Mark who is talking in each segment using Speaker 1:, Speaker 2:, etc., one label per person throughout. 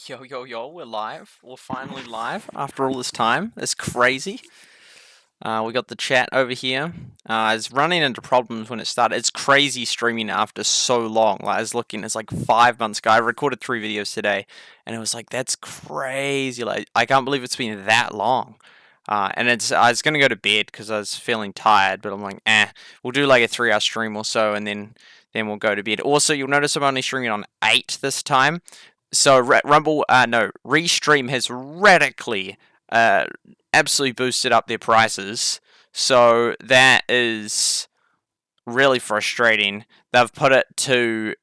Speaker 1: Yo, yo, yo, we're live. We're finally live after all this time. It's crazy. We got the chat over here. It's running into problems when it started. It's crazy streaming after so long. Like, I was looking, it's like 5 months ago. I recorded 3 videos today, and it was like, that's crazy. Like, I can't believe it's been that long. I was gonna go to bed because I was feeling tired, but I'm like, we'll do like a 3 hour stream or so, and then we'll go to bed. Also, you'll notice I'm only streaming on 8 this time. So Restream has radically, absolutely boosted up their prices. So that is really frustrating. They've put it to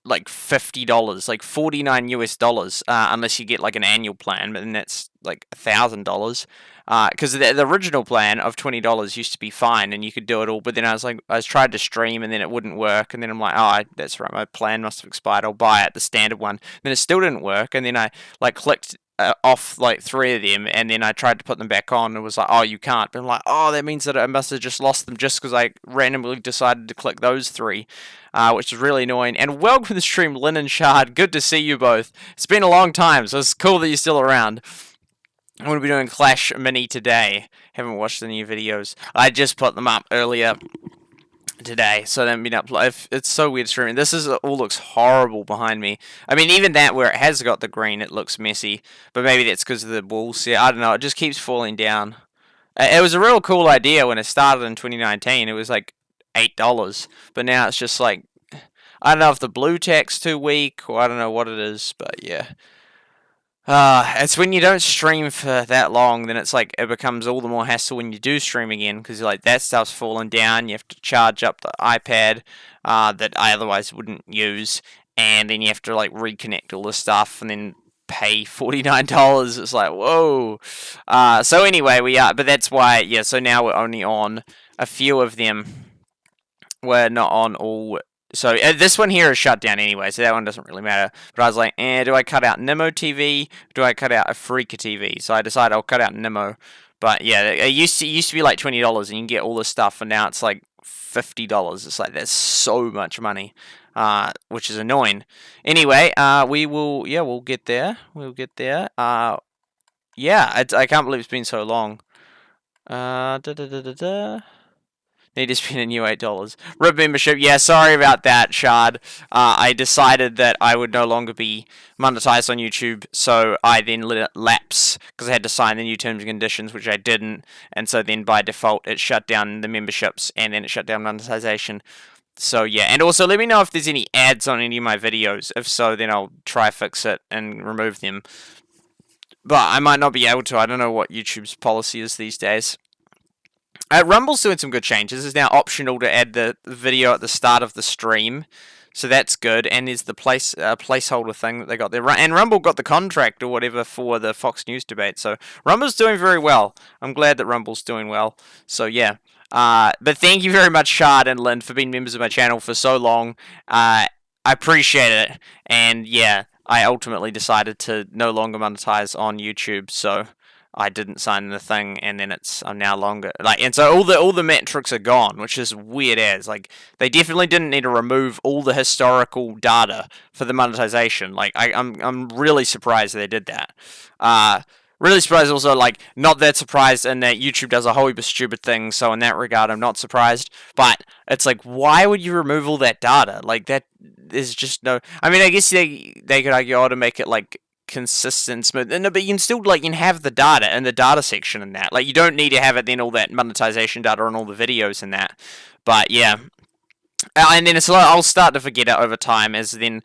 Speaker 1: like $50, like 49 US dollars, unless you get like an annual plan, but then that's like $1,000. Because the original plan of $20 used to be fine and you could do it all, but then I was tried to stream and then it wouldn't work, and then I'm like, oh, that's right, my plan must have expired. I'll buy it, the standard one. Then it still didn't work, and then I like clicked off like 3 of them, and then I tried to put them back on, and it was like, oh, you can't. But I'm like, oh, that means that I must have just lost them just because I randomly decided to click those 3, which is really annoying. And welcome to the stream, Lynn and Shard. Good to see you both. It's been a long time, so it's cool that you're still around. I'm going to be doing Clash Mini today. Haven't watched the new videos. I just put them up earlier today, so then been up. It's so weird streaming. This all looks horrible behind me. I mean, even that where it has got the green, it looks messy. But maybe that's because of the walls here. I don't know. It just keeps falling down. It was a real cool idea when it started in 2019. It was like $8, but now it's just like, I don't know if the blue tech's too weak or I don't know what it is, but yeah. It's when you don't stream for that long, then it's like it becomes all the more hassle when you do stream again, because like that stuff's falling down. You have to charge up the iPad that I otherwise wouldn't use, and then you have to like reconnect all the stuff, and then pay $49. It's like, whoa. So anyway, but that's why, yeah. So now we're only on a few of them. We're not on all. So this one here is shut down anyway, so that one doesn't really matter. But I was like, do I cut out Nemo TV? Do I cut out Afrika TV? So I decided I'll cut out Nemo. But yeah, it used to be like $20 and you can get all this stuff, and now it's like $50. It's like, that's so much money, which is annoying. Anyway, we'll get there. We'll get there. Yeah, I can't believe it's been so long. Need to spend a new $8. RIP membership. Yeah, sorry about that, Shard. I decided that I would no longer be monetized on YouTube, so I then let it lapse because I had to sign the new terms and conditions, which I didn't, and so then by default it shut down the memberships and then it shut down monetization. So yeah, and also let me know if there's any ads on any of my videos. If so, then I'll try fix it and remove them. But I might not be able to. I don't know what YouTube's policy is these days. Rumble's doing some good changes. It's now optional to add the video at the start of the stream, so that's good. And there's the placeholder thing that they got there. And Rumble got the contract or whatever for the Fox News debate, so Rumble's doing very well. I'm glad that Rumble's doing well. So yeah. But thank you very much, Shard and Lynn, for being members of my channel for so long. I appreciate it. And yeah, I ultimately decided to no longer monetize on YouTube, so I didn't sign the thing, and then I'm now longer and so all the metrics are gone, which is weird as like they definitely didn't need to remove all the historical data for the monetization. Like I'm really surprised they did that. Really surprised also, like, not that surprised in that YouTube does a whole heap of stupid things, so in that regard I'm not surprised, but it's like, why would you remove all that data? Like, that is just no. I mean, I guess they could argue, to make it like consistent, smooth, no, but you can still you can have the data in the data section and that. Like, you don't need to have it then all that monetization data on all the videos and that. But yeah. And then I'll start to forget it over time, as then,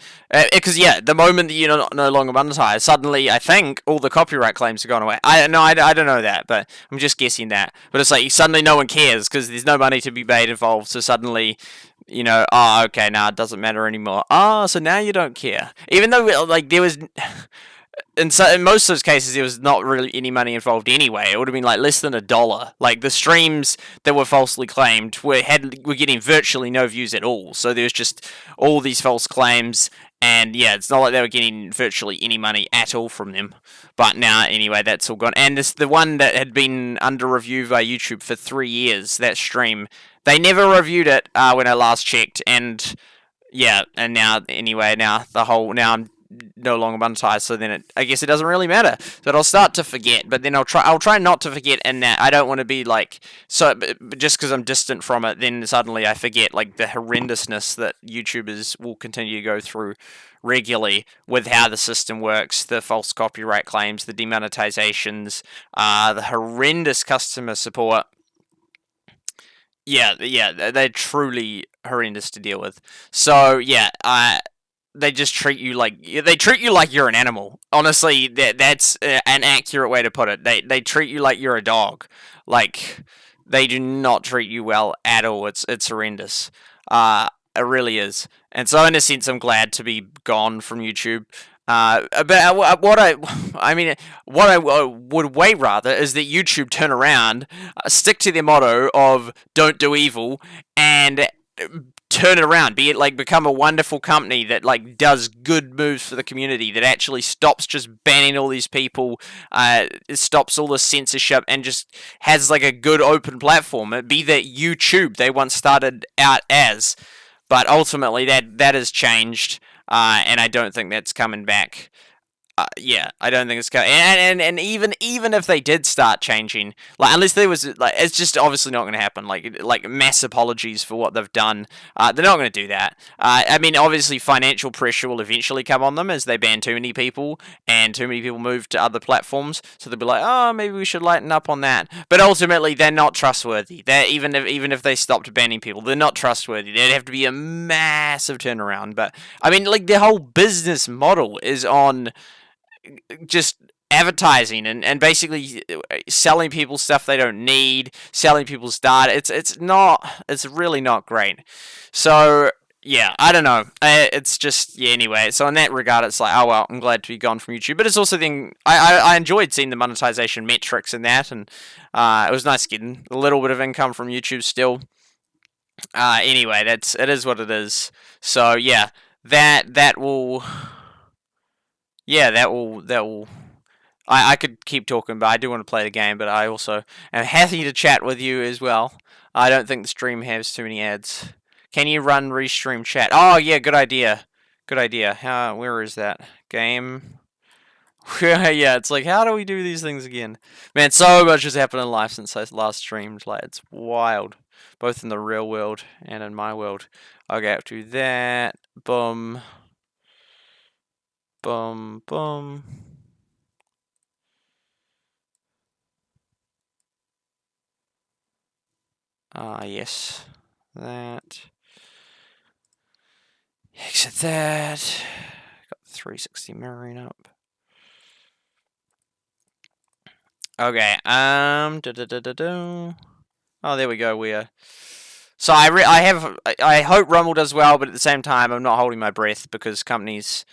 Speaker 1: because yeah, the moment that you're no longer monetized, suddenly I think all the copyright claims are gone away. I don't know that, but I'm just guessing that. But it's like suddenly no one cares because there's no money to be made involved. So suddenly, oh, okay, now it doesn't matter anymore. Oh, so now you don't care, even though like there was. And so in most of those cases, there was not really any money involved anyway. It would have been like less than $1. Like the streams that were falsely claimed were getting virtually no views at all. So there was just all these false claims, and yeah, it's not like they were getting virtually any money at all from them. But now, anyway, that's all gone. And the one that had been under review by YouTube for 3 years, that stream, they never reviewed it when I last checked, and yeah, and now anyway, now I'm no longer monetized, so then I guess it doesn't really matter. So I'll start to forget, but then I'll try not to forget in that I don't want to be like, so but just because I'm distant from it, then suddenly I forget like the horrendousness that YouTubers will continue to go through regularly with how the system works, the false copyright claims, the demonetizations, the horrendous customer support. Yeah, they're truly horrendous to deal with. So yeah, they just treat you like you're an animal. Honestly, that's an accurate way to put it. They treat you like you're a dog. Like they do not treat you well at all. It's horrendous. It really is. And so in a sense, I'm glad to be gone from YouTube. But what I would way rather is that YouTube turn around, stick to their motto of "Don't do evil," and turn it around. Be it like become a wonderful company that like does good moves for the community, that actually stops just banning all these people, stops all the censorship, and just has like a good open platform. It be that YouTube they once started out as, but ultimately that has changed. And I don't think that's coming back. Yeah, I don't think it's coming. And even if they did start changing, like unless there was like, it's just obviously not going to happen. Like mass apologies for what they've done. They're not going to do that. I mean, obviously financial pressure will eventually come on them as they ban too many people and too many people move to other platforms. So they'll be like, oh, maybe we should lighten up on that. But ultimately, they're not trustworthy. They're even if they stopped banning people, they're not trustworthy. There'd have to be a massive turnaround. But I mean, like their whole business model is on just advertising and basically selling people stuff they don't need, selling people's data. It's really not great. So yeah, I don't know. It's just yeah. Anyway, so in that regard, it's like oh well, I'm glad to be gone from YouTube. But it's also thing I enjoyed seeing the monetization metrics in that, and it was nice getting a little bit of income from YouTube still. Anyway, it is what it is. So yeah, that will. Yeah, that will. I could keep talking, but I do want to play the game. But I also am happy to chat with you as well. I don't think the stream has too many ads. Can you run restream chat? Oh yeah, good idea. Good idea. Where is that game? Yeah, it's like how do we do these things again? Man, so much has happened in life since I last streamed. Like it's wild, both in the real world and in my world. Okay, I'll do that. Boom. Boom, boom. Yes. That. Exit that. Got 360 mirroring up. Okay, Oh, there we go, So I hope Rumble does well, but at the same time, I'm not holding my breath because companies...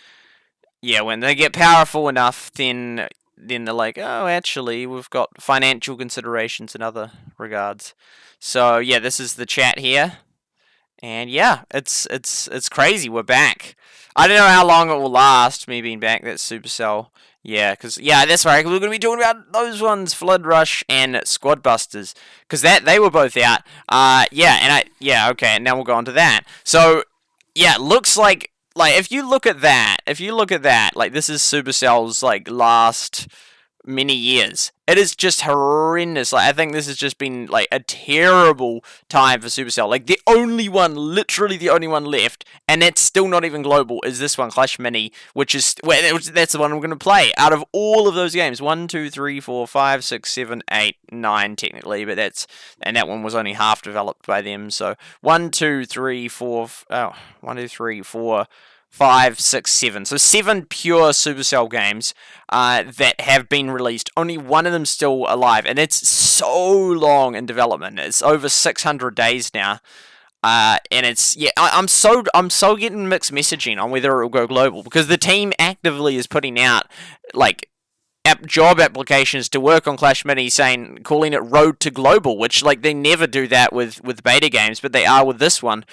Speaker 1: Yeah, when they get powerful enough, then they're like, oh, actually, we've got financial considerations in other regards. So yeah, this is the chat here, and yeah, it's crazy. We're back. I don't know how long it will last. Me being back, that's Supercell. Yeah, that's right. We're gonna be talking about those ones, Flood Rush and Squad Busters, because they were both out. Okay, and now we'll go on to that. So yeah, it looks like if you look at that, like this is Supercell's like last many years. It is just horrendous. Like I think this has just been like a terrible time for Supercell. Like literally the only one left, and it's still not even global, is this one, Clash Mini, that's the one we're gonna play. Out of all of those games, 1, 2, 3, 4, 5, 6, 7, 8, 9 technically, but that one was only half developed by them. So 1, 2, 3, 4, 1, 2, 3, 4, 5, 6, 7. So 7 pure Supercell games that have been released. Only one of them still alive, and it's so long in development. It's over 600 days now. And it's I'm so getting mixed messaging on whether it will go global, because the team actively is putting out like job applications to work on Clash Mini, calling it Road to Global, which like they never do that with beta games, but they are with this one.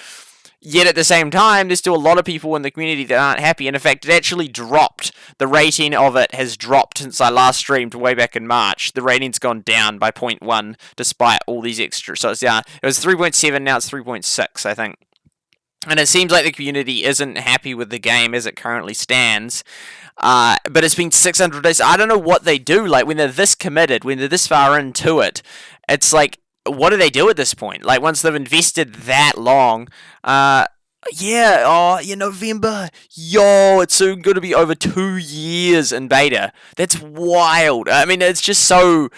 Speaker 1: Yet at the same time, there's still a lot of people in the community that aren't happy, and in fact, it actually dropped. The rating of it has dropped since I last streamed way back in March. The rating's gone down by 0.1, despite all these extras. So it's down. It was 3.7, now it's 3.6, I think. And it seems like the community isn't happy with the game as it currently stands. But it's been 600 days. I don't know what they do. Like, when they're this committed, when they're this far into it, it's like, what do they do at this point? Like, once they've invested that long, yeah, oh, yeah, November. Yo, it's soon going to be over 2 years in beta. That's wild. I mean, it's just so.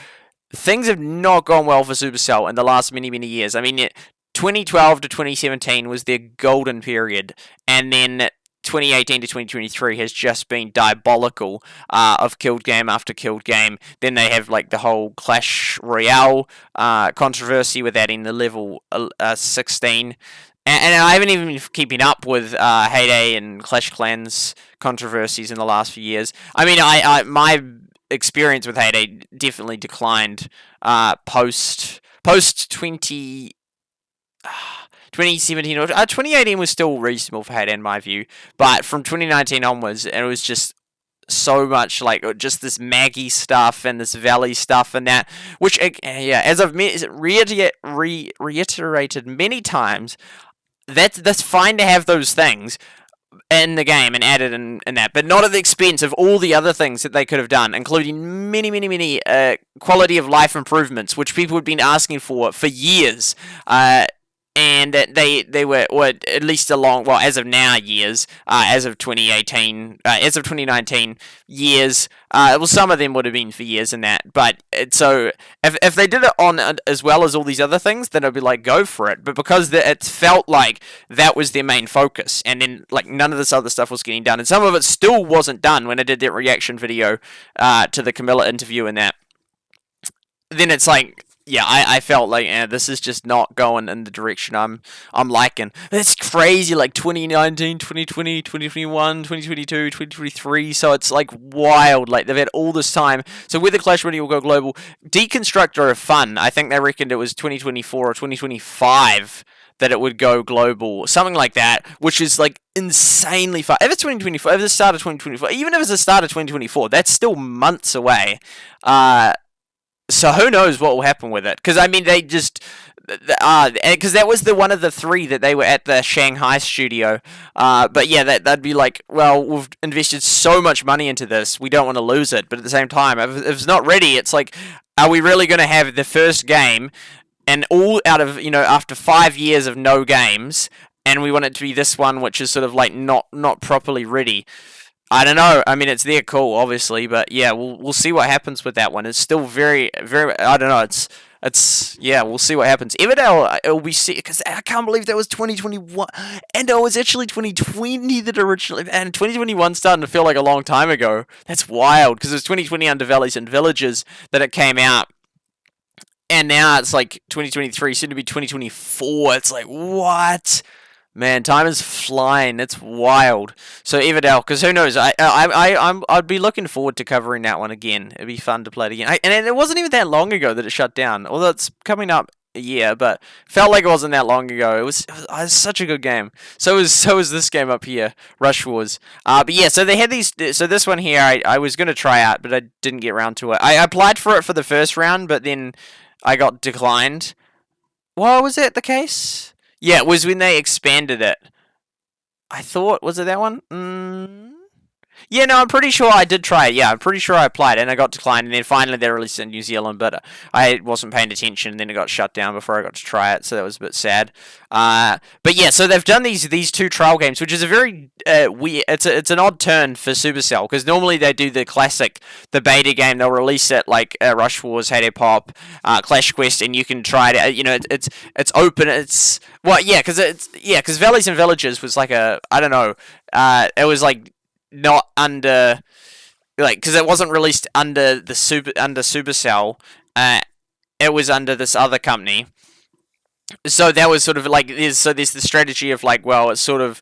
Speaker 1: Things have not gone well for Supercell in the last many, many years. I mean, 2012 to 2017 was their golden period, and then 2018 to 2023 has just been diabolical of killed game after killed game. Then they have like the whole Clash Royale controversy with adding the level 16. And I haven't even been keeping up with Heyday and Clash Clans controversies in the last few years. I mean, my experience with Heyday definitely declined post 2017 or 2018 was still reasonable for Heyday in my view, but from 2019 onwards, and it was just so much like just this Maggie stuff and this Valley stuff and that, which yeah, as I've reiterated many times, that's fine to have those things in the game and added in that, but not at the expense of all the other things that they could have done, including many quality of life improvements, which people had been asking for years. And that they were, or at least along, well, as of now, years, as of 2018, as of 2019, years, well, some of them would have been for years and that, but so, if they did it on as well as all these other things, then I'd be like, go for it, but because it felt like that was their main focus, and then, like, none of this other stuff was getting done, and some of it still wasn't done when I did that reaction video, to the Camilla interview and that, then it's like, yeah, I felt like this is just not going in the direction I'm liking. It's crazy, like 2019, 2020, 2021, 2022, 2023, so it's like wild, like they've had all this time. So whether Clash Royale will go global, Deconstructor are fun. I think they reckoned it was 2024 or 2025 that it would go global, something like that, which is like insanely far. If it's 2024, if it's the start of 2024, even if it's the start of 2024, that's still months away. So who knows what will happen with it? Because I mean, they just because that was one of the three that they were at the Shanghai studio. But yeah, that'd be like, well, we've invested so much money into this, we don't want to lose it. But at the same time, if it's not ready, it's like, are we really going to have the first game, and all out of after 5 years of no games, and we want it to be this one, which is sort of like not properly ready? I don't know. I mean, it's their call, obviously, but yeah, we'll see what happens with that one. It's still very. I don't know. It's yeah. We'll see what happens. Everdale, it'll be because I can't believe that was 2021, and it was actually 2020 that originally, and 2021 starting to feel like a long time ago. That's wild because it was 2020 under Valleys and Villages that it came out. And now it's like 2023, soon to be 2024. It's like, what? Man, time is flying. It's wild. So Everdale, because who knows? I'd be looking forward to covering that one again. It'd be fun to play it again. And it wasn't even that long ago that it shut down. Although it's coming up a year, but felt like it wasn't that long ago. It was such a good game. So is this game up here, Rush Wars. But yeah, so they had these. So this one here, I was gonna try out, but I didn't get around to it. I applied for it for the first round, but then I got declined. Well, was that the case? Yeah, it was when they expanded it. I thought, was it that one? Yeah, no, I'm pretty sure I did try it. Yeah, I'm pretty sure I applied and I got declined, and then finally they released it in New Zealand, but I wasn't paying attention, and then it got shut down before I got to try it, so that was a bit sad. But yeah, so they've done these two trial games, which is a very weird. It's an odd turn for Supercell, because normally they do the beta game. They'll release it like Rush Wars, Heyday Pop, Clash Quest, and you can try it. It's open. Because Valleys and Villages was like I don't know. It was like not under, like, because it wasn't released under Supercell. It was under this other company. So that was sort of like there's the strategy of like, well, it's sort of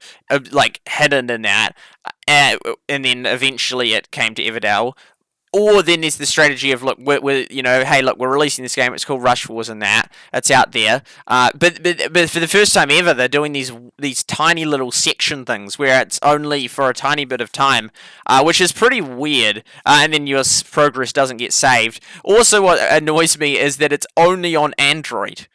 Speaker 1: like hidden in that, and then eventually it came to Everdale. Or then there's the strategy of, look, hey, look, we're releasing this game. It's called Rush Wars, and that it's out there. But for the first time ever, they're doing these tiny little section things where it's only for a tiny bit of time, which is pretty weird. And then your progress doesn't get saved. Also, what annoys me is that it's only on Android.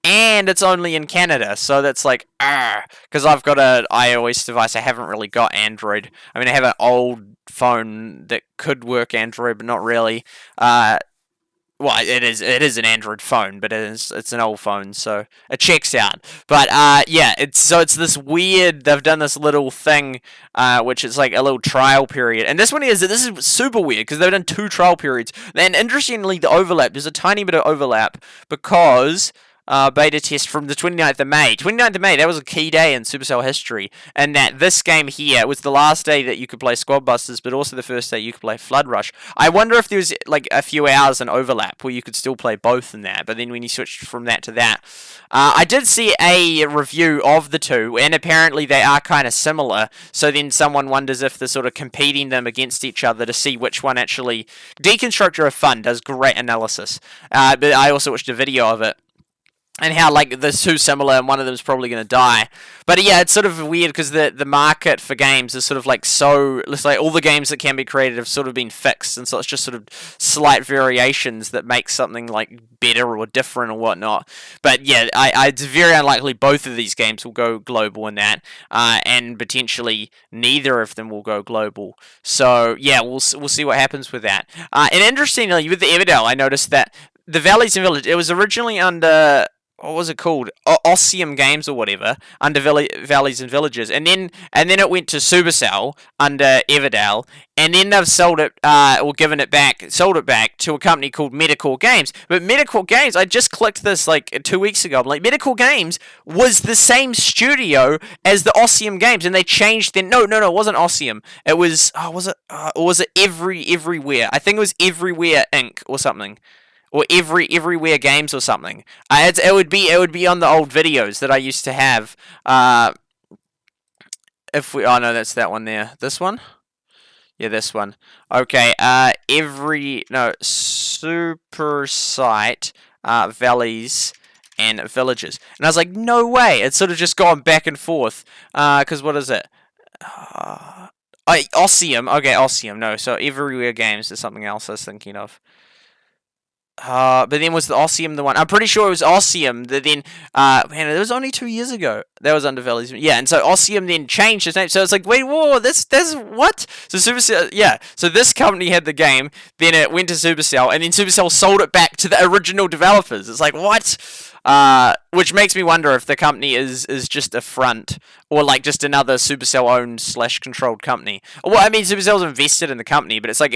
Speaker 1: and it's only in Canada, so that's like, because I've got an iOS device, I haven't really got Android. I mean, I have an old phone that could work Android, but not really. Well, it is an Android phone, but it's an old phone, so it checks out. But yeah, it's this weird. They've done this little thing, which is like a little trial period, and this is super weird because they've done 2 trial periods. And interestingly, the overlap, there's a tiny bit of overlap because beta test from the 29th of May. 29th of May, that was a key day in Supercell history, and that this game here was the last day that you could play Squad Busters, but also the first day you could play Flood Rush. I wonder if there was like a few hours in overlap where you could still play both in that, but then when you switched from that to that, I did see a review of the two, and apparently they are kind of similar, so then someone wonders if they're sort of competing them against each other to see which one actually... Deconstructor of Fun does great analysis, but I also watched a video of it, and how like they're too similar and one of them is probably going to die. But yeah, it's sort of weird because the market for games is sort of like it's like all the games that can be created have sort of been fixed, and so it's just sort of slight variations that make something like better or different or whatnot. But yeah, it's very unlikely both of these games will go global in that, and potentially neither of them will go global. So yeah, we'll see what happens with that. And interestingly, with the Everdell, I noticed that the Valleys and Village, it was originally under... what was it called? Ossium Games or whatever, under Valleys and Villages, and then it went to Supercell under Everdell, and then they've sold it sold it back to a company called Metacore Games. But Metacore Games, I just clicked this like 2 weeks ago. I'm like, Metacore Games was the same studio as the Ossium Games, and they changed their... No, it wasn't Ossium. It was... or was it Everywhere? I think it was Everywhere Inc. or something. Or Everywhere Games or something. It would be on the old videos that I used to have. Oh no, that's that one there. This one? Yeah, this one. Okay. SuperSight, Valleys and Villages, and I was like, no way. It's sort of just gone back and forth. Because what is it? Ossium. Okay, Ossium. No, so Everywhere Games is something else I was thinking of. But then was the Ossium the one? I'm pretty sure it was Ossium that then, man, it was only 2 years ago. That was under Valleys. Yeah, and so Ossium then changed its name. So it's like, wait, whoa, that's what? So Supercell, yeah. So this company had the game, then it went to Supercell, and then Supercell sold it back to the original developers. It's like, what? Which makes me wonder if the company is just a front, or like just another Supercell owned / controlled company. Well, I mean, Supercell's invested in the company, but it's like,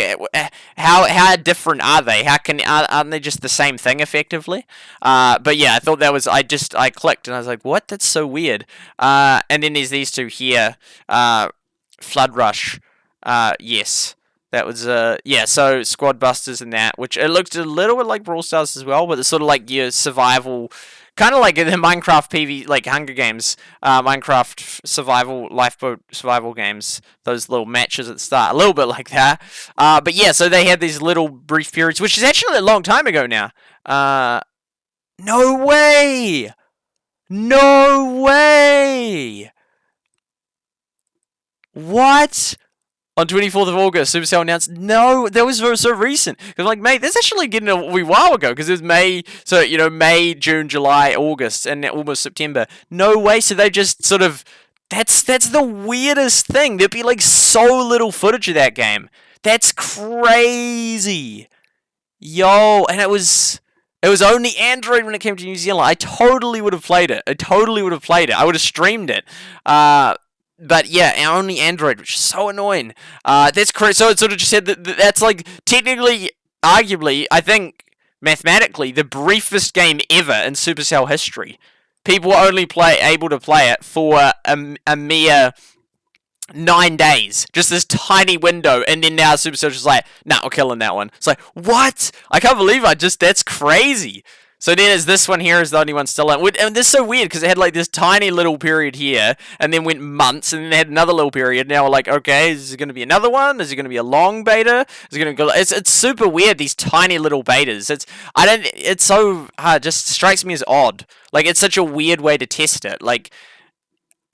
Speaker 1: how different are they? Aren't they just the same thing effectively? But yeah, I thought that was... I clicked and I was like, what? That's so weird. And then there's these two here, Flood Rush. Yes. That was, yeah, so Squad Busters and that, which it looked a little bit like Brawl Stars as well, but it's sort of like your survival, kind of like the Minecraft PV, like Hunger Games, Minecraft survival, lifeboat survival games, those little matches at the start, a little bit like that. But yeah, so they had these little brief periods, which is actually a long time ago now. No way! No way! What? On 24th of August, Supercell announced... No, that was so recent. I'm like, mate, that's actually getting a wee while ago, because it was May... So, May, June, July, August, and almost September. No way, so they just sort of... That's the weirdest thing. There'd be, like, so little footage of that game. That's crazy. Yo, and it was only Android when it came to New Zealand. I totally would have played it. I would have streamed it. But yeah, only Android, which is so annoying. That's correct. So it sort of just said that's like technically, arguably, I think mathematically, the briefest game ever in Supercell history. People were only able to play it for a mere 9 days, just this tiny window, and then now Supercell's just like, nah, we're killing that one. It's like, what? I can't believe that's crazy. So then is this one here is the only one still in. And this is so weird because it had like this tiny little period here, and then went months, and then they had another little period. Now we're like, okay, is it going to be another one? Is it going to be a long beta? Is it going to go? It's super weird, these tiny little betas. It's so just strikes me as odd. Like, it's such a weird way to test it. Like,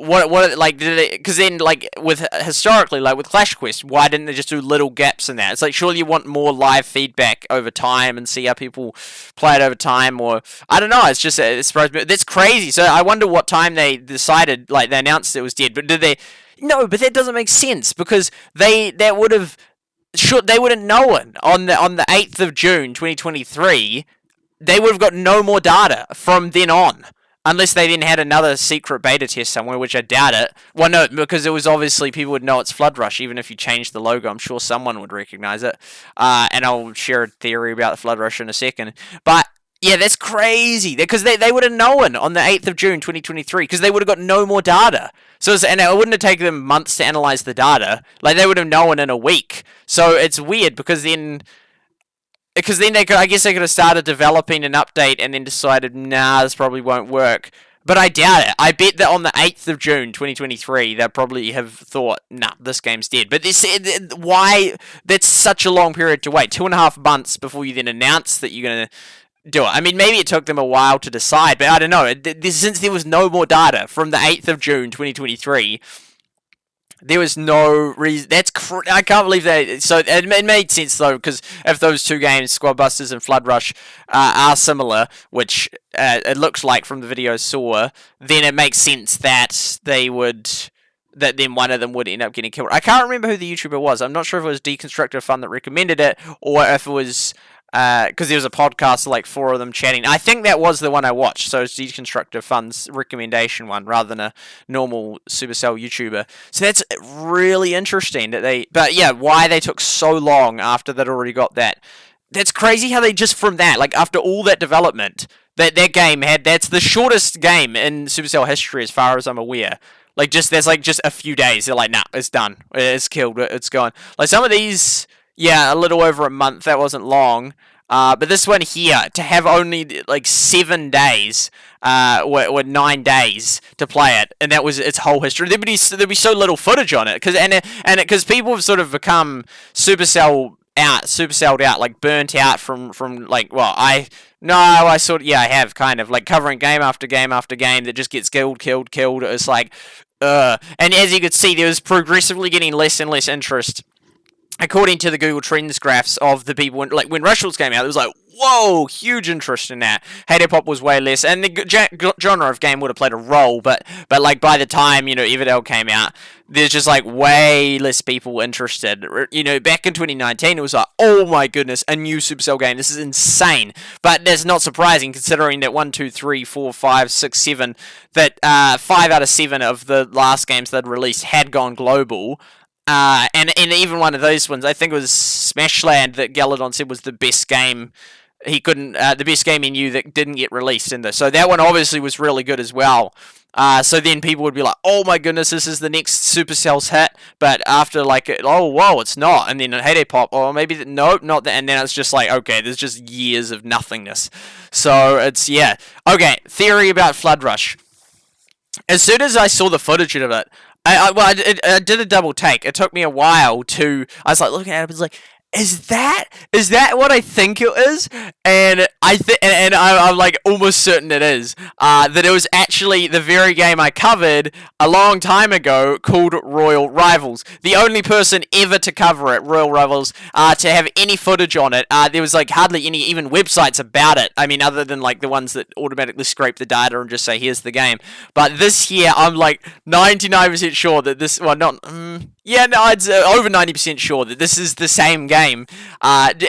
Speaker 1: what like did it? Because then like with historically like with Clash Quest, why didn't they just do little gaps in that? It's like surely you want more live feedback over time and see how people play it over time, or I don't know. It's just that's crazy. So I wonder what time they decided, like they announced it was dead, but did they? No, but that doesn't make sense because that would have they would have known on the 8th of June 2023. They would have got no more data from then on. Unless they then had another secret beta test somewhere, which I doubt it. Well, no, because it was obviously people would know it's Flood Rush, even if you changed the logo. I'm sure someone would recognize it. And I'll share a theory about the Flood Rush in a second. But yeah, that's crazy. Because they would have known on the 8th of June 2023, because they would have got no more data. And it wouldn't have taken them months to analyze the data. Like, they would have known in a week. So it's weird, because then they could, I guess they could have started developing an update and then decided, nah, this probably won't work. But I doubt it. I bet that on the 8th of June 2023, they probably have thought, nah, this game's dead. But why? That's such a long period to wait. 2.5 months before you then announce that you're going to do it. I mean, maybe it took them a while to decide, but I don't know. Since there was no more data from the 8th of June 2023, there was no reason. I can't believe that. So it made sense though, because if those two games, Squad Busters and Flood Rush, are similar, which it looks like from the video I saw, then it makes sense that then one of them would end up getting killed. I can't remember who the YouTuber was. I'm not sure if it was Deconstructor Fun that recommended it, or if it was because there was a podcast like 4 of them chatting. I think that was the one I watched, so it's Deconstructor Fun's recommendation one rather than a normal Supercell YouTuber. So that's really interesting but yeah, why they took so long after they'd already got that. That's crazy how they just from that, like after all that development, that game that's the shortest game in Supercell history as far as I'm aware. There's just a few days. They're like, nah, it's done. It's killed. It's gone. Like some of these, yeah, a little over a month. That wasn't long. But this one here, to have only like 7 days, or 9 days to play it, and that was its whole history. There'd be so little footage on it, because people have sort of become Supercelled out, like burnt out from like, well, I have kind of like covering game after game after game that just gets killed. It's like, and as you could see, there was progressively getting less and less interest. According to the Google Trends graphs of the people, when Rushals came out, it was like, whoa, huge interest in that. Heyday Pop was way less, and the genre of game would have played a role, but like by the time, Everdell came out, there's just like way less people interested. Back in 2019, it was like, oh my goodness, a new Supercell game, this is insane. But that's not surprising, considering that 1, 2, 3, 4, 5, 6, 7, that 5 out of 7 of the last games they'd released had gone global. And even one of those ones, I think it was Smashland that Galadon said was the best game the best game he knew that didn't get released in this. So that one obviously was really good as well. So then people would be like, oh my goodness, this is the next Supercell's hit. But after oh whoa, it's not. And then Heyday Pop, or maybe nope, not that. And then it's just like, okay, there's just years of nothingness. So it's, yeah. Okay, theory about Flood Rush. As soon as I saw the footage of it, I did a double take. It took me a while I was like looking at it, I was like, is that what I think it is? And I'm like almost certain it is. That it was actually the very game I covered a long time ago called Royal Rivals. The only person ever to cover it, Royal Rivals, to have any footage on it. There was like hardly any even websites about it. I mean, other than like the ones that automatically scrape the data and just say, here's the game. But this year, I'm like 99% sure that this, well, not, yeah, no, it's over 90% sure that this is the same game,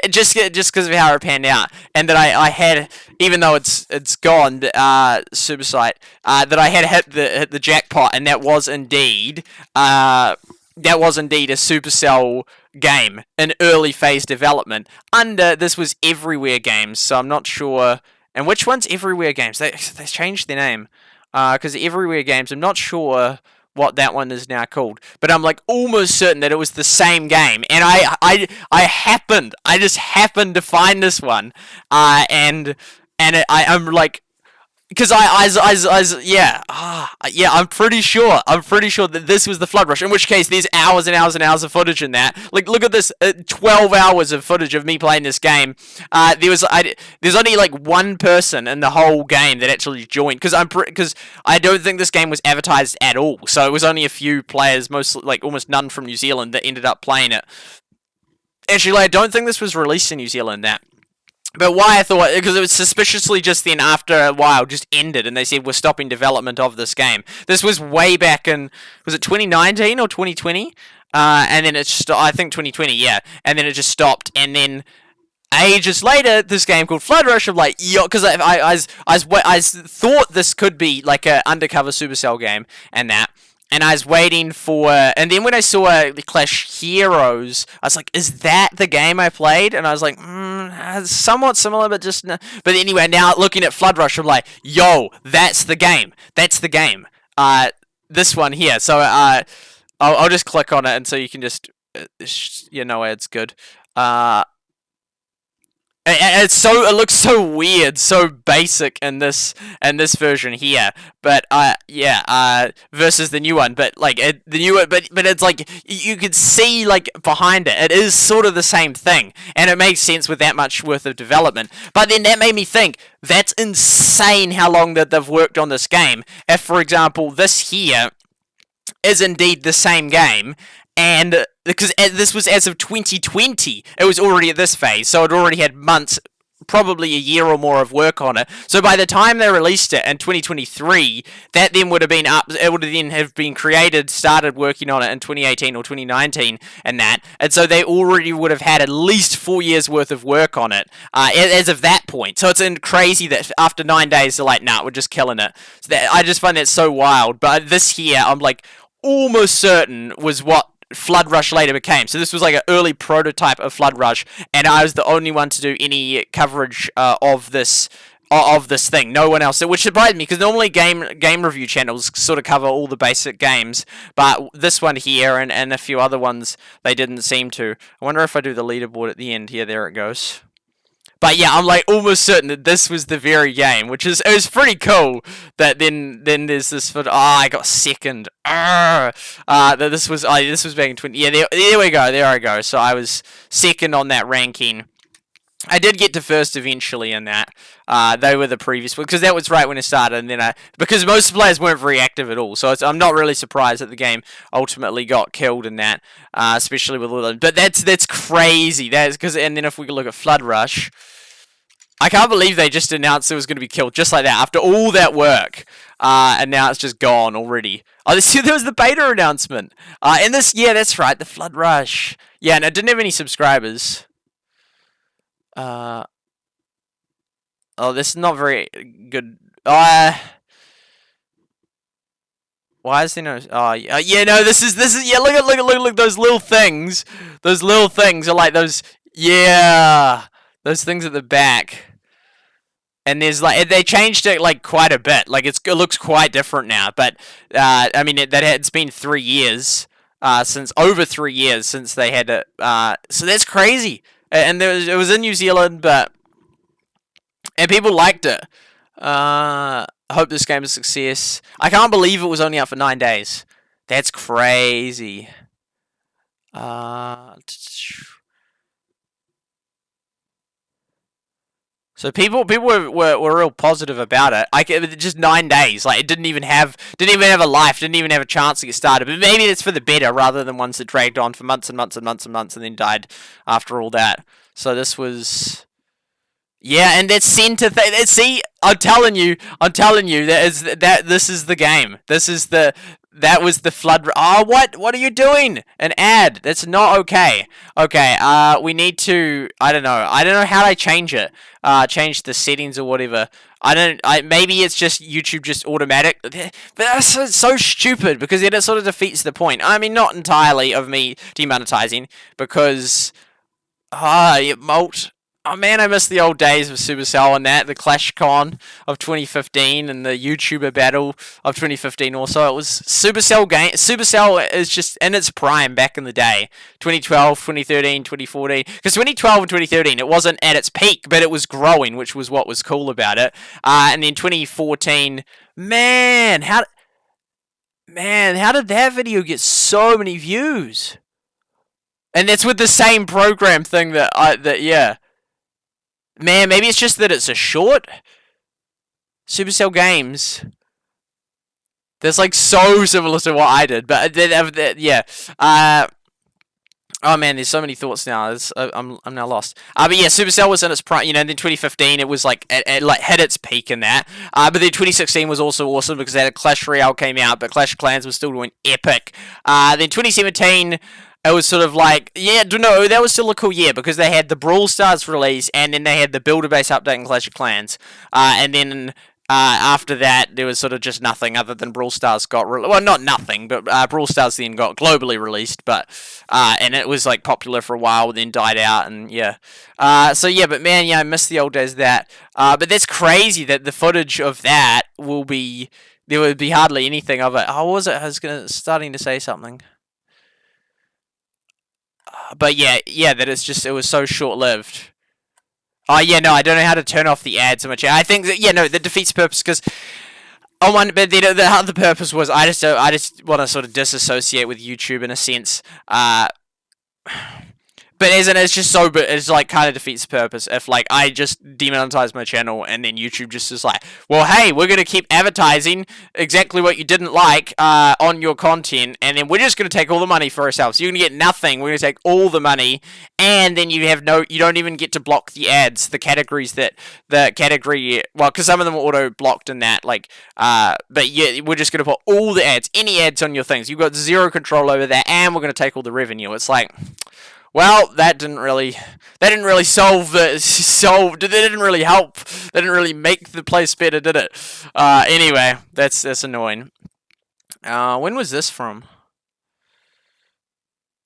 Speaker 1: just because of how it panned out, and that I had, even though it's gone, SuperSight, that I had hit the jackpot, and that was indeed a Supercell game in early phase development. This was Everywhere Games, so I'm not sure. And which one's Everywhere Games? They changed their name, because Everywhere Games, I'm not sure what that one is now called, but I'm like almost certain that it was the same game, and I just happened to find this one, I'm like because yeah, I'm pretty sure that this was the flood rush. In which case, there's hours and hours and hours of footage in that. Like, look at this, 12 hours of footage of me playing this game. There's only like one person in the whole game that actually joined, because I don't think this game was advertised at all. So it was only a few players, mostly like almost none from New Zealand, that ended up playing it. Actually, I don't think this was released in New Zealand. But why I thought, because it was suspiciously just then after a while just ended, and they said we're stopping development of this game. This was way back in, was it 2019 or 2020? And then I think 2020, yeah. And then it just stopped, and then ages later, this game called Flood Rush, I'm like, yo, because I thought this could be like a undercover Supercell game, and I was waiting for, and then when I saw Clash Heroes, I was like, is that the game I played? And I was like, somewhat similar, but just, but anyway, now looking at Flood Rush, I'm like, yo, that's the game. That's the game. This one here. So, I'll just click on it, and so you can just, it's good. It looks so weird, so basic in this version here, but versus the new one. But like the new one, but it's like you could see like behind it, it is sort of the same thing, and it makes sense with that much worth of development. But then that made me think, that's insane how long that they've worked on this game. If, for example, this here is indeed the same game, and because this was as of 2020, it was already at this phase, so it already had months, probably a year or more of work on it. So by the time they released it in 2023, that then would have been up. It would then have been created, started working on it in 2018 or 2019, and so they already would have had at least 4 years worth of work on it as of that point. So it's crazy that after 9 days they're like, nah, we're just killing it. So I just find that so wild. But this here, I'm like almost certain was what Flood Rush later became. So this was like an early prototype of Flood Rush, and I was the only one to do any coverage of this thing. No one else, which surprised me, because normally game review channels sort of cover all the basic games, but this one here and a few other ones, they didn't seem to. I wonder if I do the leaderboard at the end here. There it goes. But yeah, I'm like almost certain that this was the very game, which is, it was pretty cool. That then there's this. I got second. That this was back in 20. Yeah, there we go. There I go. So I was second on that ranking. I did get to first eventually in that. They were the previous one, because that was right when it started, and then because most players weren't very active at all, so I'm not really surprised that the game ultimately got killed in that, especially with all the. But that's crazy. That's because, and then if we look at Flood Rush, I can't believe they just announced it was going to be killed just like that after all that work, and now it's just gone already. Oh, there was the beta announcement, and this, yeah, that's right, the Flood Rush. Yeah, and it didn't have any subscribers. Oh, this is not very good. Why is there no? Oh, yeah, no. This is. Yeah, look. Those little things. Those little things are like those. Yeah, those things at the back. And there's like, they changed it like quite a bit. Like it looks quite different now. But I mean, it's been 3 years over 3 years since they had it. So that's crazy. And it was in New Zealand, and people liked it. I hope this game is a success. I can't believe it was only out for 9 days. That's crazy. So people were real positive about it. Just 9 days. Like, it didn't even have a life. Didn't even have a chance to get started. But maybe it's for the better, rather than ones that dragged on for months and months and months and months and then died after all that. So this was, yeah, and that's center. See, I'm telling you, this is the game. That was the Flood. Oh, what are you doing? An ad. That's not okay. Okay. We need to. I don't know how I change it. Change the settings or whatever. Maybe it's just YouTube just automatic. But that's so stupid, because then it sort of defeats the point. I mean, not entirely of me demonetizing, because Molt. Oh man, I miss the old days of Supercell and that, the ClashCon of 2015 and the YouTuber battle of 2015 also. It was Supercell game. Supercell is just in its prime back in the day. 2012, 2013, 2014. Because 2012 and 2013, it wasn't at its peak, but it was growing, which was what was cool about it. And then 2014, how did that video get so many views? And that's with the same program thing yeah. Man, maybe it's just that it's a short. Supercell games. That's like so similar to what I did, but yeah. Oh man, there's so many thoughts now. I'm now lost. But yeah, Supercell was in its prime. You know, then 2015 it was like it like hit its peak in that. But then 2016 was also awesome because that Clash Royale came out, but Clash of Clans was still doing epic. Then 2017. It was sort of like, yeah, no, that was still a cool year because they had the Brawl Stars release and then they had the Builder Base update in Clash of Clans. And then after that, there was sort of just nothing other than Brawl Stars got, well, not nothing, but Brawl Stars then got globally released, but, and it was like popular for a while, then died out, and yeah. So yeah, but man, yeah, I miss the old days of that. But that's crazy that the footage of that will be, there would be hardly anything of it. Oh, what was it? I was starting to say something. But yeah, that it was so short-lived. Oh yeah, no, I don't know how to turn off the ads so much. I think that that defeats purpose because but the other purpose was I just want to sort of disassociate with YouTube in a sense. But it's just so, but it's like kind of defeats the purpose if like I just demonetize my channel and then YouTube just is like, well, hey, we're gonna keep advertising exactly what you didn't like on your content, and then we're just gonna take all the money for ourselves. You're gonna get nothing. We're gonna take all the money, and then you don't even get to block the ads, the categories because some of them are auto blocked in that, like, but yeah, we're just gonna put all the ads, any ads on your things. You've got zero control over that, and we're gonna take all the revenue. It's like, well, that didn't really solve. It didn't really help. That didn't really make the place better, did it? Anyway, that's annoying. When was this from?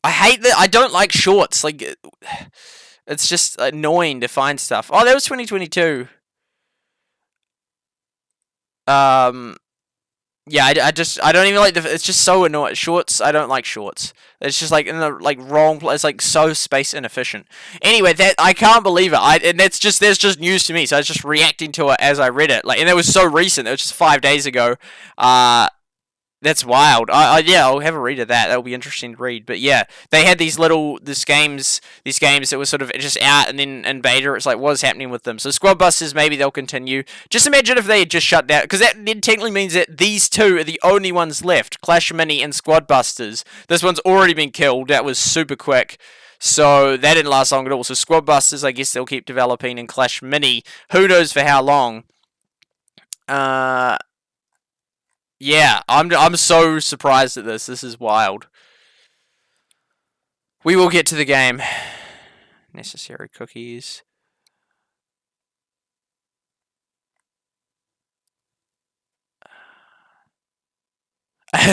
Speaker 1: I hate that. I don't like shorts. Like, it's just annoying to find stuff. Oh, that was 2022. Yeah, I don't even like it's just so annoying. Shorts, I don't like shorts. It's just like in the like wrong place. It's like so space inefficient. Anyway, that I can't believe it. And that's just news to me. So I was just reacting to it as I read it. Like, and it was so recent. It was just 5 days ago. That's wild. Yeah, I'll have a read of that. That'll be interesting to read. But yeah, they had these games that were sort of just out, and then in beta, it's like, what's happening with them? So Squad Busters, maybe they'll continue. Just imagine if they had just shut down, because that technically means that these two are the only ones left: Clash Mini and Squad Busters. This one's already been killed. That was super quick. So that didn't last long at all. So Squad Busters, I guess they'll keep developing, and Clash Mini, who knows for how long. Yeah, I'm so surprised at this. This is wild. We will get to the game. Necessary cookies.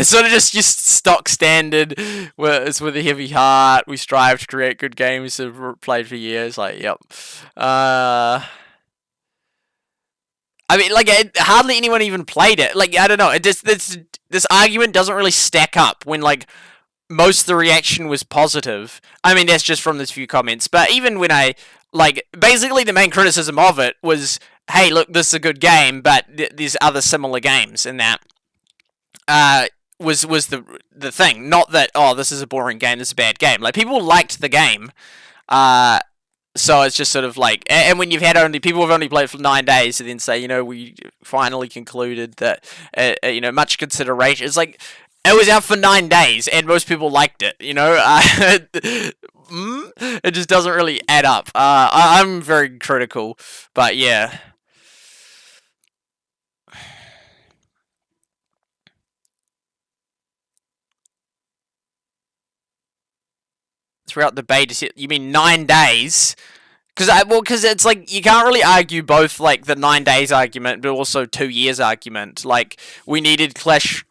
Speaker 1: Sort of just stock standard. It's with a heavy heart. We strive to create good games that have played for years. Like, yep. I mean, like, hardly anyone even played it. Like, I don't know. This argument doesn't really stack up when, like, most of the reaction was positive. I mean, that's just from this few comments. But even when basically the main criticism of it was, hey, look, this is a good game, but there's other similar games in that. Was the thing. Not that, oh, this is a boring game, this is a bad game. Like, people liked the game. So it's just sort of like, and when you've had people have only played for 9 days, and then say, we finally concluded that, much consideration. It's like, it was out for 9 days, and most people liked it, it just doesn't really add up. I'm very critical, but yeah. Throughout the beta, you mean 9 days? Because it's like, you can't really argue both, like, the 9 days argument, but also 2 years argument. Like, we needed Clash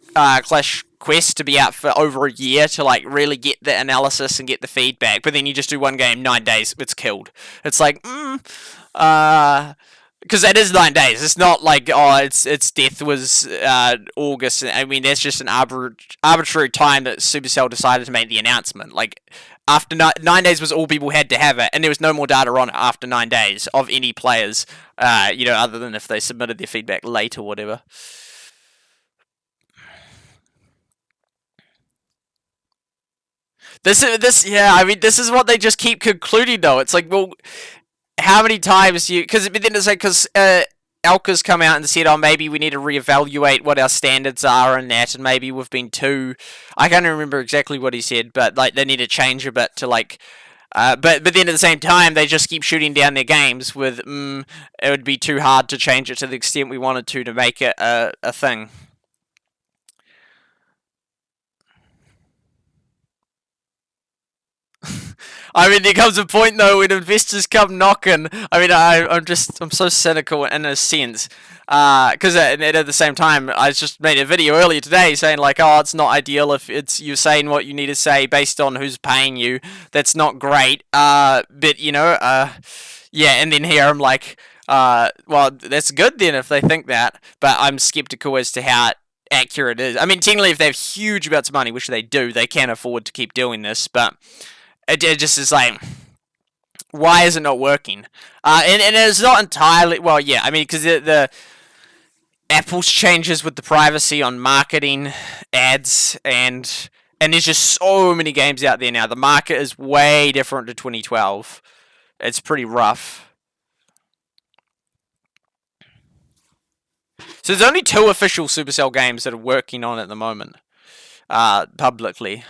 Speaker 1: quest to be out for over a year to like really get the analysis and get the feedback, but then you just do one game, 9 days, it's killed. It's like, because that is 9 days. It's not like, oh, its death was August. I mean, that's just an arbitrary time that Supercell decided to make the announcement. Like, after 9 days was all people had to have it, and there was no more data on it after 9 days of any players, other than if they submitted their feedback late or whatever. This is what they just keep concluding, though. It's like, well, how many times you... Because then it's like, because Alka's come out and said, oh, maybe we need to reevaluate what our standards are and that, and maybe we've been too... I can't remember exactly what he said, but like they need to change a bit to like... but then at the same time, they just keep shooting down their games with, it would be too hard to change it to the extent we wanted to make it a thing. I mean, there comes a point, though, when investors come knocking. I mean, I'm so cynical in a sense. Because at the same time, I just made a video earlier today saying, like, oh, it's not ideal if you're saying what you need to say based on who's paying you. That's not great. But, yeah, and then here I'm like, well, that's good then if they think that. But I'm skeptical as to how accurate it is. I mean, technically, if they have huge amounts of money, which they do, they can afford to keep doing this, but... It just is like, why is it not working? And it's not entirely, well, yeah, I mean, because the Apple's changes with the privacy on marketing, ads, and there's just so many games out there now. The market is way different to 2012. It's pretty rough. So there's only 2 official Supercell games that are working on at the moment, publicly.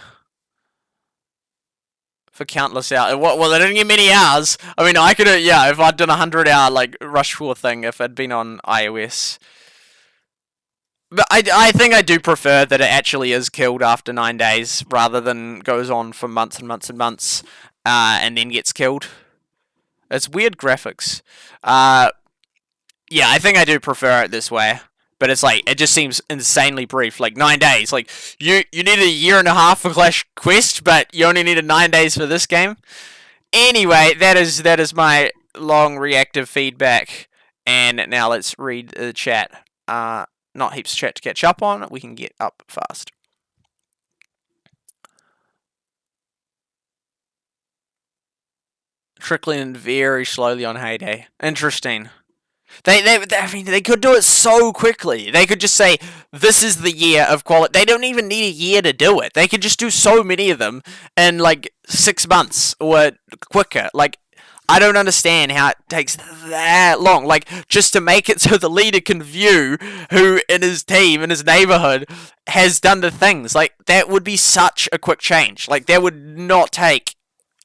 Speaker 1: For countless hours. Well, they didn't give many hours. I mean, I could have, yeah, if I'd done a 100-hour, like, Rush 4 thing, if I'd been on iOS. But I think I do prefer that it actually is killed after 9 days, rather than goes on for months and months and months, and then gets killed. It's weird graphics. Yeah, I think I do prefer it this way. But it's like, it just seems insanely brief. Like, 9 days. Like, you need a year and a half for Clash Quest, but you only needed 9 days for this game. Anyway, that is my long reactive feedback. And now let's read the chat. Not heaps of chat to catch up on. We can get up fast. Trickling in very slowly on Heyday. Interesting. I mean, they could do it so quickly. They could just say, this is the year of quality. They don't even need a year to do it. They could just do so many of them in, like, 6 months or quicker. Like, I don't understand how it takes that long. Like, just to make it so the leader can view who in his team, in his neighborhood, has done the things. Like, that would be such a quick change. Like, that would not take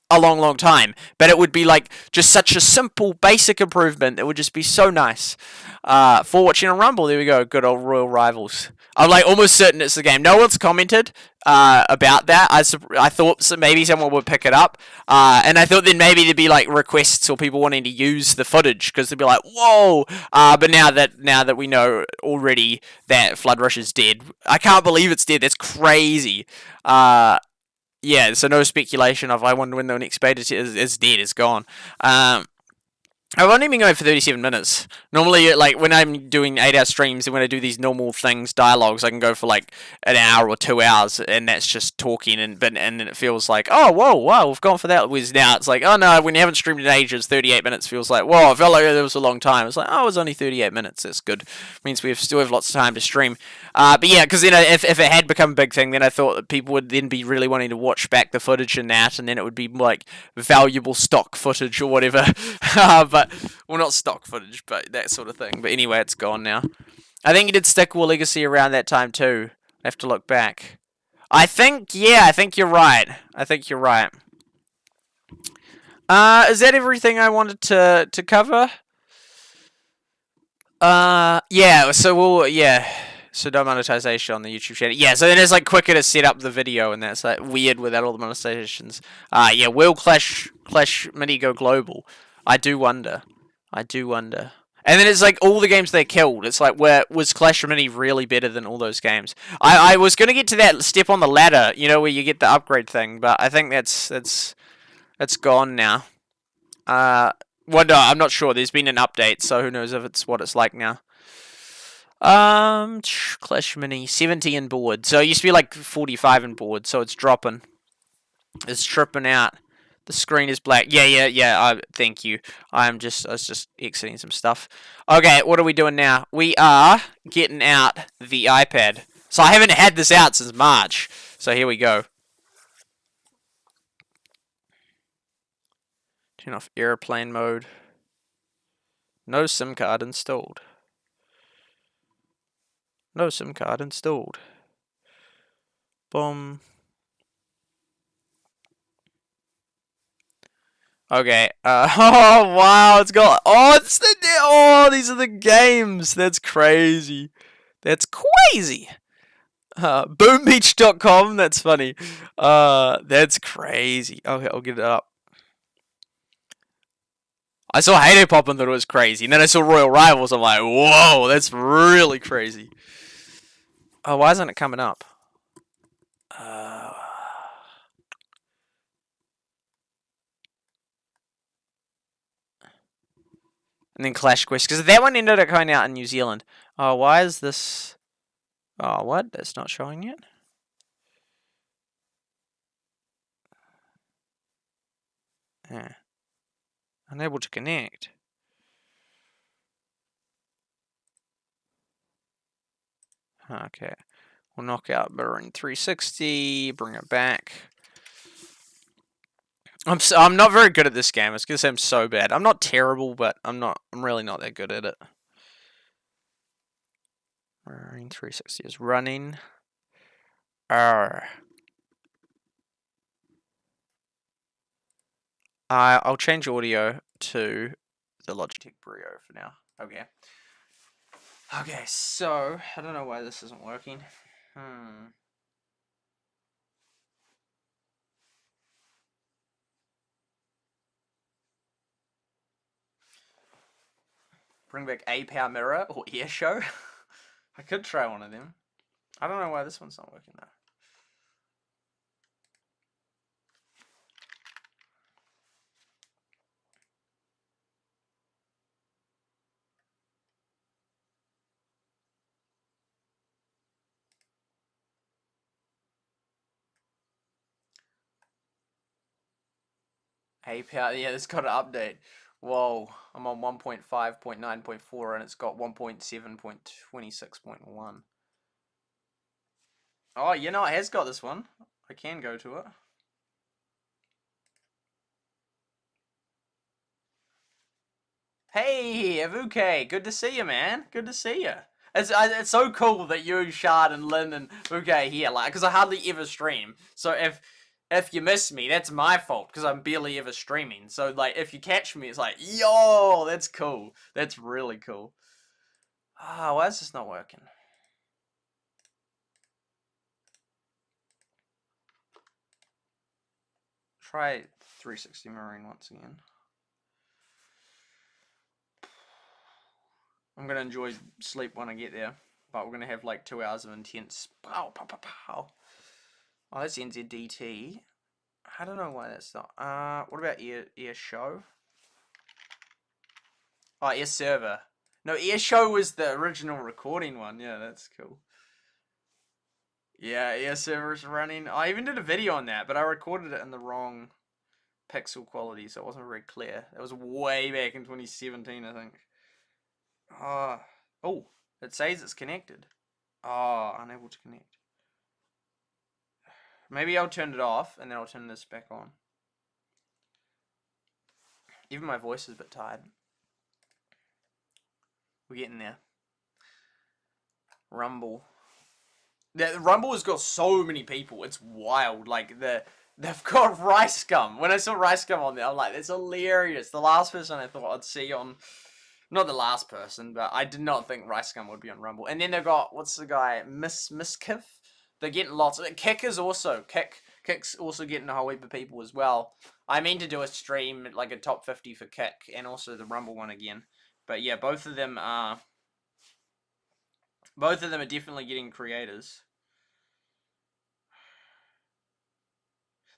Speaker 1: a long time, but it would be like just such a simple basic improvement. It would just be so nice. For watching on Rumble, there we go, good old Royal Rivals. I'm like almost certain it's the game. No one's commented about that. I thought maybe someone would pick it up, and I thought then maybe there'd be like requests or people wanting to use the footage because they'd be like, whoa. But now that we know already that Flood Rush is dead, I can't believe it's dead. That's crazy. Yeah, so no speculation of I wonder when the next beta is dead, it's gone. I've only been going for 37 minutes. Normally, like, when I'm doing 8-hour streams and when I do these normal things, dialogues, I can go for, like, an hour or 2 hours, and that's just talking, and then it feels like, oh, whoa, wow, we've gone for that. Whereas now it's like, oh, no, when you haven't streamed in ages, 38 minutes feels like, whoa, I felt like it was a long time. It's like, oh, it was only 38 minutes, that's good. Means we still have lots of time to stream. But yeah, because then if it had become a big thing, then I thought that people would then be really wanting to watch back the footage and that, and then it would be, like, valuable stock footage or whatever. But, well, not stock footage, but that sort of thing. But anyway, it's gone now. I think he did Stick War Legacy around that time too. I have to look back. I think you're right. Is that everything I wanted to cover? Yeah, so no monetization on the YouTube channel. Yeah, so then it's like quicker to set up the video, and that's like weird without all the monetizations. Yeah, will Clash Mini go global? I do wonder. And then it's like all the games they killed. It's like, was Clash of Mini really better than all those games? I was gonna get to that step on the ladder, you know, where you get the upgrade thing, but I think that's gone now. Well, no, I'm not sure. There's been an update, so who knows if it's what it's like now. Clash Mini 70 in board. So it used to be like 45 in board, so it's dropping. It's tripping out. The screen is black. Yeah. Thank you. I was just exiting some stuff. Okay, what are we doing now? We are getting out the iPad. So I haven't had this out since March. So here we go. Turn off airplane mode. No SIM card installed. No SIM card installed. Boom. Okay. Oh wow, it's got. These are the games. That's crazy. That's crazy. Boombeach.com. That's funny. That's crazy. Okay, I'll get it up. I saw Halo pop and thought it was crazy, and then I saw Royal Rivals. I'm like, whoa, that's really crazy. Oh, why isn't it coming up? And then Clash Quest, because that one ended up coming out in New Zealand. Oh, why is this? Oh, what? That's not showing yet? Yeah. Unable to connect. Okay. We'll knock out Battlelands 360, bring it back. I'm not very good at this game. I was gonna say I'm so bad. I'm not terrible, but I'm really not that good at it. Battlelands 360 is running. I'll change audio to the Logitech Brio for now. Okay. Okay, so I don't know why this isn't working. Bring back a power mirror or air show. I could try one of them. I don't know why this one's not working though. A power, yeah, it's got an update. Whoa, I'm on 1.5.9.4 and it's got 1.7.26.1. Oh, you know, it has got this one. I can go to it. Hey, Avuke, good to see you, man. Good to see you. It's so cool that you, Shard, and Lynn and Avuke here, like, because I hardly ever stream. So if you miss me, that's my fault, because I'm barely ever streaming. So, like, if you catch me, it's like, yo, that's cool. That's really cool. Ah, why is this not working? Try 360 Marine once again. I'm gonna enjoy sleep when I get there, but we're gonna have like 2 hours of intense pow pow pow pow. Oh, that's NZDT. I don't know why that's not. What about Air Show? Oh, Air Server. No, Air Show was the original recording one. Yeah, that's cool. Yeah, Air Server's running. I even did a video on that, but I recorded it in the wrong pixel quality, so it wasn't very clear. That was way back in 2017, I think. Oh, it says it's connected. Oh, unable to connect. Maybe I'll turn it off and then I'll turn this back on. Even my voice is a bit tired. We're getting there. Rumble. The Rumble has got so many people. It's wild. Like they've got Rice Scum. When I saw Rice Scum on there, I'm like, that's hilarious. The last person I thought I'd see on, not the last person, but I did not think Rice Scum would be on Rumble. And then they've got, what's the guy, Miskiff? They're getting lots of it. Kick's also getting a whole heap of people as well. I mean to do a stream like a top 50 for Kick and also the Rumble one again. But yeah, both of them are definitely getting creators.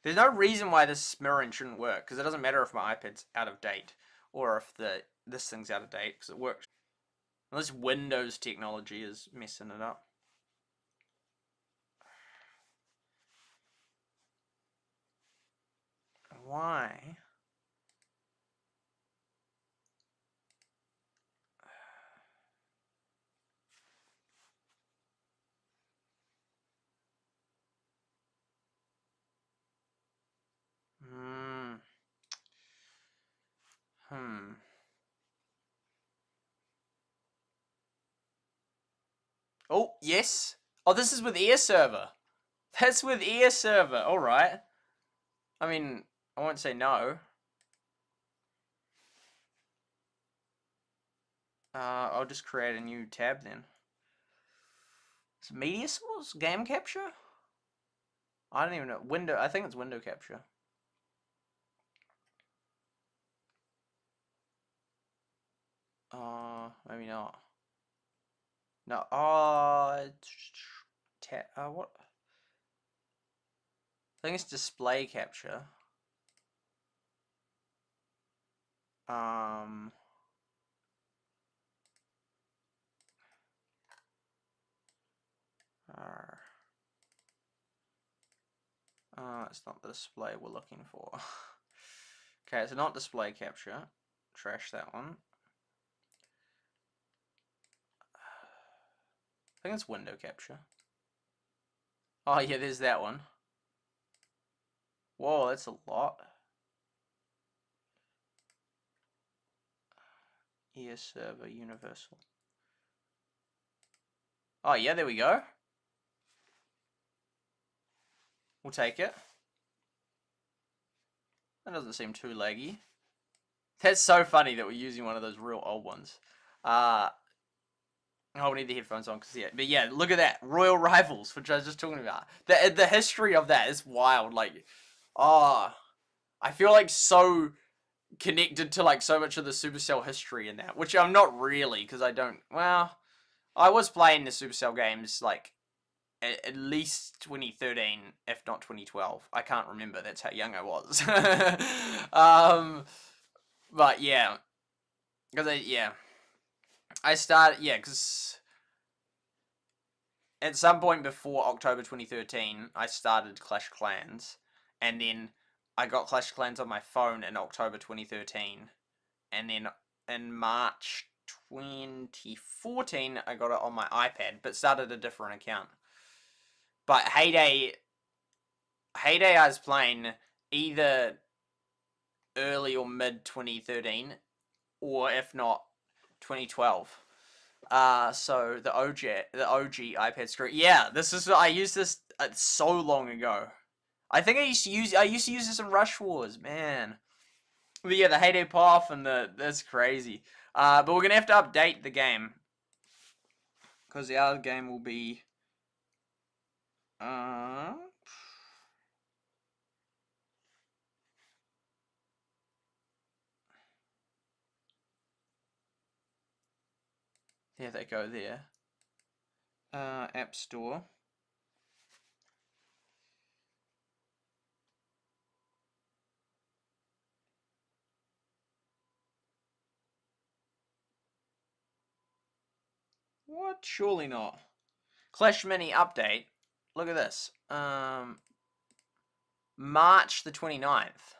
Speaker 1: There's no reason why this mirroring shouldn't work, because it doesn't matter if my iPad's out of date or if this thing's out of date, because it works. Unless Windows technology is messing it up. Why? Oh, yes. Oh, this is with Air Server. That's with Air Server. Alright. I mean, I won't say no. I'll just create a new tab then. Is it media source? Game capture? I don't even know. Window. I think it's window capture. Maybe not. No. What? I think it's display capture. It's not the display we're looking for. Okay, it's not display capture. Trash that one. I think it's window capture. Oh yeah, there's that one. Whoa, that's a lot. Air Server Universal. Oh yeah, there we go. We'll take it. That doesn't seem too laggy. That's so funny that we're using one of those real old ones. Oh, we need the headphones on because yeah, but yeah, look at that Royal Rivals, which I was just talking about. The history of that is wild. Like, I feel like so connected to like so much of the Supercell history in that, which I'm not really because I don't. Well, I was playing the Supercell games like at least 2013, if not 2012. I can't remember. That's how young I was. But yeah, because I started because at some point before October 2013, I started Clash Clans, and then I got Clash Clans on my phone in October 2013, and then in March 2014, I got it on my iPad, but started a different account. But Heyday, I was playing either early or mid 2013, or if not 2012. So the OG iPad screen. Yeah, I used this so long ago. I think I used to use this in Rush Wars, man. But yeah, the Heyday Path and that's crazy. But we're gonna have to update the game because the other game will be there they go there. App Store. What? Surely not. Clash Mini update. Look at this. March the 29th.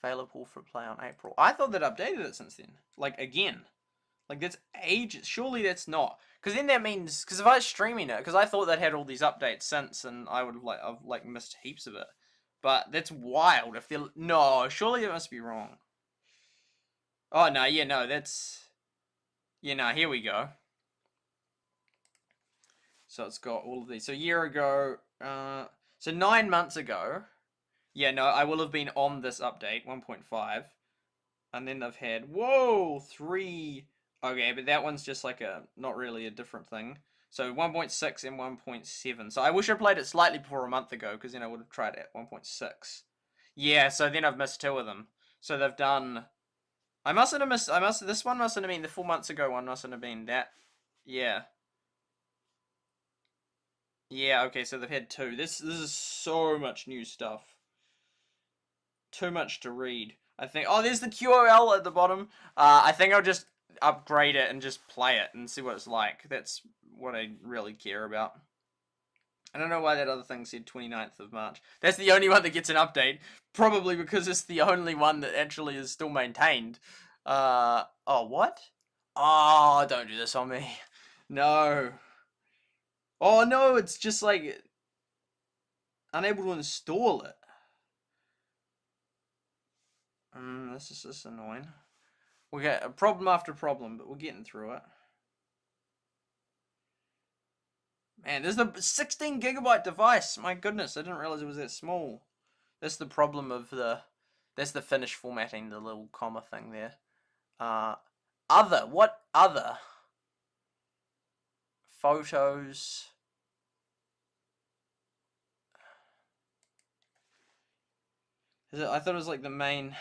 Speaker 1: Available for play on April. I thought they'd updated it since then. Like, again. Like, that's ages. Surely that's not. Because then that means... Because if I was streaming it... Because I thought they'd had all these updates since, and I would have, I've missed heaps of it. But that's wild. If they're... No, surely it must be wrong. Oh, no, yeah, no, that's... Yeah, no, here we go. So it's got all of these. So a year ago... So 9 months ago... Yeah, no, I will have been on this update, 1.5. And then they've had, whoa, 3. Okay, but that one's just like not really a different thing. So 1.6 and 1.7. So I wish I played it slightly before a month ago, because then I would have tried it at 1.6. Yeah, so then I've missed 2 of them. So they've done I mustn't have missed. This one mustn't have been the 4 months ago one. Mustn't have been that. Yeah. Yeah. Okay. So they've had two. This is so much new stuff. Too much to read. I think. Oh, there's the QOL at the bottom. I think I'll just upgrade it and just play it and see what it's like. That's what I really care about. I don't know why that other thing said 29th of March. That's the only one that gets an update. Probably because it's the only one that actually is still maintained. Oh, what? Oh, don't do this on me. No. Oh, no, it's just like unable to install it. This is just annoying. We got a problem after problem, but we're getting through it. Man, there's the 16 gigabyte device. My goodness, I didn't realize it was that small. That's the problem of the. That's the finish formatting, the little comma thing there. Other. What other? Photos. I thought it was like the main.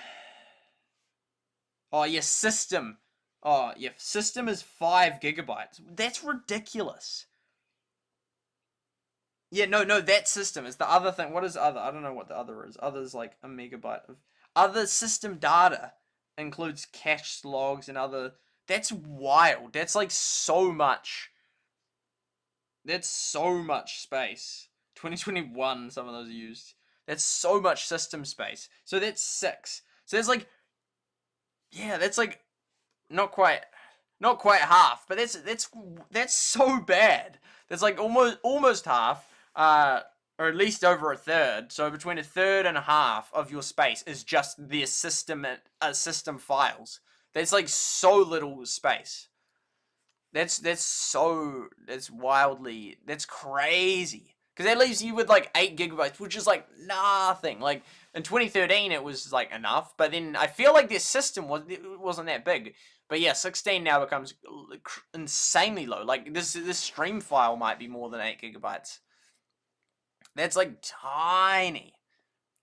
Speaker 1: Oh, yeah, system. Oh, yeah, system is 5 gigabytes. That's ridiculous. Yeah, no, that system is the other thing. What is other? I don't know what the other is. Other is like a megabyte of other system data includes cache logs and other. That's wild. That's like so much. That's so much space. 2021, some of those are used. That's so much system space. So that's 6. So that's like, yeah, that's like not quite half, but that's so bad. That's like almost half, or at least over a third. So between a third and a half of your space is just the system files. That's like so little space. That's wildly, that's crazy. Because that leaves you with like 8 gigabytes, which is like nothing. Like in 2013, it was like enough, but then I feel like this system wasn't that big. But yeah, 16 now becomes insanely low. Like this stream file might be more than 8 gigabytes. That's like tiny.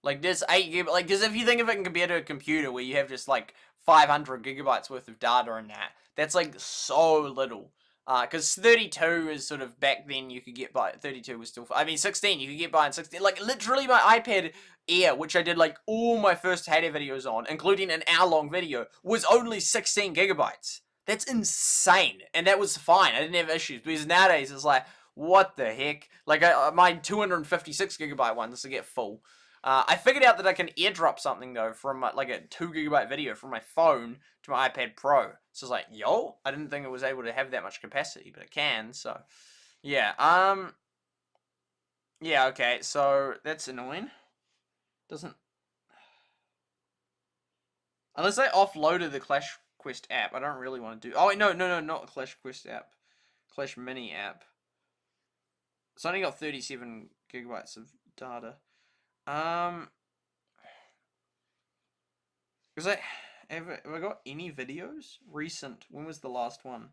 Speaker 1: Like this 8 GB, like because if you think of it compared to a computer where you have just like 500 gigabytes worth of data in that's like so little. Because 32 is sort of back then you could get by. 32 was still. I mean 16 you could get by in 16. Like literally my iPad Air, which I did like all my first Halo videos on, including an hour-long video, was only 16 gigabytes. That's insane, and that was fine. I didn't have issues because nowadays it's like what the heck. Like my 256 gigabyte one to get full. I figured out that I can airdrop something though from like a 2 gigabyte video from my phone to my iPad Pro. So it's like, yo, I didn't think it was able to have that much capacity, but it can. So yeah, yeah, okay. So that's annoying. Doesn't unless I offloaded the Clash Quest app. I don't really want to do. Oh wait, no, not Clash Quest app. Clash Mini app. It's only got 37 gigabytes of data. Because have I got any videos? Recent. When was the last one?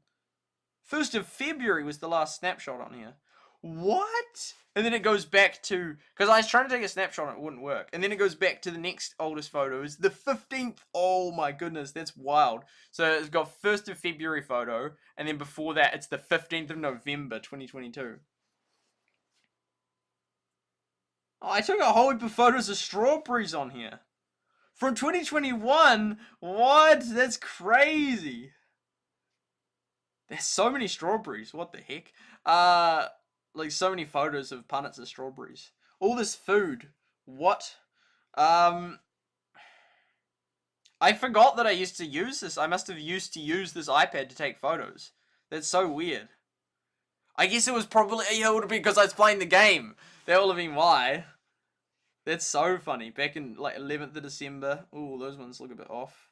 Speaker 1: 1st of February was the last snapshot on here. What? And then it goes back to... Because I was trying to take a snapshot and it wouldn't work. And then it goes back to the next oldest photo. Is the 15th. Oh my goodness, that's wild. So it's got 1st of February photo. And then before that, it's the 15th of November, 2022. Oh, I took a whole heap of photos of strawberries on here. From 2021? What? That's crazy. There's so many strawberries. What the heck? Like so many photos of punnets of strawberries. All this food. What? I forgot that I used to use this. I must have used to use this iPad to take photos. That's so weird. I guess it was probably, it would have been because I was playing the game. That would have been why. That's so funny. Back in like 11th of December. Ooh, those ones look a bit off.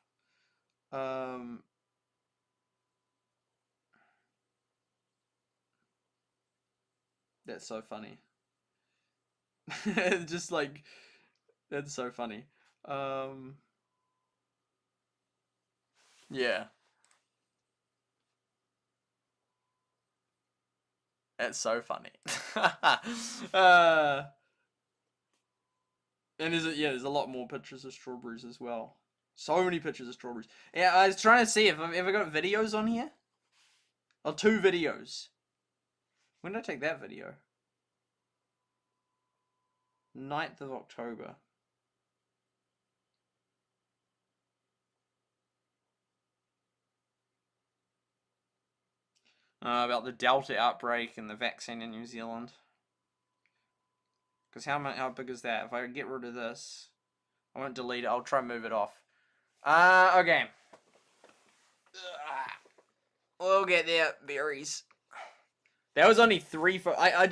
Speaker 1: That's so funny. Just like, that's so funny. Yeah. That's so funny. And there's a lot more pictures of strawberries as well. So many pictures of strawberries. Yeah, I was trying to see if I've ever got videos on here. Oh, 2 videos. When did I take that video? 9th of October. About the Delta outbreak and the vaccine in New Zealand. Because how big is that? If I get rid of this, I won't delete it. I'll try and move it off. Okay. We'll get there. Berries. That was only 3 for. I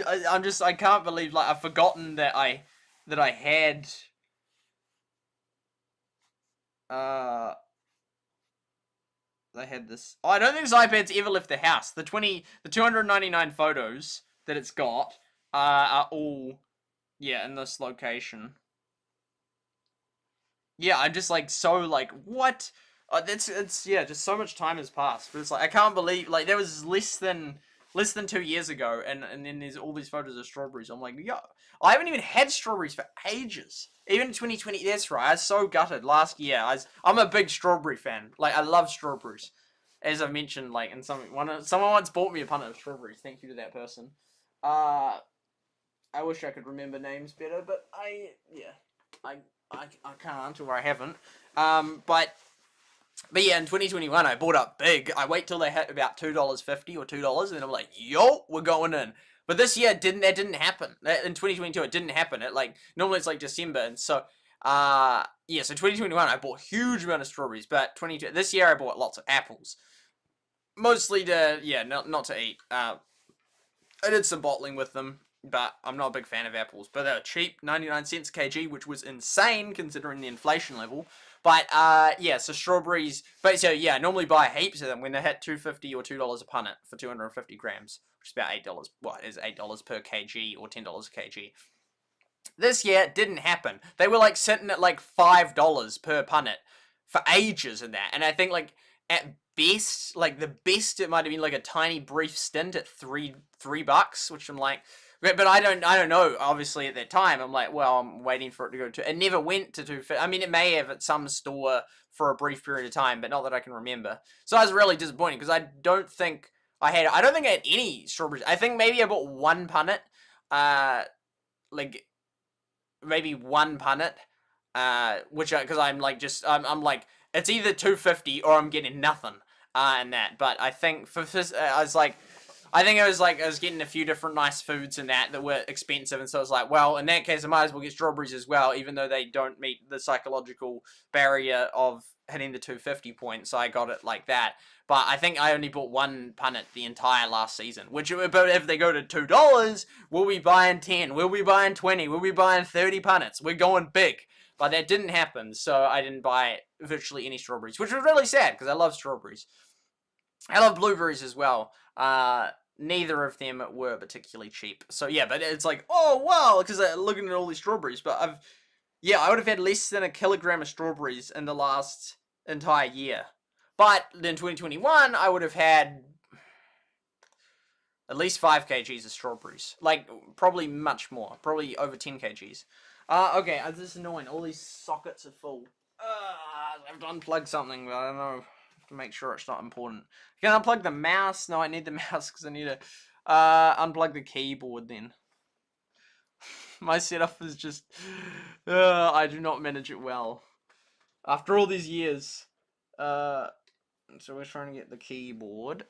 Speaker 1: can't believe, like, I've forgotten that I had. They had this. Oh, I don't think this iPad's ever left the house. The 299 photos that it's got are all, yeah, in this location. Yeah, I'm just like so like what? It's yeah, just so much time has passed. But it's like I can't believe like there was less than 2 years ago, and then there's all these photos of strawberries. I'm like, yeah, I haven't even had strawberries for ages. Even in 2020, that's right. I was so gutted last year. I'm a big strawberry fan. Like I love strawberries, as I mentioned. Like in someone once bought me a punnet of strawberries. Thank you to that person. I wish I could remember names better, but I can't, or I haven't. But yeah, in 2021, I bought up big. I wait till they hit about $2.50 or $2, and then I'm like, yo, we're going in. But this year, that didn't happen. In 2022, it didn't happen. Normally it's like December, and so, yeah, so 2021, I bought a huge amount of strawberries, but this year I bought lots of apples. Mostly to, yeah, not to eat. I did some bottling with them, but I'm not a big fan of apples. But they're cheap, 99 cents a kg, which was insane considering the inflation level. But yeah, so strawberries. But so yeah, I normally buy heaps of them when they hit $2.50 or $2 a punnet for 250 grams, which is about $8. What is $8 per kg or $10 a kg? This year it didn't happen. They were like sitting at like $5 per punnet for ages in that, and I think like at best, like the best, it might have been like a tiny brief stint at $3, which I'm like. But I don't know. Obviously, at that time, I'm like, well, I'm waiting for it to go to. It never went to 250. I mean, it may have at some store for a brief period of time, but not that I can remember. So I was really disappointed because I don't think I had any strawberries. I think maybe I bought one punnet, like maybe one punnet, which because I'm like I'm like it's either 250 or I'm getting nothing, in that. But I think I was like. I think it was like I was getting a few different nice foods and that were expensive, and so I was like, well, in that case, I might as well get strawberries as well, even though they don't meet the psychological barrier of hitting the 250 point. So I got it like that. But I think I only bought one punnet the entire last season. But if they go to $2, we'll be buying 10, we'll be buying 20, we'll be buying 30 punnets. We're going big. But that didn't happen, so I didn't buy virtually any strawberries, which was really sad because I love strawberries. I love blueberries as well. Neither of them were particularly cheap. So yeah, but it's like, oh wow, because looking at all these strawberries. But I would have had less than a kilogram of strawberries in the last entire year. But in 2021, I would have had at least 5 kgs of strawberries. Like, probably much more. Probably over 10 kgs. Okay, this is annoying. All these sockets are full. I have to unplug something, but I don't know. To make sure it's not important. Can I unplug the mouse? No, I need the mouse because I need to unplug the keyboard then. My setup is just... I do not manage it well. After all these years. So we're trying to get the keyboard.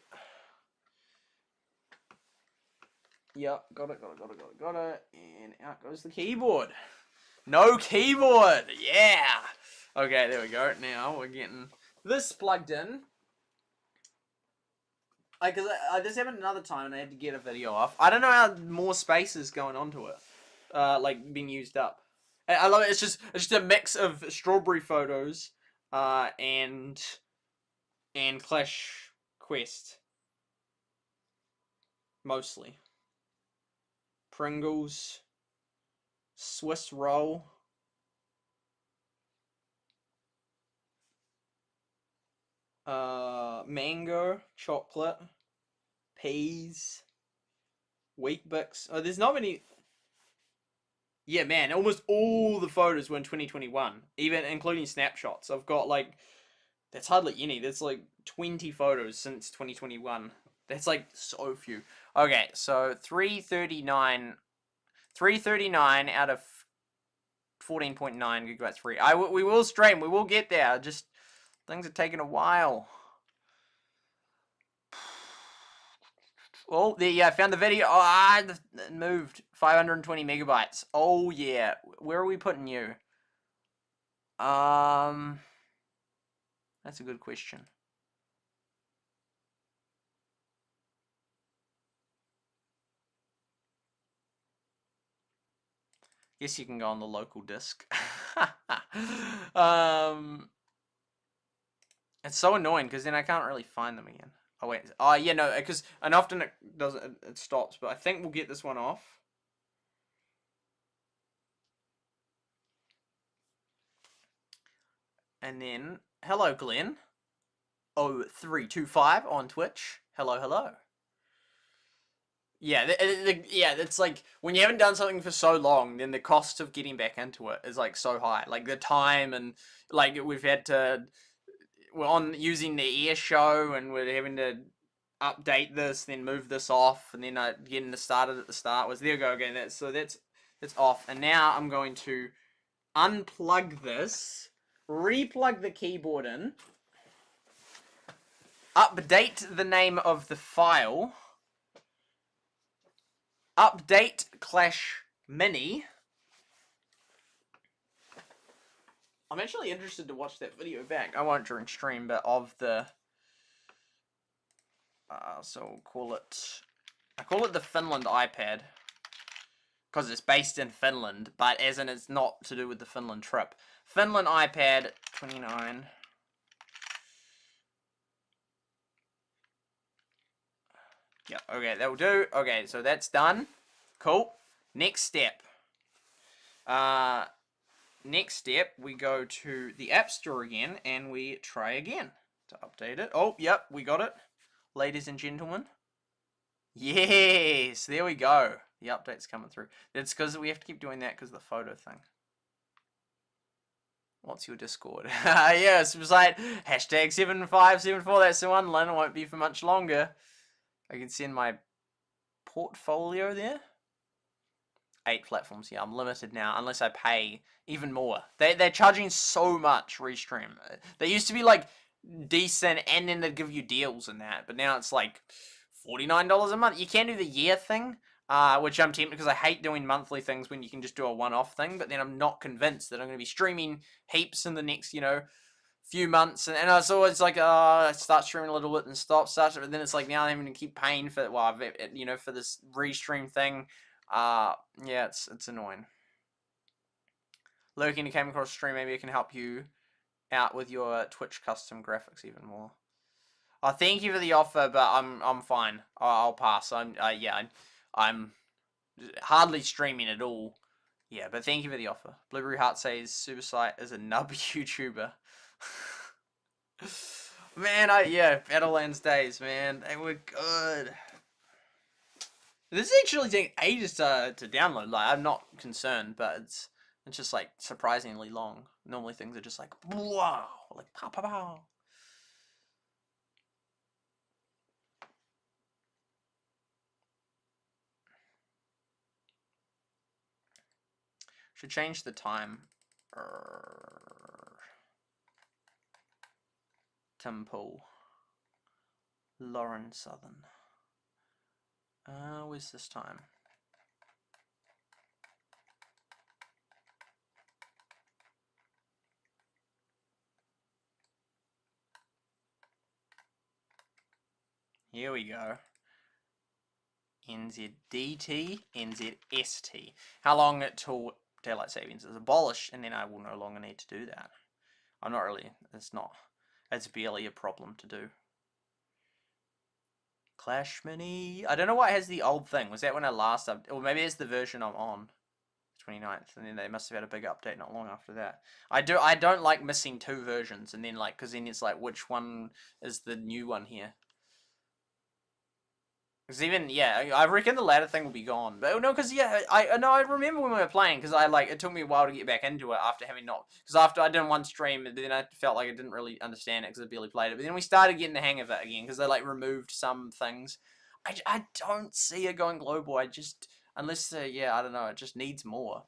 Speaker 1: Yep, got it. And out goes the keyboard. No keyboard! Yeah! Okay, there we go. Now we're getting... this plugged in. Because I this happened another time and I had to get a video off. I don't know how more space is going onto it. Like being used up. I love it. It's just a mix of strawberry photos, and Clash Quest. Mostly. Pringles. Swiss roll. Mango, chocolate, peas, wheat bix. Oh, there's not many. Yeah, man, almost all the photos were in 2021, even including snapshots. I've got like, that's hardly any. There's like 20 photos since 2021. That's like so few. Okay, so 339 out of 14.9 gigabytes free. We will stream. We will get there. Just things are taking a while. Oh, there, yeah, I found the video. Oh, it moved. 520 megabytes. Oh, yeah. Where are we putting you? That's a good question. Guess you can go on the local disk. It's so annoying because then I can't really find them again. Oh wait. Oh yeah, no, because and often it doesn't. It stops. But I think we'll get this one off. And then, hello, Glenn. 0325 on Twitch. Hello, hello. Yeah, yeah, it's like when you haven't done something for so long, then the cost of getting back into it is like so high. Like the time and like we've had to, we're on using the air show and we're having to update this, then move this off, and then getting it started at the start was there we go again. That's off, and now I'm going to unplug this, replug the keyboard in, update the name of the file. Update Clash Mini. I'm actually interested to watch that video back. I won't during stream, but of the... so we'll call it... I call it the Finland iPad. Because it's based in Finland, but as in it's not to do with the Finland trip. Finland iPad 29. Yeah, okay, that will do. Okay, so that's done. Cool. Next step. Next step, we go to the App Store again, and we try again to update it. Oh, yep, we got it. Ladies and gentlemen. Yes, there we go. The update's coming through. It's because we have to keep doing that because of the photo thing. What's your Discord? Yes, it was like hashtag 7574. That's the one. Lynn won't be for much longer. I can send my portfolio there. 8 platforms. Yeah, I'm limited now unless I pay even more. They're charging so much Restream. They used to be like decent, and then they'd give you deals and that, but now it's like $49 a month. You can do the year thing, which I'm tempted because I hate doing monthly things when you can just do a one-off thing. But then I'm not convinced that I'm going to be streaming heaps in the next, few months, and it's always like, I start streaming a little bit and stop, but then it's like now I'm having to keep paying for for this Restream thing. Yeah, it's annoying. Lurking, you came across a stream, maybe it can help you out with your Twitch custom graphics even more. Oh, thank you for the offer, but I'm fine. I'll pass. I'm hardly streaming at all. Yeah, but thank you for the offer. Blueberry Heart says SuperSight is a nub YouTuber. Man, Battlelands days, man, they were good. This is actually taking ages to download. Like, I'm not concerned, but it's just like surprisingly long. Normally things are just like wow, like pow pow pow. Should change the time. Tim Pool. Lauren Southern. Where's this time? Here we go. NZDT, NZST. How long till daylight savings is abolished, and then I will no longer need to do that. I'm not really, it's barely a problem to do. Clash Mini. I don't know why it has the old thing. Was that when I last updated? Or maybe it's the version I'm on. 29th, and then they must have had a big update not long after that. I don't like missing 2 versions, and then because then it's like which one is the new one here. Because even I reckon the ladder thing will be gone. But no, because I remember when we were playing because it took me a while to get back into it after having not because after I did one stream, but then I felt like I didn't really understand it because I barely played it. But then we started getting the hang of it again because they like removed some things. I don't see it going global. I just unless I don't know. It just needs more.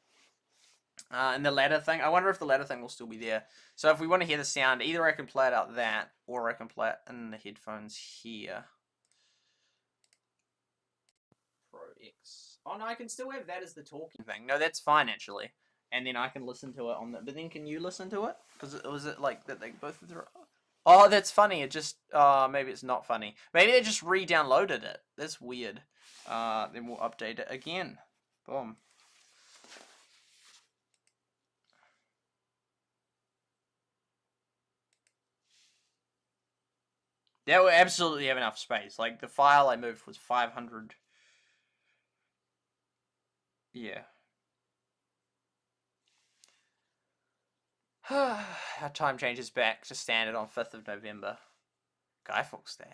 Speaker 1: And the ladder thing, I wonder if the ladder thing will still be there. So if we want to hear the sound, either I can play it out that, or I can play it in the headphones here. Pro X. Oh no, I can still have that as the talking thing. No, that's fine actually. And then I can listen to it on the. But then can you listen to it? Because was it like that they both of their. Oh, that's funny. It just. Maybe it's not funny. Maybe they just re-downloaded it. That's weird. Then we'll update it again. Boom. That will absolutely have enough space. Like the file I moved was 500. Yeah. Our time changes back to standard on 5th of November. Guy Fawkes Day.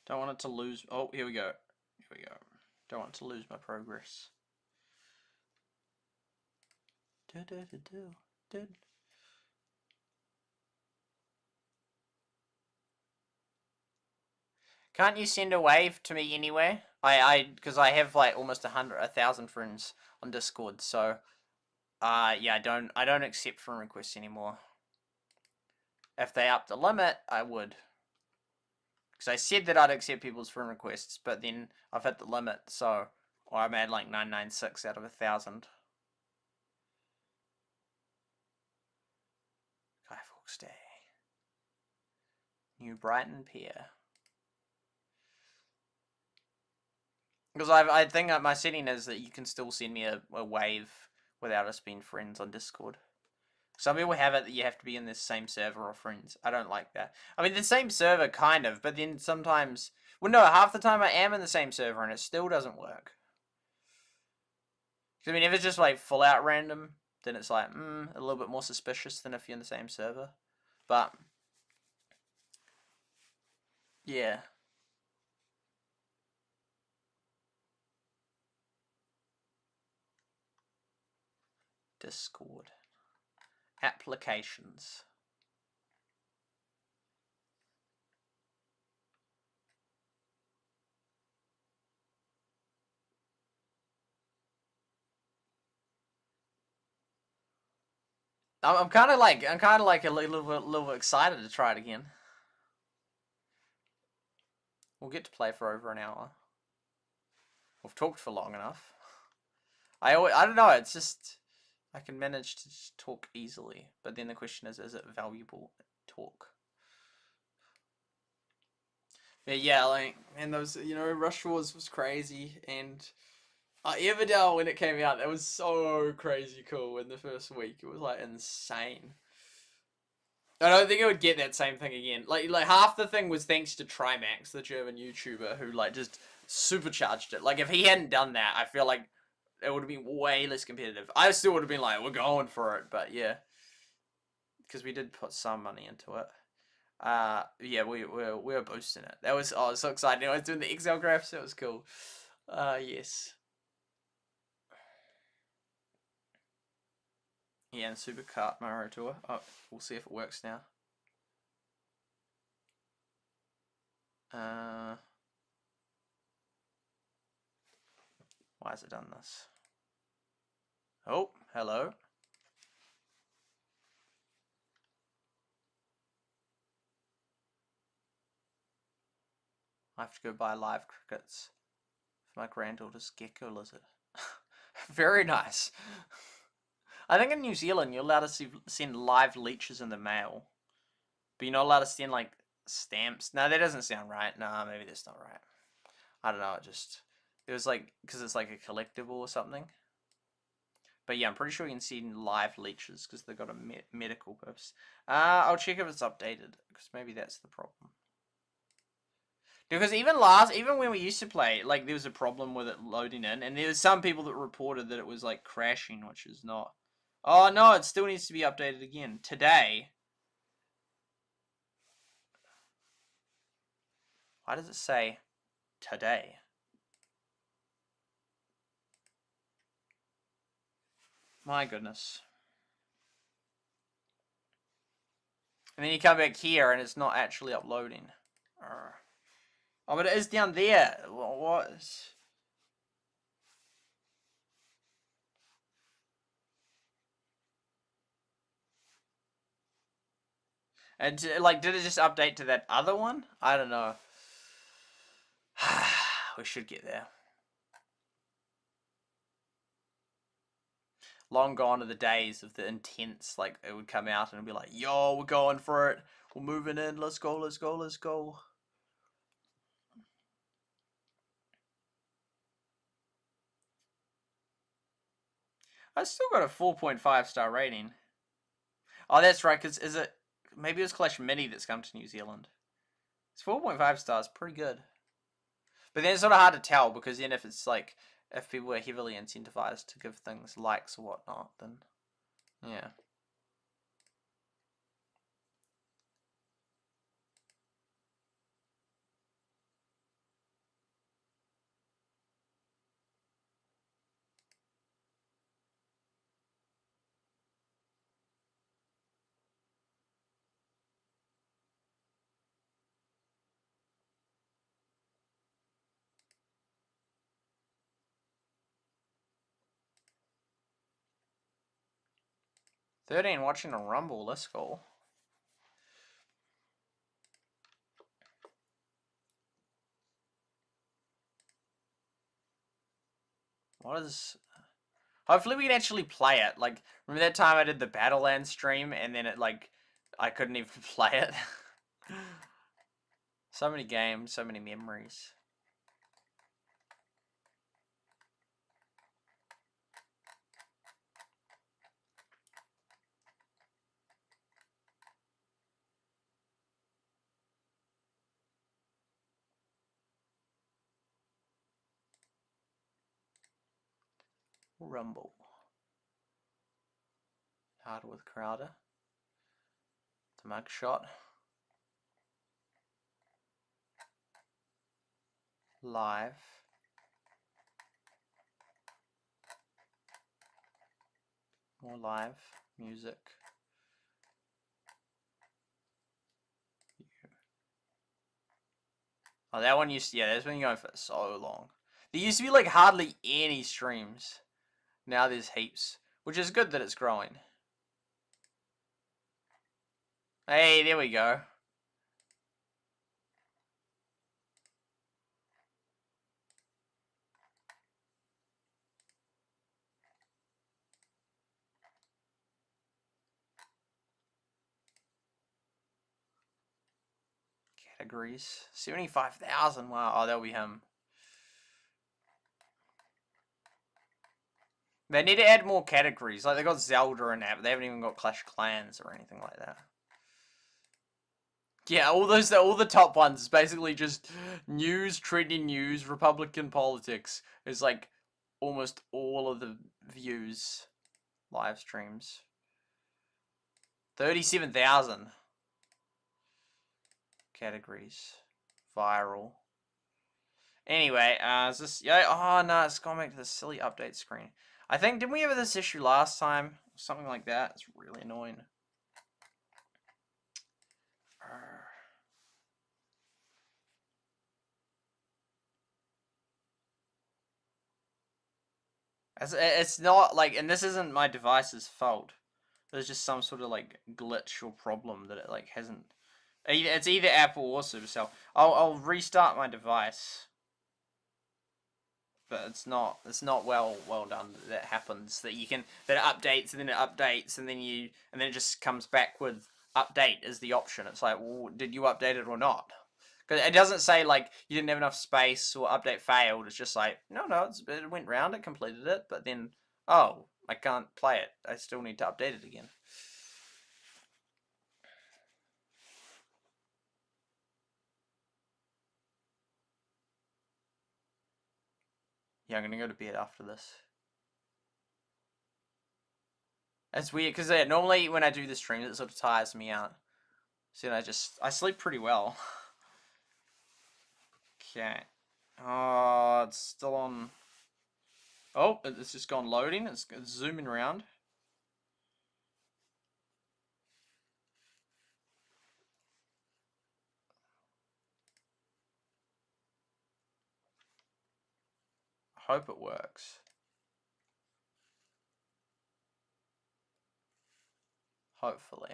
Speaker 1: Don't want it to lose. Oh, here we go. Here we go. Don't want to lose my progress. Can't you send a wave to me anyway? Because I have like almost 1,000 friends on Discord, so I don't accept friend requests anymore. If they up the limit, I would. Because I said that I'd accept people's friend requests, but then I've hit the limit, so I'm at like 996 out of 1,000. Guy Fawkes Day. New Brighton Pier. Because I think my setting is that you can still send me a wave without us being friends on Discord. Some people have it that you have to be in this same server or friends. I don't like that. I mean, the same server, kind of, but then sometimes... Well, no, half the time I am in the same server and it still doesn't work. I mean, if it's just like full out random, then it's like, a little bit more suspicious than if you're in the same server. But, yeah. Discord. Applications. I'm kind of like a little bit excited to try it again. We'll get to play for over an hour. We've talked for long enough. I don't know. It's just I can manage to just talk easily, but then the question is it valuable talk? But yeah, like, and those, Rush Wars was crazy, and Everdell when it came out, that was so crazy cool in the first week. It was like insane. I don't think it would get that same thing again. Like half the thing was thanks to Trimax, the German YouTuber, who like just supercharged it. Like if he hadn't done that, I feel like it would have been way less competitive. I still would have been like, we're going for it, but yeah, because we did put some money into it. Yeah, we were boosting it. That was so exciting. I was doing the Excel graphs. It was cool. Yes. Yeah, and Super Kart Mario Tour. Oh, we'll see if it works now. Why has it done this? Oh, hello. I have to go buy live crickets for my granddaughter's gecko lizard. Very nice. I think in New Zealand you're allowed to send live leeches in the mail, but you're not allowed to send like stamps. No, that doesn't sound right. No, maybe that's not right. I don't know. It was like because it's like a collectible or something. But yeah, I'm pretty sure you can see live leeches because they've got a medical purpose. I'll check if it's updated because maybe that's the problem. Because even when we used to play, like there was a problem with it loading in, and there was some people that reported that it was like crashing, which is not. Oh no, it still needs to be updated again today. Why does it say today? My goodness. And then you come back here and it's not actually uploading. Oh, but it is down there. What? And like, did it just update to that other one? I don't know. We should get there. Long gone are the days of the intense, like, it would come out and it'd be like, yo, we're going for it. We're moving in. Let's go, let's go, let's go. I still got a 4.5 star rating. Oh, that's right, because is it... Maybe it was Clash Mini that's come to New Zealand. It's 4.5 stars, pretty good. But then it's sort of hard to tell, because then if it's like... If people are heavily incentivized to give things likes or whatnot, then... Yeah. "13 watching a Rumble, let's go." What is... Hopefully we can actually play it. Like, remember that time I did the Battlelands stream and then it, like, I couldn't even play it? So many games, so many memories. Rumble. Hard with Crowder. The mugshot. Live. More live. Music. Oh, that one used to... Yeah, that's been going for so long. There used to be, like, hardly any streams. Now there's heaps. Which is good that it's growing. Hey, there we go. Categories. 75,000. Wow. Oh, that'll be him. They need to add more categories. Like, they got Zelda in that, but they haven't even got Clash Clans or anything like that. Yeah, all the top ones, basically just news, trending news, Republican politics. Is like almost all of the views, live streams. 37,000 categories, viral. Anyway, is this... Yeah, oh no, it's gone back to the silly update screen. I think, didn't we have this issue last time? Something like that. It's really annoying. It's not like, and this isn't my device's fault. There's just some sort of like glitch or problem that it like hasn't. It's either Apple or Supercell. I'll restart my device, but it's not well done that happens. That you can, that it updates and then it updates and then it just comes back with update as the option. It's like, well, did you update it or not? Because it doesn't say like you didn't have enough space or update failed. It's just like, no, it went round, it completed it, but then, oh, I can't play it. I still need to update it again. Yeah, I'm gonna go to bed after this. It's weird because normally when I do the streams, it sort of tires me out. So then I sleep pretty well. Okay. Oh, it's still on. Oh, it's just gone loading. It's zooming around. I hope it works. Hopefully.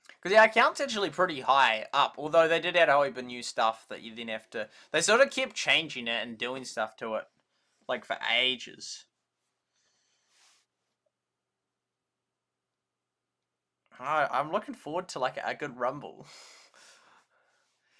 Speaker 1: Because the account's actually pretty high up, although they did add a whole heap of new stuff that you then have to... They sort of kept changing it and doing stuff to it, like, for ages. I'm looking forward to, like, a good rumble.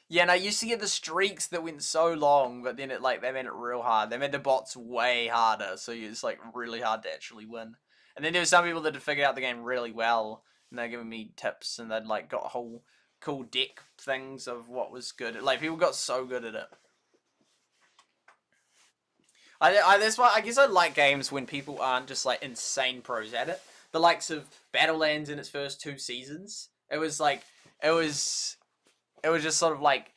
Speaker 1: Yeah, and I used to get the streaks that went so long, but then they made it real hard. They made the bots way harder, so it's, like, really hard to actually win. And then there were some people that had figured out the game really well, and they're giving me tips, and they'd, like, got whole cool deck things of what was good. Like, people got so good at it. That's why I guess I like games when people aren't just, like, insane pros at it. The likes of Battlelands in its first 2 seasons. It was, like, it was just sort of, like,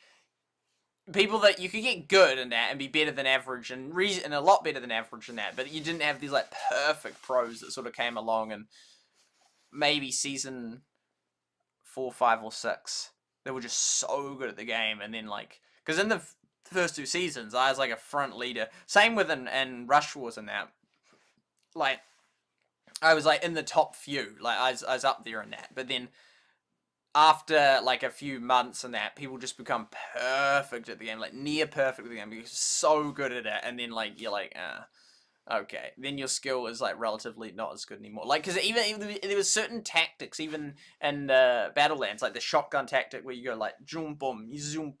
Speaker 1: people that you could get good in that and be better than average and a lot better than average in that, but you didn't have these, like, perfect pros that sort of came along and maybe season 4, 5, or 6 they were just so good at the game, and then, like, because in the first 2 seasons I was like a front leader, same with in Rush Wars and that, like, I was like in the top few, like I was up there in that, but then after, like, a few months and that, people just become perfect at the game, like, near perfect at the game, because you're so good at it, and then, like, you're like, okay. Then your skill is, like, relatively not as good anymore. Like, because even there was certain tactics, even in Battlelands, like the shotgun tactic where you go, like, zoom, boom, zoom,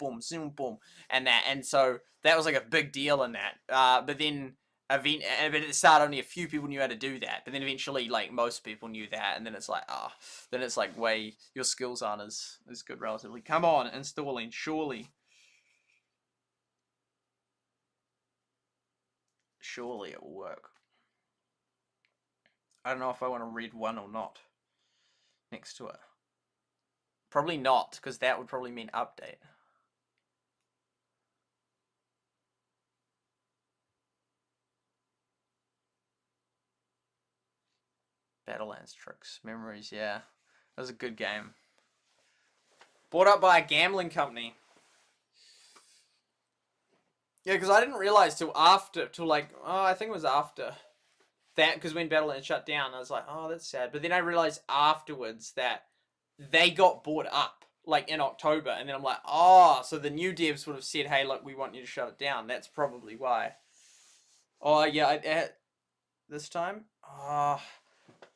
Speaker 1: boom, and that, and so that was, like, a big deal in that, but then... But at the start, only a few people knew how to do that. But then eventually, like, most people knew that. And then it's like, then it's like, your skills aren't as good relatively. Come on, installing, surely. Surely it will work. I don't know if I want to read one or not next to it. Probably not, because that would probably mean update. Battlelands tricks. Memories, yeah. That was a good game. Bought up by a gambling company. Yeah, because I didn't realize till like, I think it was after that, because when Battlelands shut down, I was like, oh, that's sad. But then I realized afterwards that they got bought up, like, in October, and then I'm like, oh, so the new devs would have said, hey, look, we want you to shut it down. That's probably why. Oh, yeah, this time? Oh,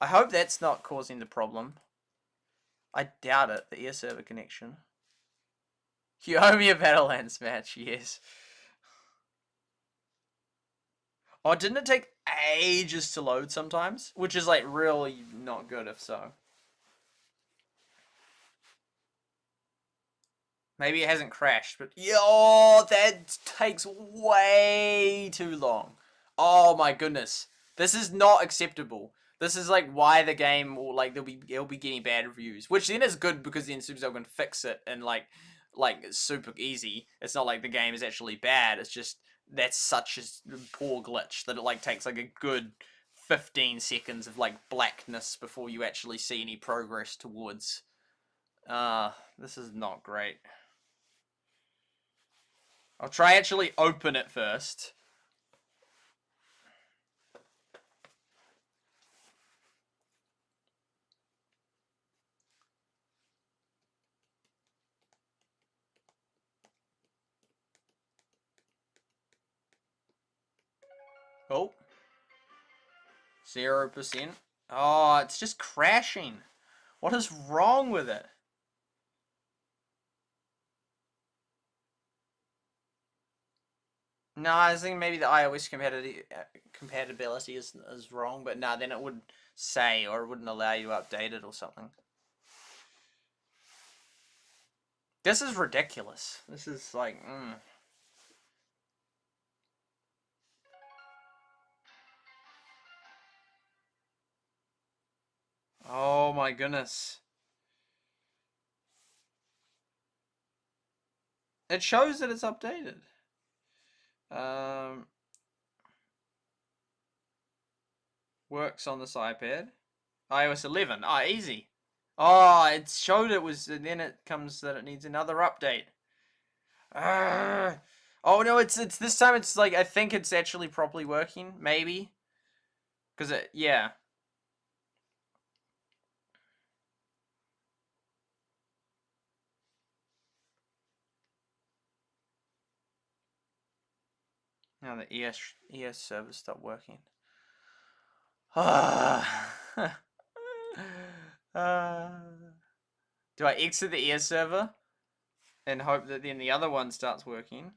Speaker 1: I hope that's not causing the problem. I doubt it, the air server connection. You owe me a Battlelands match, yes. Oh, didn't it take ages to load sometimes? Which is, like, really not good if so. Maybe it hasn't crashed, but... Yo, that takes way too long. Oh my goodness. This is not acceptable. This is, like, why the game will, like, it'll be getting bad reviews. Which then is good, because then Supercell can fix it and, like, it's super easy. It's not like the game is actually bad. It's just, that's such a poor glitch that it, like, takes, like, a good 15 seconds of, like, blackness before you actually see any progress towards... this is not great. I'll try actually open it first. Oh. 0%. Oh, it's just crashing. What is wrong with it? No, I was thinking maybe the iOS compatibility is wrong, but no, then it would say, or it wouldn't allow you to update it or something. This is ridiculous. This is like, Oh my goodness. It shows that it's updated. Works on this iPad. iOS 11. Ah, easy. Oh, it showed it was, and then it comes that it needs another update. Oh no, it's this time it's like I think it's actually properly working, maybe. Cause yeah. Now the ES server stopped working. Do I exit the ES server and hope that then the other one starts working?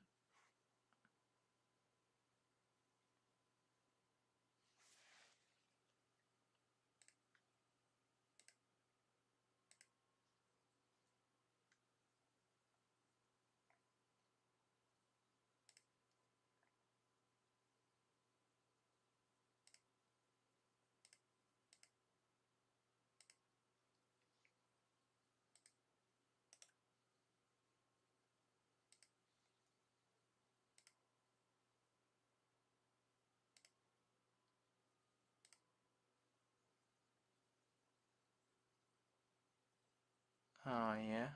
Speaker 1: Oh yeah.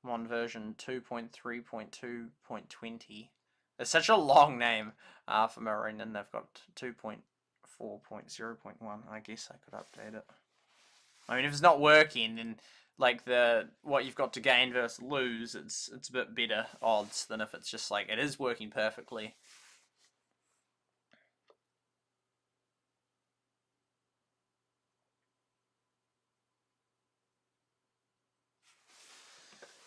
Speaker 1: I'm on version 2.3.2.20. It's such a long name for Marine, and they've got 2.4.0.1. I guess I could update it. I mean, if it's not working, then like what you've got to gain versus lose, it's a bit better odds than if it's just like it is working perfectly.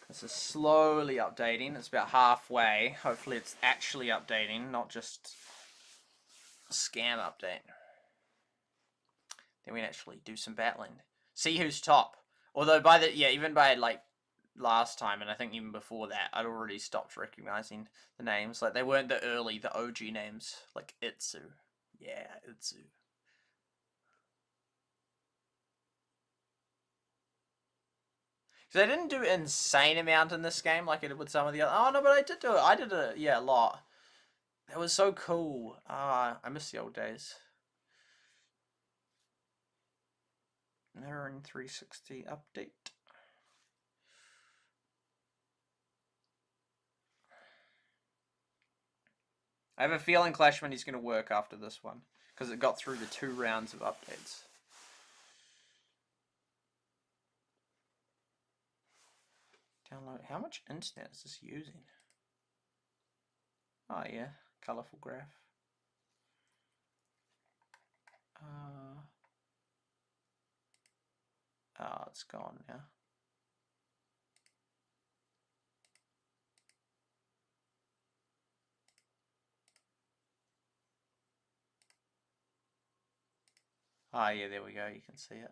Speaker 1: This is slowly updating. It's about halfway. Hopefully, it's actually updating, not just a scam update. Then we can actually do some battling. See who's top. Although even by like last time, and I think even before that, I'd already stopped recognizing the names. Like they weren't the OG names, like Itsu. Yeah, Itsu. Because I didn't do an insane amount in this game like I did with some of the other. Oh no, but I did do it. I did a lot. That was so cool. I miss the old days. Mirroring 360 update. I have a feeling Clash Money's going to work after this one because it got through the 2 rounds of updates. Download. How much internet is this using? Oh yeah, colorful graph. Oh, it's gone now. Ah, yeah, there we go. You can see it.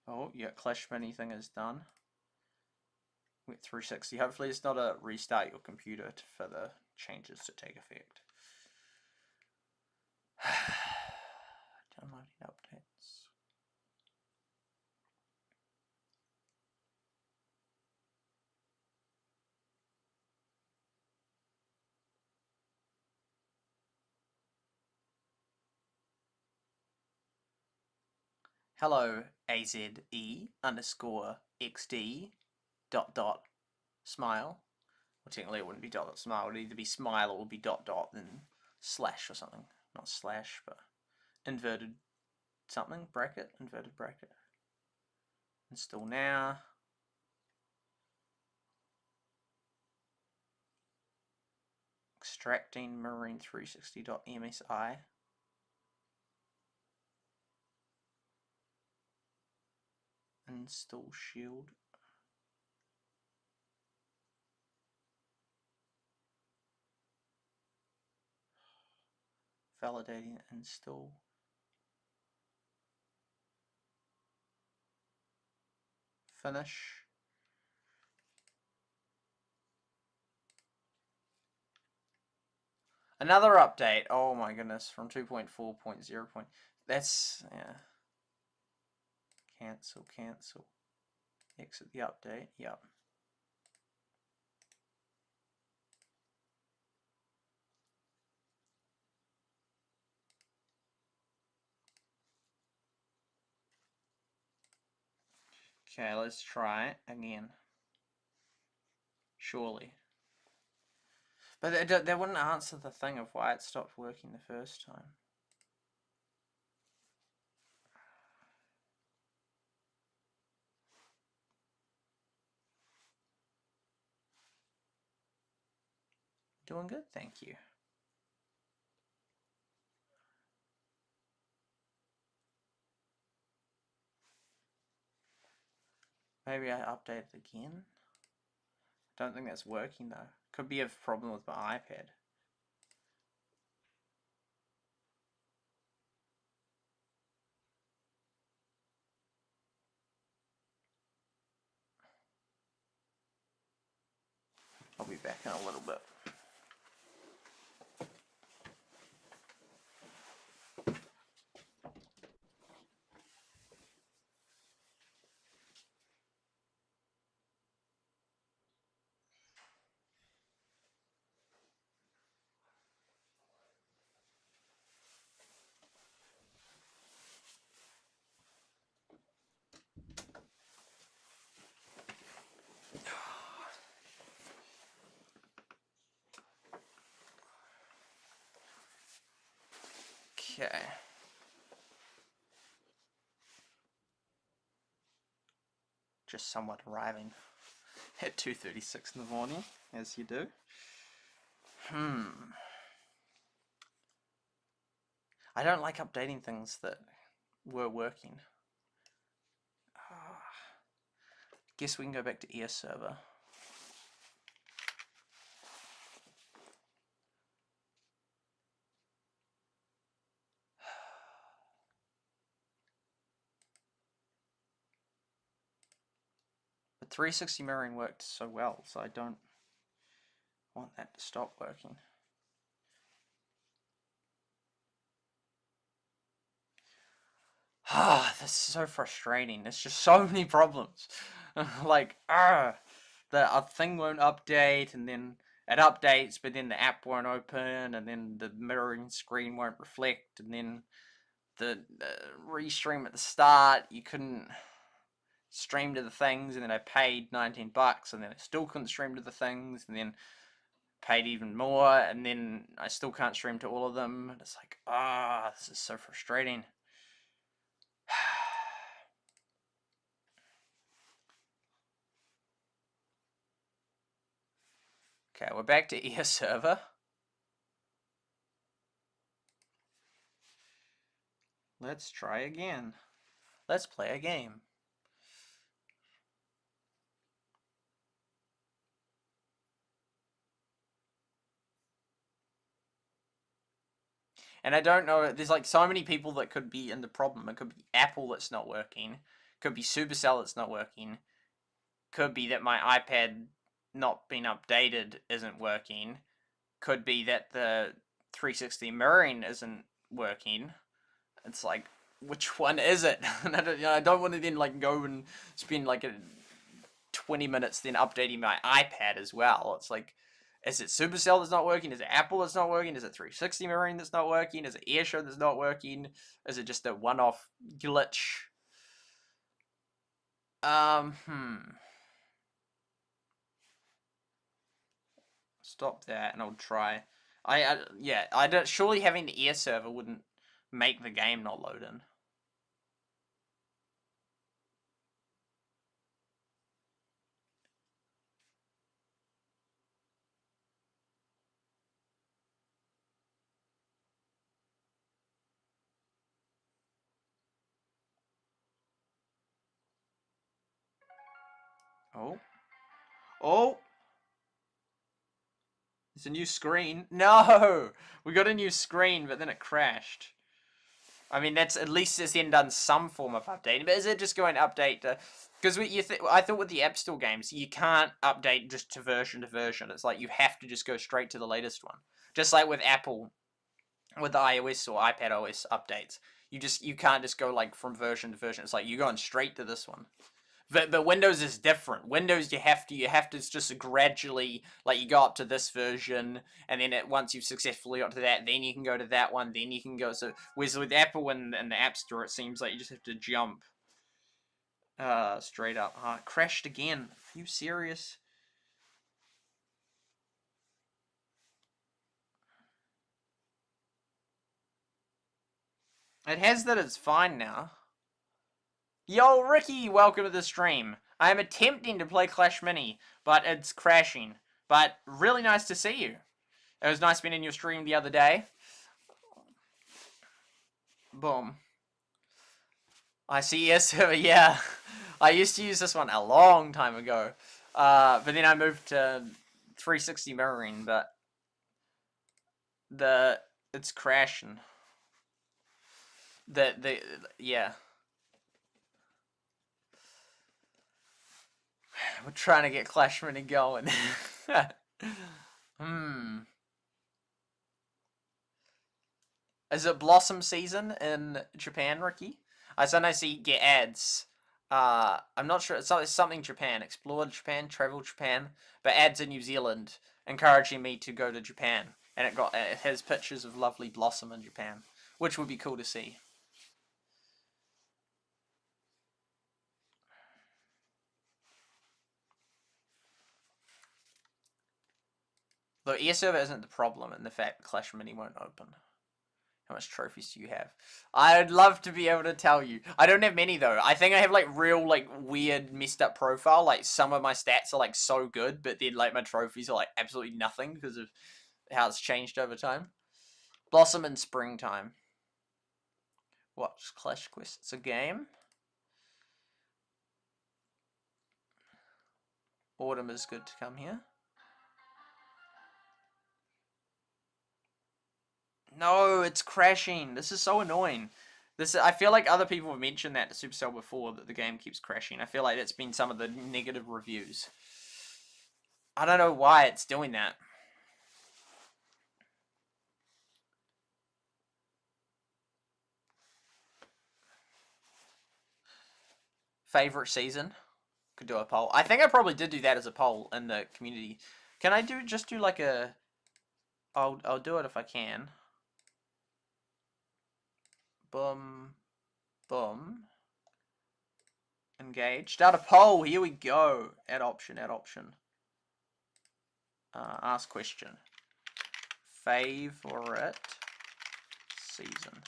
Speaker 1: Oh, yeah, Clash Mini thing is done. With 360. Hopefully it's not a restart your computer for the changes to take effect. Downloading updates. Hello, AZE_XD smile. Well, technically it wouldn't be smile. It would either be smile or it would be then slash or something. Not slash, but inverted something, bracket, inverted bracket. Install now. Extracting marine360.msi. Install shield. Validating install. Finish. Another update. Oh my goodness, from 2.4.0. That's, yeah. Cancel, cancel. Exit the update. Yep. Okay, let's try it again. Surely. But they wouldn't answer the thing of why it stopped working the first time. Doing good, thank you. Maybe I update it again. Don't think that's working though. Could be a problem with my iPad. I'll be back in a little bit. Okay. Just somewhat arriving at 2:36 in the morning, as you do. I don't like updating things that were working. Guess we can go back to ES server. But 360 mirroring worked so well, so I don't want that to stop working. This is so frustrating. There's just so many problems. Like, the thing won't update, and then it updates, but then the app won't open, and then the mirroring screen won't reflect, and then the restream at the start, you couldn't stream to the things, and then I paid $19, and then I still couldn't stream to the things, and then paid even more, and then I still can't stream to all of them. And it's like, this is so frustrating. Okay, we're back to ES server. Let's try again. Let's play a game. And I don't know, there's like so many people that could be in the problem. It could be Apple that's not working. Could be Supercell that's not working. Could be that my iPad not being updated isn't working. Could be that the 360 mirroring isn't working. It's like, which one is it? And I don't want to then like go and spend like 20 minutes then updating my iPad as well. It's like, is it Supercell that's not working? Is it Apple that's not working? Is it 360 mirroring that's not working? Is it Airshow that's not working? Is it just a one-off glitch? Stop that, and I'll try. Surely having the air server wouldn't make the game not load in. Oh. Oh! It's a new screen. No! We got a new screen, but then it crashed. I mean, that's at least it's then done some form of updating. But is it just going to update to... Because I thought with the App Store games, you can't update just to version. It's like you have to just go straight to the latest one. Just like with Apple, with the iOS or iPad OS updates. You can't just go like from version to version. It's like you're going straight to this one. But Windows is different. Windows you have to just gradually like you go up to this version and then once you've successfully got to that, then you can go to that one, then you can go whereas with Apple and the App Store it seems like you just have to jump straight up. It crashed again. Are you serious? It has that it's fine now. Yo, Ricky, welcome to the stream. I am attempting to play Clash Mini, but it's crashing. But really nice to see you. It was nice being in your stream the other day. Boom. I see, yes, yeah. I used to use this one a long time ago. But then I moved to 360 mirroring, but it's crashing. Yeah. We're trying to get Clash Mini going. Is it Blossom season in Japan, Ricky? I sometimes get ads. I'm not sure. It's something Japan. Explore Japan, travel Japan, but ads in New Zealand encouraging me to go to Japan. And it has pictures of lovely Blossom in Japan, which would be cool to see. Though air server isn't the problem, and the fact Clash Mini won't open. How much trophies do you have? I'd love to be able to tell you. I don't have many though. I think I have like real like weird messed up profile. Like some of my stats are like so good, but then like my trophies are like absolutely nothing because of how it's changed over time. Blossom in springtime. What's Clash Quest? It's a game. Autumn is good to come here. No, it's crashing. This is so annoying. I feel like other people have mentioned that to Supercell before, that the game keeps crashing. I feel like that's been some of the negative reviews. I don't know why it's doing that. Favorite season? Could do a poll. I think I probably did do that as a poll in the community. Can I just do like a... I'll do it if I can. Boom. Boom. Engage. Start a poll. Here we go. Add option. Ask question. Favorite season.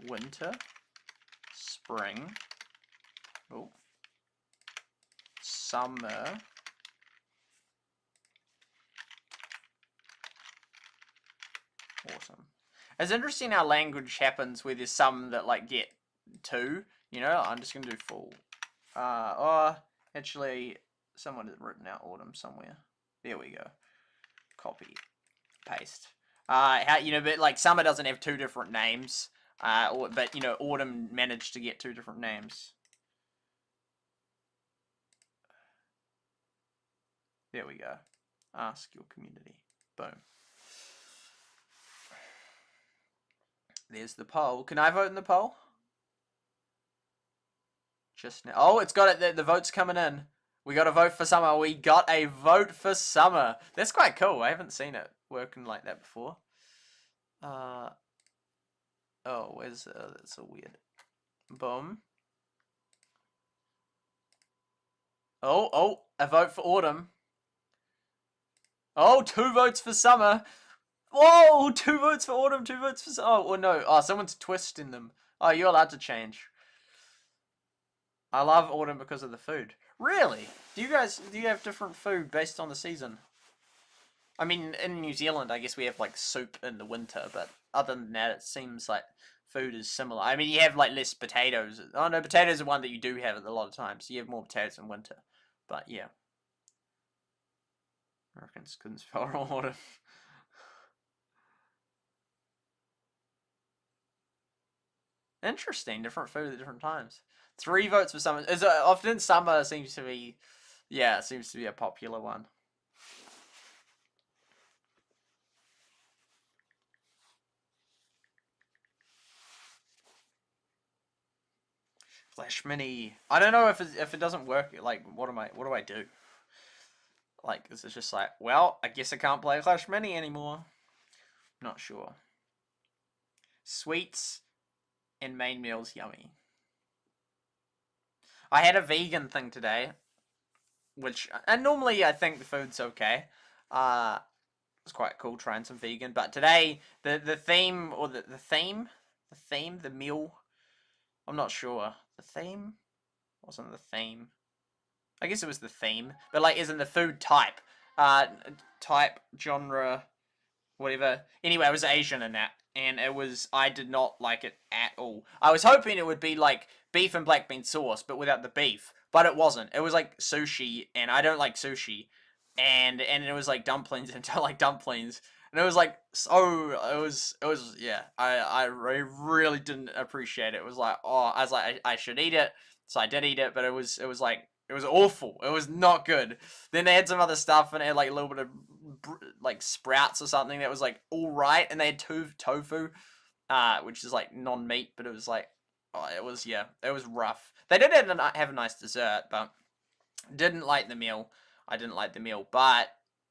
Speaker 1: Winter. Spring. Oh. Summer. Autumn. It's interesting how language happens where there's some that like get 2. You know, I'm just gonna do full. Actually, someone has written out autumn somewhere. There we go. Copy, paste. But like summer doesn't have 2 different names. But you know, autumn managed to get 2 different names. There we go. Ask your community. Boom. There's the poll. Can I vote in the poll? Just now. Oh, it's got it. The vote's coming in. We got a vote for summer. We got a vote for summer. That's quite cool. I haven't seen it working like that before. Oh, where's... that's so weird. Boom. Oh, a vote for autumn. Oh, 2 votes for summer. Whoa, 2 votes for autumn, 2 votes for... Oh, or no. Oh, someone's twisting them. Oh, you're allowed to change. I love autumn because of the food. Really? Do you have different food based on the season? I mean, in New Zealand, I guess we have like soup in the winter, but other than that, it seems like food is similar. I mean, you have like less potatoes. Oh no, potatoes are one that you do have a lot of times. So you have more potatoes in winter. But yeah, Americans couldn't spell order. Interesting, different food at different times. 3 votes for summer. Is often summer seems to be, yeah, it seems to be a popular one. Flash Mini. I don't know if it doesn't work. Like, what do I do? Like, is it just like, well, I guess I can't play Flash Mini anymore. Not sure. Sweets and main meals yummy. I had a vegan thing today, which and normally I think the food's okay. It's quite cool trying some vegan, but today the theme or the meal. I'm not sure. The theme wasn't the theme. I guess it was the theme, but like, isn't the food type, type genre, whatever. Anyway, it was Asian in that, and I did not like it at all. I was hoping it would be like beef and black bean sauce, but without the beef. But it wasn't. It was like sushi, and I don't like sushi, and it was like dumplings, and I don't like dumplings. And it was like, so it was yeah. I really didn't appreciate it. It was like, oh, I was like, I should eat it, so I did eat it, but it was like, it was awful. It was not good. Then they had some other stuff, and it had like a little bit of like sprouts or something that was like all right, and they had tofu, which is like non-meat, but it was like, oh, it was, yeah, it was rough. They did have a nice dessert, but didn't like the meal. I didn't like the meal, but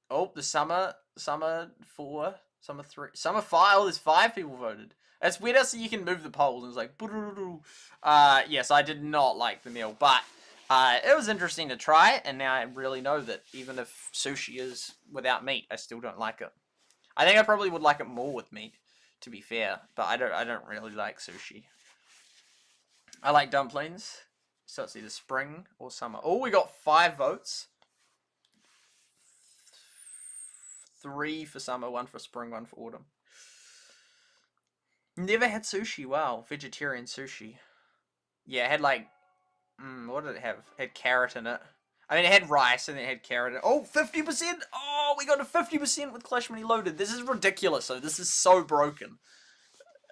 Speaker 1: oh, the summer 4, summer 3, summer 5. Oh, there's 5 people voted. It's weird so you can move the polls, and it's like, yes, I did not like the meal, but it was interesting to try, and now I really know that even if sushi is without meat, I still don't like it. I think I probably would like it more with meat, to be fair, but I don't really like sushi. I like dumplings, so it's either spring or summer. Oh, we got 5 votes. 3 for summer, 1 for spring, 1 for autumn. Never had sushi. Wow, vegetarian sushi. Yeah, it had like, what did it have? It had carrot in it. I mean, it had rice and it had carrot in it. Oh, 50%! Oh, we got a 50% with Clash Mini loaded. This is ridiculous, though. This is so broken.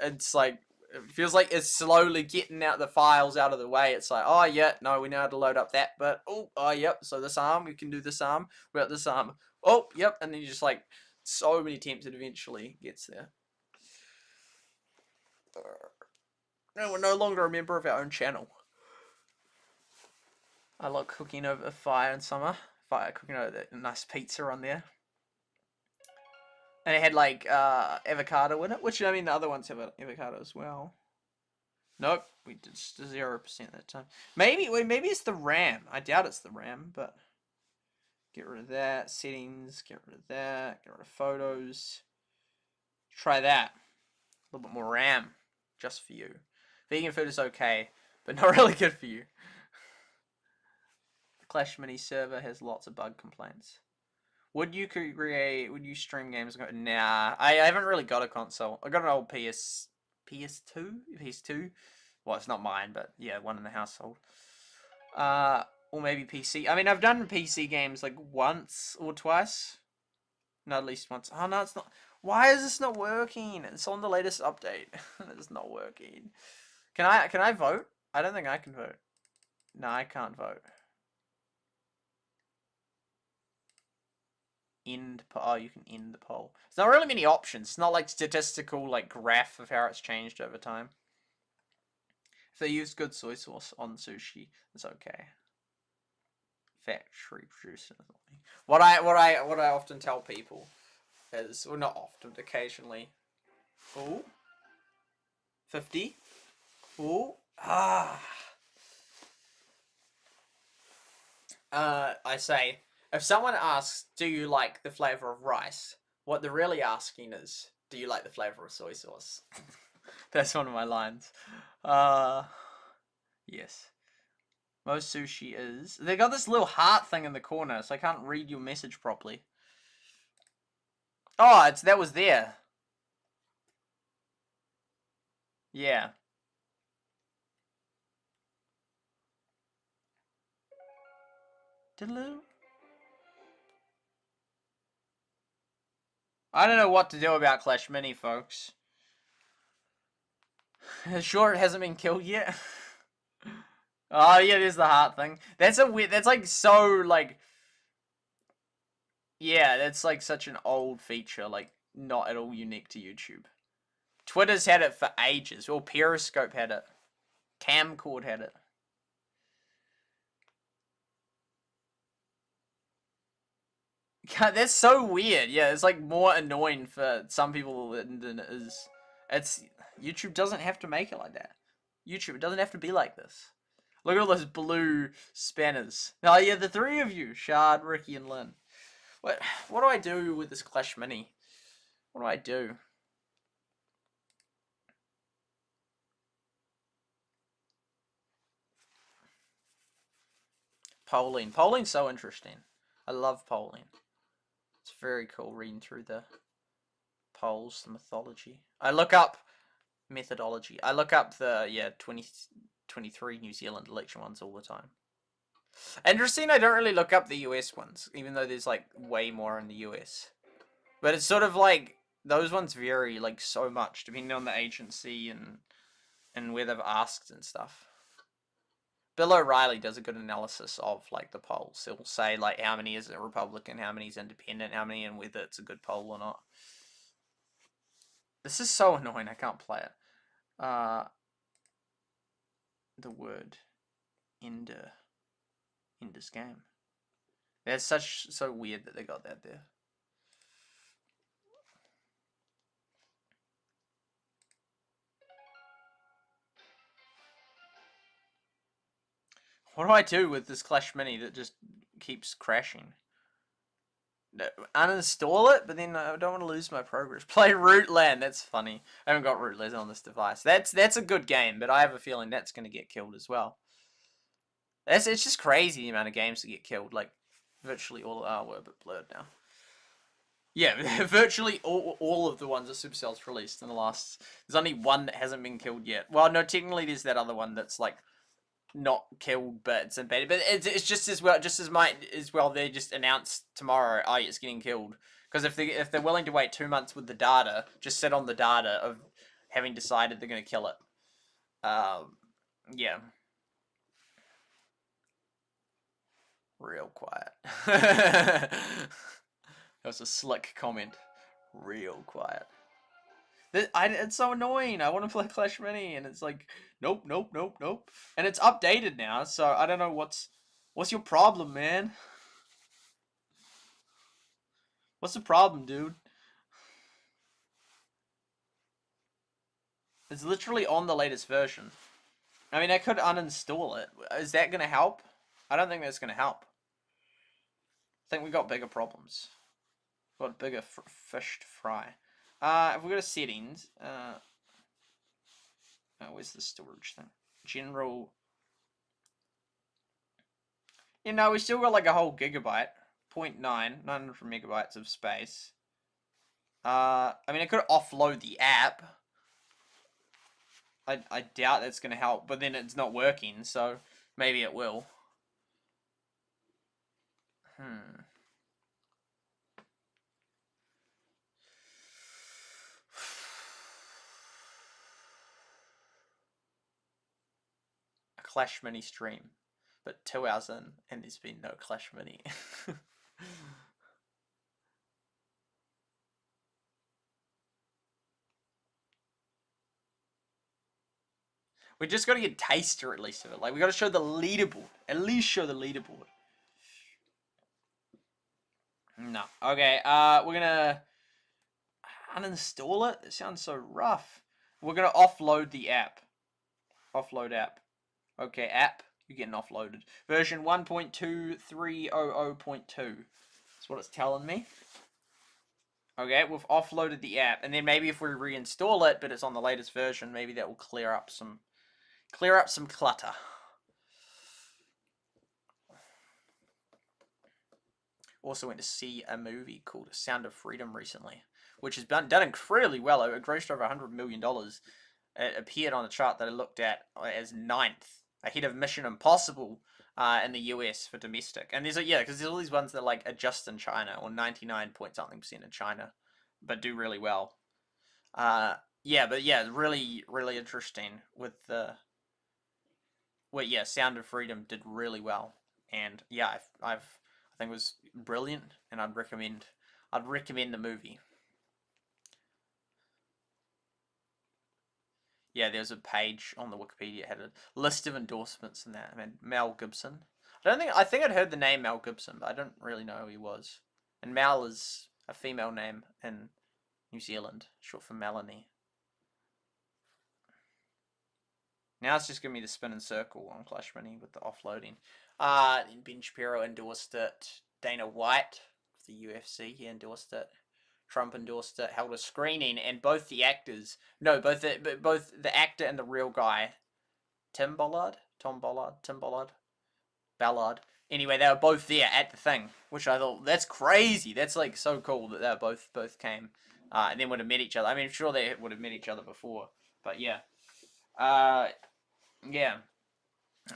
Speaker 1: It's like, it feels like it's slowly getting out the files out of the way. It's like, oh, yeah, no, we know how to load up that, but, oh, yep, so this arm, we can do this arm. We got this arm. Oh, yep, and then you just like, so many attempts it eventually gets there. No, we're no longer a member of our own channel. I like cooking over fire in summer. Cooking over a nice pizza on there. And it had like avocado in it, which I mean the other ones have avocado as well. Nope, we did 0% that time. Maybe it's the RAM. I doubt it's the RAM, but get rid of that. Settings, get rid of that. Get rid of photos. Try that. A little bit more RAM, just for you. Vegan food is okay, but not really good for you. Clash Mini server has lots of bug complaints. Would you stream games? Nah, I haven't really got a console. I got an old PS2. Well, it's not mine, but yeah, one in the household. Or maybe PC. I mean, I've done PC games like once or twice. No, at least once. Oh no, it's not. Why is this not working? It's on the latest update. It's not working. Can I vote? I don't think I can vote. No, I can't vote. Oh, you can end the poll. There's not really many options. It's not like statistical like graph of how it's changed over time. If they use good soy sauce on sushi, it's okay. Factory produced. What I often tell people is, well, not often, occasionally. Oh, 50. Oh, I say, if someone asks, do you like the flavor of rice? What they're really asking is, do you like the flavor of soy sauce? That's one of my lines. Yes. Most sushi is... They got this little heart thing in the corner, so I can't read your message properly. Oh, that was there. Yeah. Diddle-oo. I don't know what to do about Clash Mini, folks. Sure, it hasn't been killed yet. Oh yeah, there's the heart thing. That's a weird. That's like so like. Yeah, that's like such an old feature. Like not at all unique to YouTube. Twitter's had it for ages. Well, Periscope had it. Camcord had it. God, that's so weird. Yeah, it's like more annoying for some people than it is. It's YouTube doesn't have to make it like that. YouTube, it doesn't have to be like this. Look at all those blue spanners. Oh yeah, the three of you, Shard, Ricky, and Lynn. What do I do with this Clash Mini? What do I do? Polling. Polling's so interesting. I love polling. It's very cool reading through the polls, the mythology. I look up methodology. I look up the 2023 New Zealand election ones all the time. Interesting, I don't really look up the US ones, even though there's like way more in the US. But it's sort of like those ones vary like so much depending on the agency and where they've asked and stuff. Bill O'Reilly does a good analysis of like the polls. He'll say like how many is a Republican, how many is independent, how many, and whether it's a good poll or not. This is so annoying. I can't play it. The word in this game. That's so weird that they got that there. What do I do with this Clash Mini that just keeps crashing? Uninstall it, but then I don't want to lose my progress. Play Rootland. That's funny. I haven't got Rootland on this device. That's a good game, but I have a feeling that's going to get killed as well. It's just crazy the amount of games that get killed. Like virtually all. Oh, we're a bit blurred now. Yeah, virtually all of the ones that Supercell's released in the last. There's only one that hasn't been killed yet. Well, no, technically there's that other one that's like not killed, but it's embedded. But it's just as well, they just announced tomorrow, oh, it's getting killed. Because if they're willing to wait 2 months with the data, just sit on the data of having decided they're going to kill it. Yeah. Real quiet. That was a slick comment. Real quiet. It's so annoying. I want to play Clash Mini, and it's like, nope, nope, nope, nope. And it's updated now, so I don't know what's your problem, man. What's the problem, dude? It's literally on the latest version. I mean, I could uninstall it. Is that gonna help? I don't think that's gonna help. I think we got bigger problems. Got bigger fish to fry. If we go to settings, where's the storage thing? General. You know, we still got like a whole gigabyte, 900 megabytes of space. I mean, I could offload the app. I doubt that's gonna help, but then it's not working, so maybe it will. A Clash Mini stream, but 2 hours in, and there's been no Clash Mini. We just got to get taster at least of it. Like we got to show the leaderboard. At least show the leaderboard. No. Okay. We're gonna uninstall it. It sounds so rough. We're gonna offload the app. Offload app. Okay, app. You're getting offloaded. Version 1.2300.2. That's what it's telling me. Okay, we've offloaded the app, and then maybe if we reinstall it, but it's on the latest version, maybe that will clear up some clutter. also went to see a movie called Sound of Freedom recently, which has done incredibly well. It grossed over $100 million. It appeared on a chart that I looked at as 9th, ahead of Mission Impossible in the US for domestic. And there's because there's all these ones that like are just in China, or 99 point something percent in China, but do really well. Really, really interesting with the. Sound of Freedom did really well, and I think it was brilliant, and I'd recommend the movie. Yeah, there's a page on the Wikipedia that had a list of endorsements in that. I mean, Mel Gibson. I think I'd heard the name Mel Gibson, but I don't really know who he was. And Mel is a female name in New Zealand, short for Melanie. Now it's just giving me the spin and circle on Clash Mini with the offloading. Ben Shapiro endorsed it. Dana White of the UFC, he endorsed it. Trump endorsed it, held a screening, and both the actor and the real guy, Tom Ballard. Anyway, they were both there at the thing, which I thought, that's crazy. That's like so cool that they both came, and then would have met each other. I mean, sure they would have met each other before, but yeah,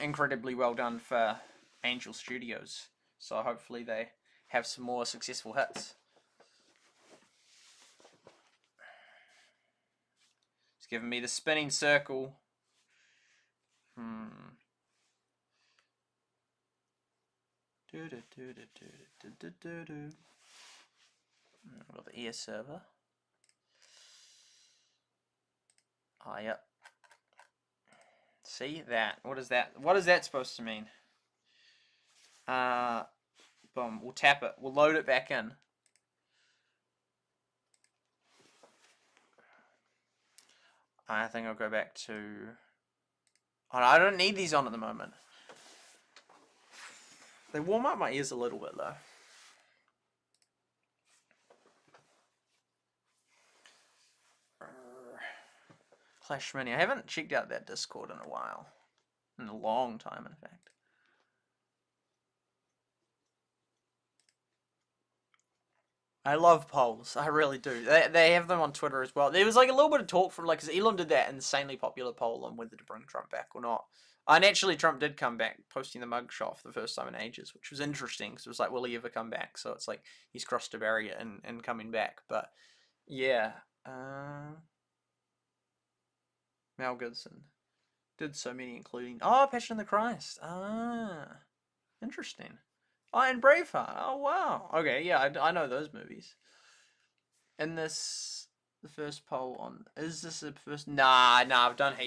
Speaker 1: incredibly well done for Angel Studios. So hopefully they have some more successful hits. It's giving me the spinning circle. Got the ear server. Oh, yep. See that? What is that? What is that supposed to mean? Boom. We'll tap it. We'll load it back in. I think I'll go back to. Oh, I don't need these on at the moment. They warm up my ears a little bit though. Clash Mini. I haven't checked out that Discord in a while. In a long time, in fact. I love polls. I really do. They have them on Twitter as well. There was like a little bit of talk from because Elon did that insanely popular poll on whether to bring Trump back or not. And actually, Trump did come back, posting the mugshot for the first time in ages, which was interesting because it was like, will he ever come back? So it's like he's crossed a barrier and coming back. But yeah, Mel Gibson did so many, including Passion of the Christ. Interesting. Oh, and Braveheart. Oh wow. Okay, yeah, I know those movies. And the first poll on is this the first? Nah. I've done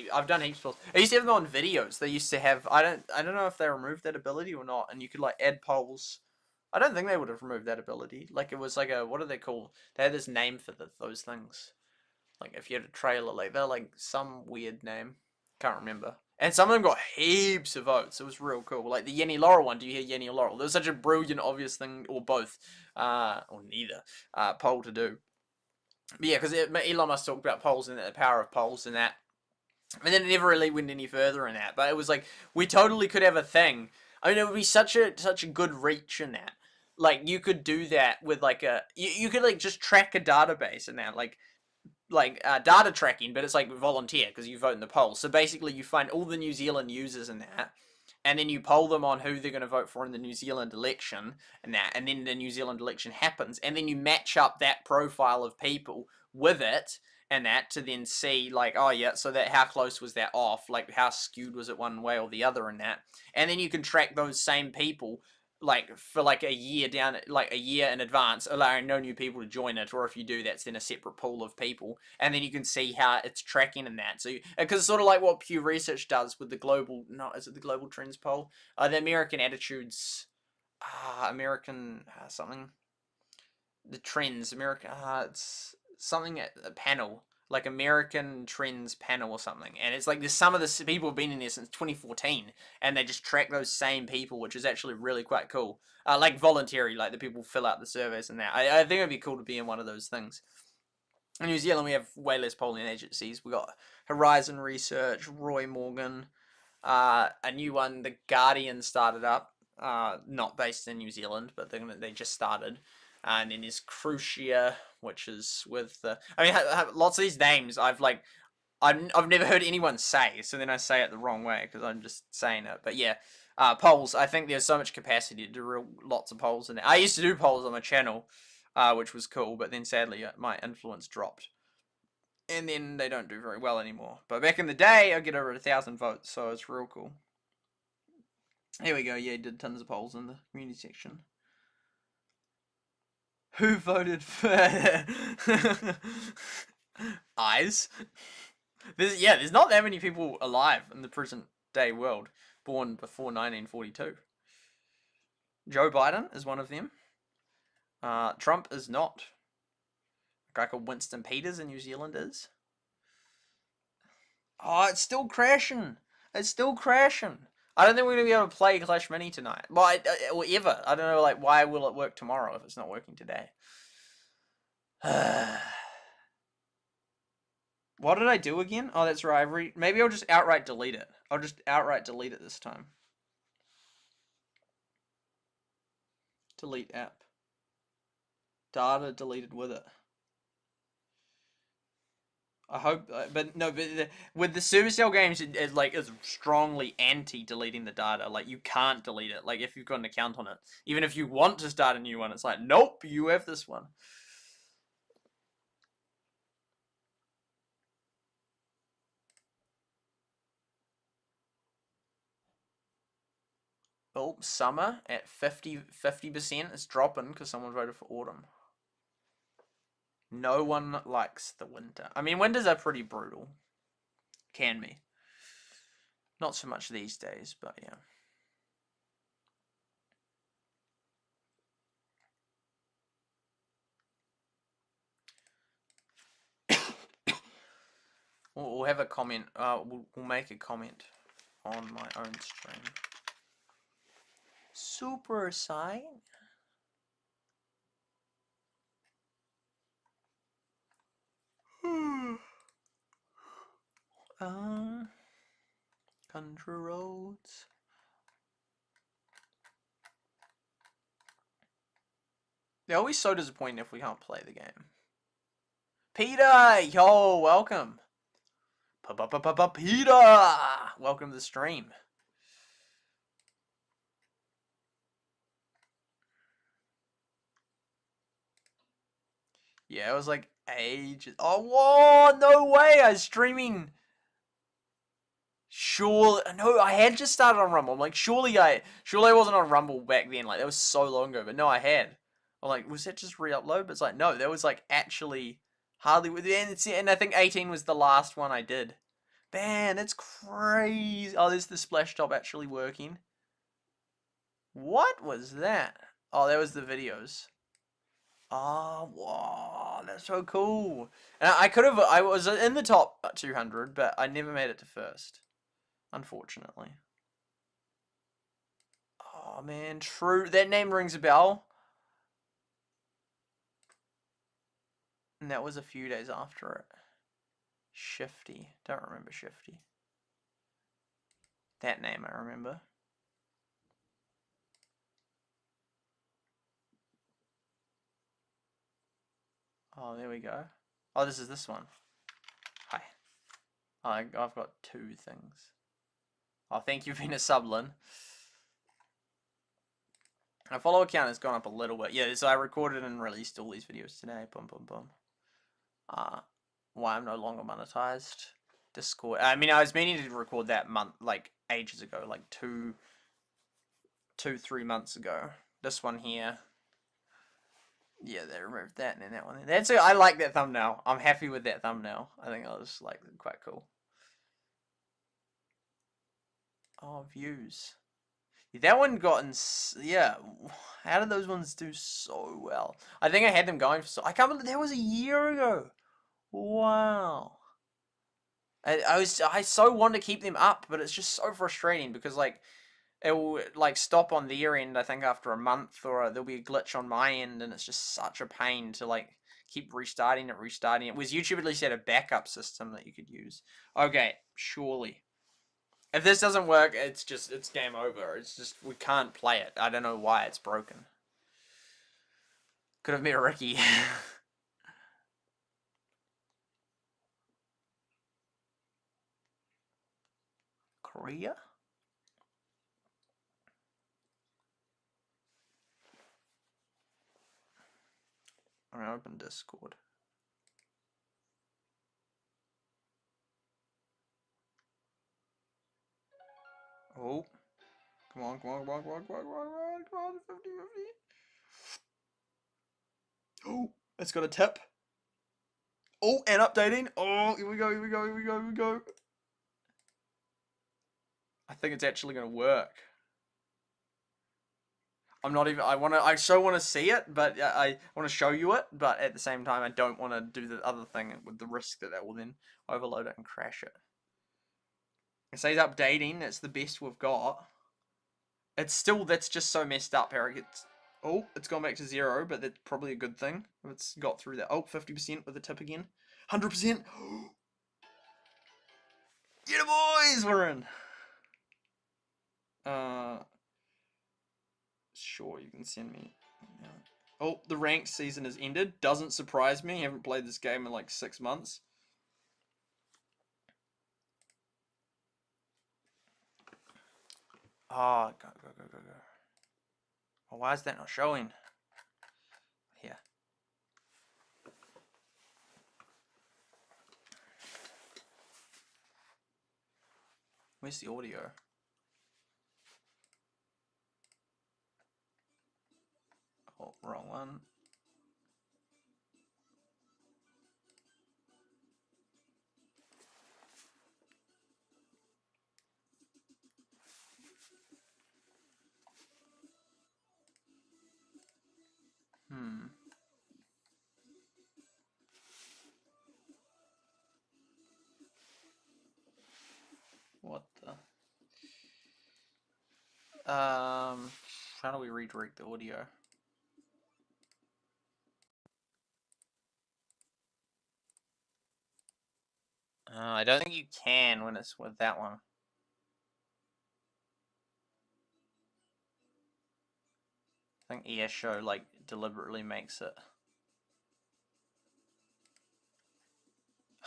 Speaker 1: heaps polls. I used to have them on videos. They used to have. I don't know if they removed that ability or not. And you could like add polls. I don't think they would have removed that ability. Like it was like a what are they called? They had this name for those things. Like if you had a trailer, like they're like some weird name. Can't remember. And some of them got heaps of votes. It was real cool. Like the Yenny Laurel one. Do you hear Yenny Laurel? There was such a brilliant, obvious thing, or both, or neither, poll to do. But yeah, because Elon Musk talked about polls and the power of polls and that. And then it never really went any further in that. But it was like, we totally could have a thing. I mean, it would be such a good reach in that. Like, you could do that with like you could like just track a database in that. Like data tracking, but it's like volunteer because you vote in the polls. So basically, you find all the New Zealand users in that, and then you poll them on who they're going to vote for in the New Zealand election, and then the New Zealand election happens, and then you match up that profile of people with it, and that to then see like, oh yeah, so that how close was that off? Like how skewed was it one way or the other in that? And then you can track those same people like for like a year in advance, allowing no new people to join it, or if you do, that's then a separate pool of people, and then you can see how it's tracking in that. So because it's sort of like what Pew Research does with the global, is it the global trends poll? The American attitudes, American something, the trends, it's something at a panel. Like American Trends panel or something, and it's like there's some of the people have been in there since 2014, and they just track those same people, which is actually really quite cool. Like voluntary, like the people fill out the surveys and that. I think it'd be cool to be in one of those things. In New Zealand, we have way less polling agencies. We got Horizon Research, Roy Morgan, a new one, The Guardian started up. not based in New Zealand, but they just started. And then there's Crucia, which is with the. I mean, lots of these names I've never heard anyone say, so then I say it the wrong way because I'm just saying it. But yeah, polls. I think there's so much capacity to do lots of polls in there. I used to do polls on my channel, which was cool, but then sadly my influence dropped, and then they don't do very well anymore. But back in the day, I get over 1,000 votes, so it's real cool. Here we go. Yeah, did tons of polls in the community section. Who voted for eyes? There's not that many people alive in the present day world born before 1942. Joe Biden is one of them. Trump is not. A guy called Winston Peters in New Zealand is. Oh, it's still crashing. It's still crashing. I don't think we're going to be able to play Clash Mini tonight. Well, or ever. I don't know, like, why will it work tomorrow if it's not working today? What did I do again? Oh, that's right. Maybe I'll just outright delete it. I'll just outright delete it this time. Delete app. Data deleted with it. I hope, but no, but with the Supercell games, it's strongly anti-deleting the data. Like, you can't delete it. Like, if you've got an account on it, even if you want to start a new one, it's like, nope, you have this one. Oh, summer at 50%. It's dropping because someone voted for autumn. No one likes the winter. I mean, winters are pretty brutal. Can be. Not so much these days, but yeah. We'll have a comment. We'll make a comment on my own stream. SuperSight. Country roads. They're always so disappointing if we can't play the game. Peter, yo, welcome. Peter, welcome to the stream. Yeah, it was like ages. Oh, whoa, no way! I was streaming. Sure, no, I had just started on Rumble. I'm like, surely I wasn't on Rumble back then. Like, that was so long ago. But no, I had. I'm like, was that just re-upload? But it's like, no, that was like actually hardly. And I think 18 was the last one I did. Man, that's crazy. Oh, there's the splash top actually working. What was that? Oh, that was the videos. Oh, wow, that's so cool. And I was in the top 200, but I never made it to first, unfortunately. Oh, man, true. That name rings a bell. And that was a few days after it. Shifty. Don't remember Shifty. That name I remember. Oh, there we go. Oh, this is this one. Hi. Oh, I've got 2 things. Oh, thank you, Venus Sublin. My follow account has gone up a little bit. Yeah, so I recorded and released all these videos today. Boom, boom, boom. Why I'm no longer monetized. Discord. I mean, I was meaning to record that like ages ago, like 3 months ago. This one here. Yeah, they removed that and then that one. I like that thumbnail. I'm happy with that thumbnail. I think I was like quite cool. Oh, views. Yeah, that one got yeah. How did those ones do so well? I think I had them going for I can't believe that was a year ago. Wow. I so want to keep them up, but it's just so frustrating because like it will like stop on their end. I think after a month, or there'll be a glitch on my end, and it's just such a pain to like keep restarting it. Was YouTube at least had a backup system that you could use? Okay, surely, If this doesn't work, it's game over. It's just, we can't play it. I don't know why it's broken. Could have met Ricky. Korea? I'm gonna open Discord. Oh. Come on, 50. Oh, it's got a tip. Oh, and updating. Oh, here we go. I think it's actually gonna work. I'm not even. I so want to see it, but I want to show you it. But at the same time, I don't want to do the other thing with the risk that will then overload it and crash it. It says updating. It's the best we've got. That's just so messed up, Eric. It's gone back to 0, but that's probably a good thing if it's got through that. 50% with the tip again. 100%. Get it, boys! We're in. Sure, you can send me. Oh, the ranked season has ended. Doesn't surprise me. I haven't played this game in like 6 months. Oh, go. Oh, why is that not showing? Here. Where's the audio? Oh, wrong one. What the? How do we redirect the audio? I don't think you can when it's with that one. I think ESShow like deliberately makes it.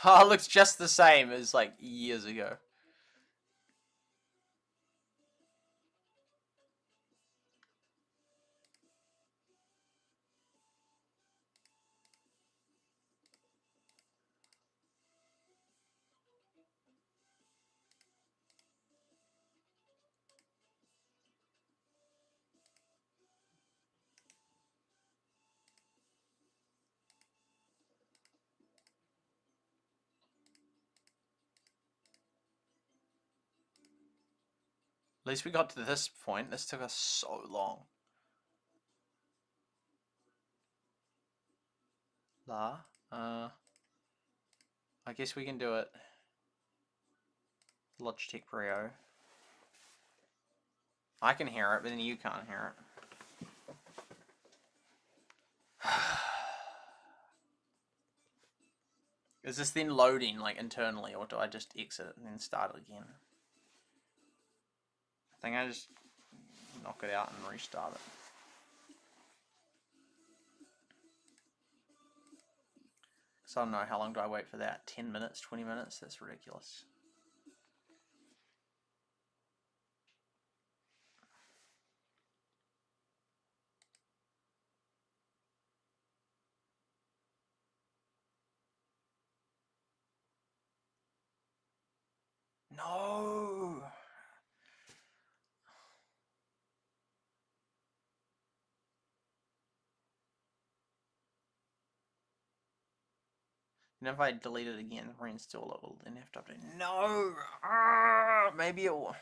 Speaker 1: Oh, it looks just the same as like years ago. At least we got to this point. This took us so long. I guess we can do it. Logitech Brio. I can hear it, but then you can't hear it. Is this then loading like internally, or do I just exit it and then start it again? I think I just knock it out and restart it. So I don't know, how long do I wait for that? 10 minutes, 20 minutes? That's ridiculous. No! And if I delete it again, reinstall it, will then have to update. No! Maybe it will.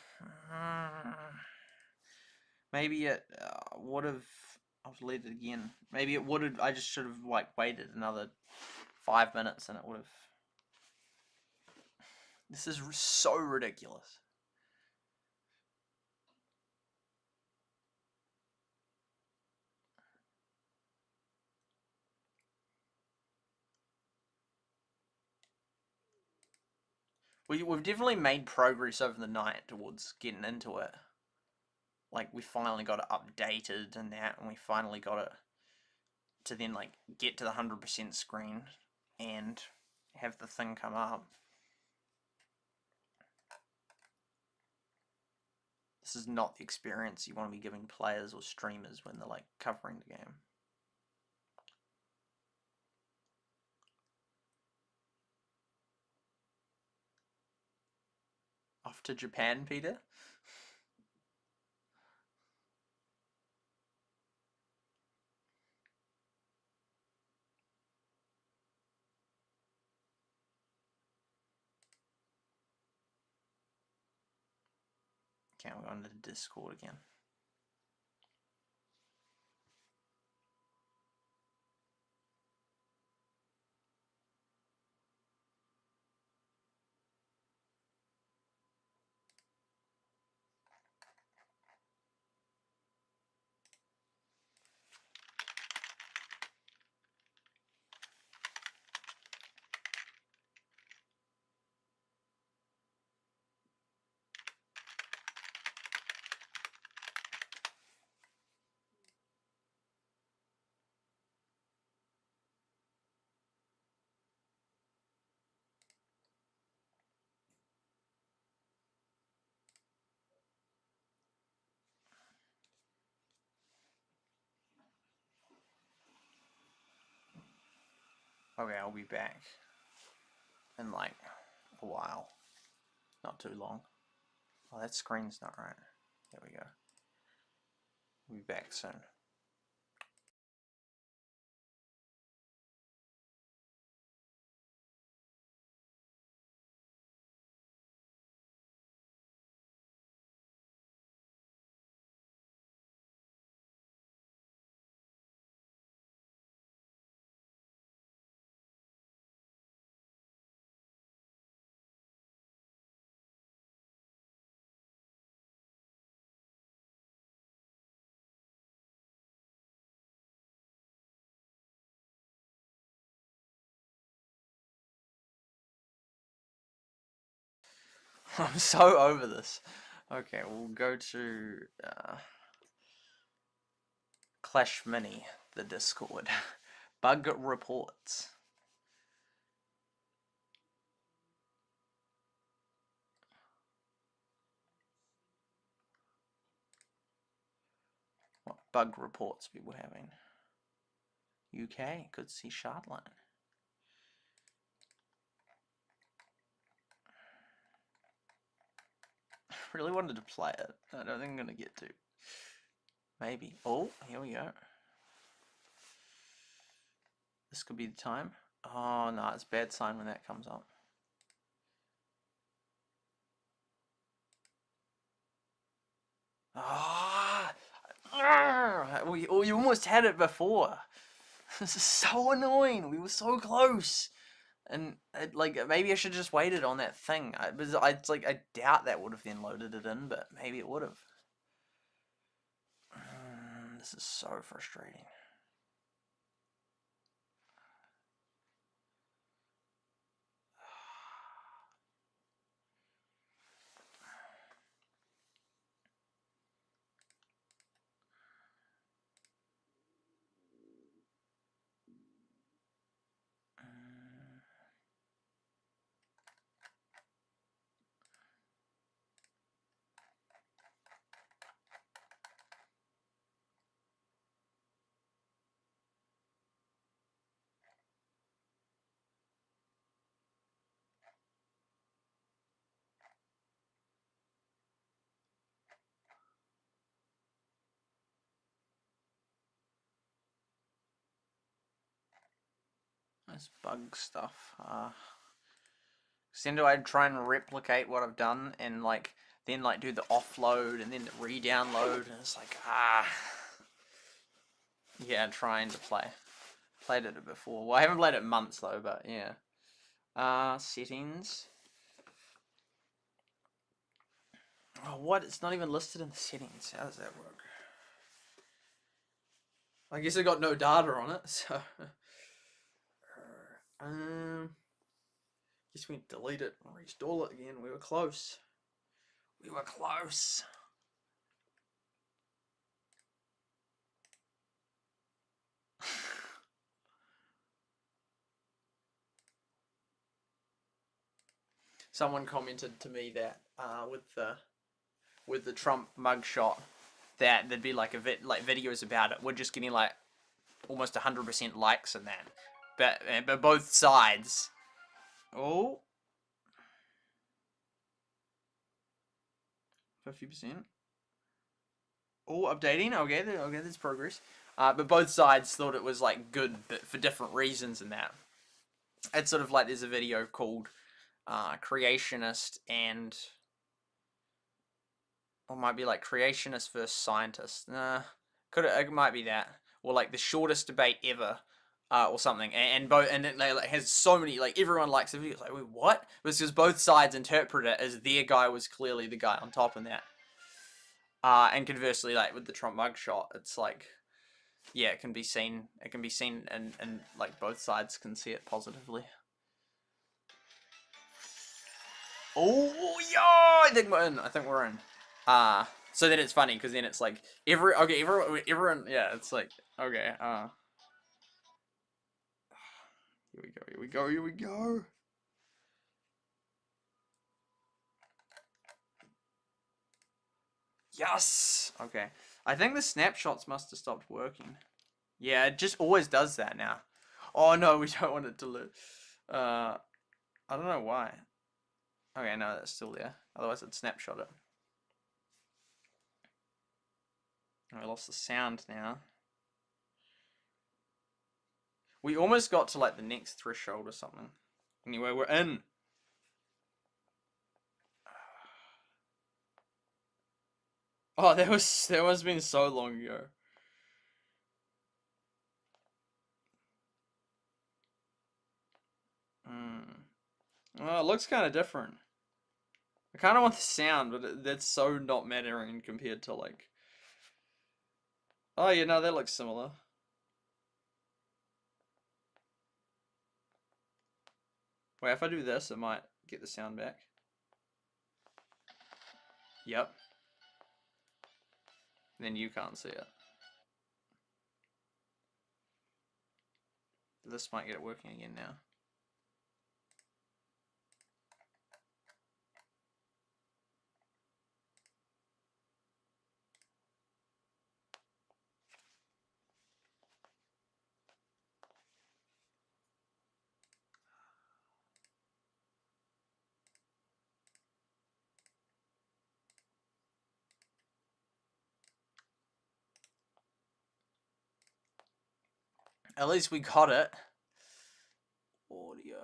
Speaker 1: Maybe it would have. I'll delete it again. Maybe it would have. I just should have like waited another 5 minutes and it would have. This is so ridiculous. We've definitely made progress over the night towards getting into it. Like, we finally got it updated and that, and we finally got it to then, like, get to the 100% screen and have the thing come up. This is not the experience you want to be giving players or streamers when they're, like, covering the game. Off to Japan, Peter? Okay, we're going to Discord again. Okay, I'll be back in like a while. Not too long. Oh, that screen's not right. There we go. We'll be back soon. I'm so over this. Okay, we'll go to Clash Mini, the Discord. Bug reports. What bug reports we were having? UK, could see Shardline. I really wanted to play it. I don't think I'm going to get to. Maybe. Oh, here we go. This could be the time. Oh, no, it's a bad sign when that comes up. Ah! You almost had it before. This is so annoying. We were so close. And like maybe I should have just waited on that thing. I doubt that would have then loaded it in, but maybe it would have. This is so frustrating. This bug stuff. Then do I try and replicate what I've done and then do the offload and then the re-download, and it's like yeah, trying to play. Played it before. Well, I haven't played it in months though, but yeah. Settings. Oh, what? It's not even listed in the settings. How does that work? I guess I got no data on it, so. Just went delete it and reinstall it again. We were close. We were close. Someone commented to me that with the Trump mugshot, that there'd be like videos about it. We're just getting like almost 100% likes and that, but both sides. Oh. 50%. Oh, updating. Okay, there's progress. But both sides thought it was like good, but for different reasons and that. It's sort of like there's a video called Creationist and, or might be like Creationist versus Scientist. It might be that, or like the shortest debate ever. Or something, and both, and it like, has so many, like everyone likes the video. It's like, wait, what? It's because both sides interpret it as their guy was clearly the guy on top in that. And conversely, like with the Trump mugshot, it's like, yeah, it can be seen, and like both sides can see it positively. Oh, yo, I think we're in. So then it's funny because then it's like everyone, yeah, it's like, okay, here we go. Yes. Okay. I think the snapshots must have stopped working. Yeah, it just always does that now. Oh no, we don't want it to loop. I don't know why. Okay, no, that's still there. Otherwise, it'd snapshot it. I lost the sound now. We almost got to like the next threshold or something. Anyway, we're in. Oh, that must have been so long ago. Well, it looks kind of different. I kind of want the sound, but that's so not mattering compared to like. Oh, yeah, no, that looks similar. Wait, if I do this, it might get the sound back. Yep. Then you can't see it. This might get it working again now. At least we got it. Audio.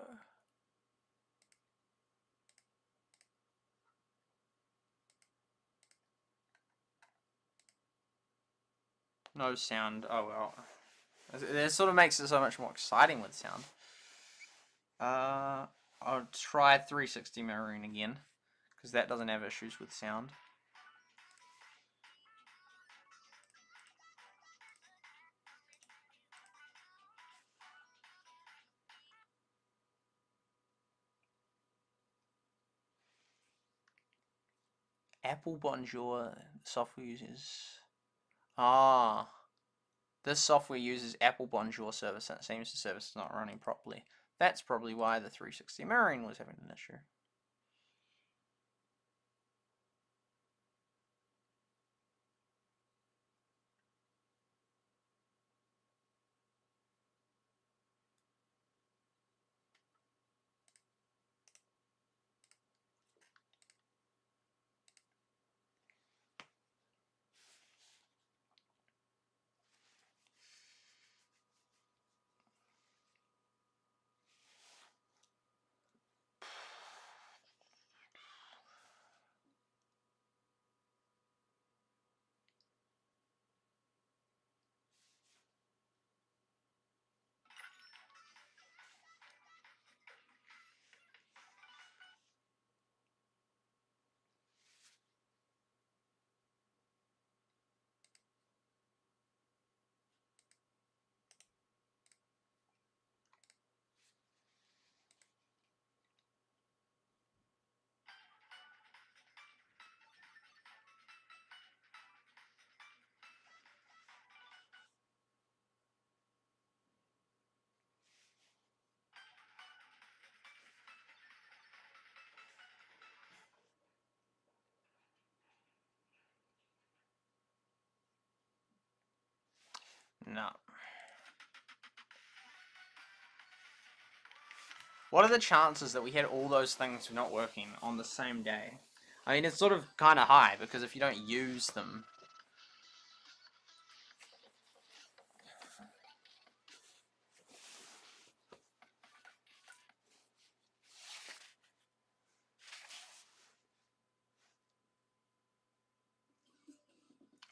Speaker 1: No sound. Oh well. It sort of makes it so much more exciting with sound. I'll try 360 mirroring again, because that doesn't have issues with sound. Apple Bonjour software uses. This software uses Apple Bonjour service, and it seems the service is not running properly. That's probably why the 360 mirroring was having an issue. No. What are the chances that we had all those things not working on the same day? I mean, it's sort of kind of high, because if you don't use them...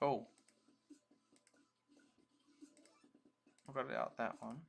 Speaker 1: Oh. I got it out that one.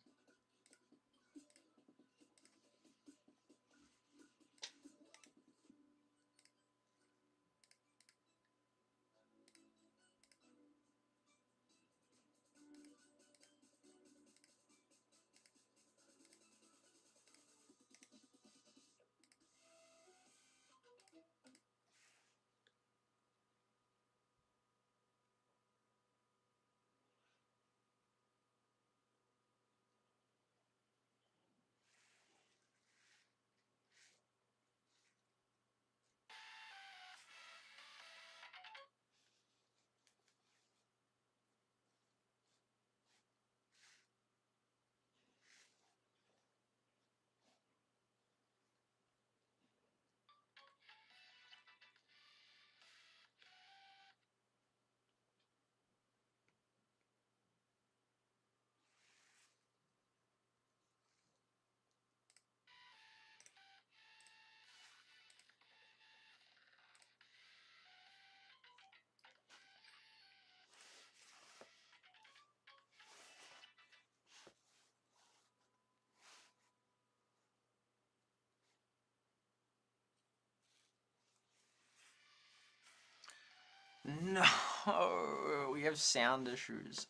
Speaker 1: No, we have sound issues.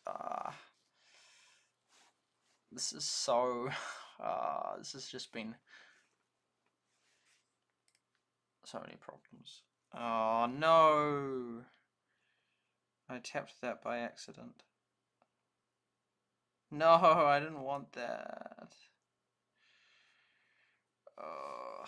Speaker 1: This is so... this has just been... so many problems. Oh, no! I tapped that by accident. No, I didn't want that. Oh.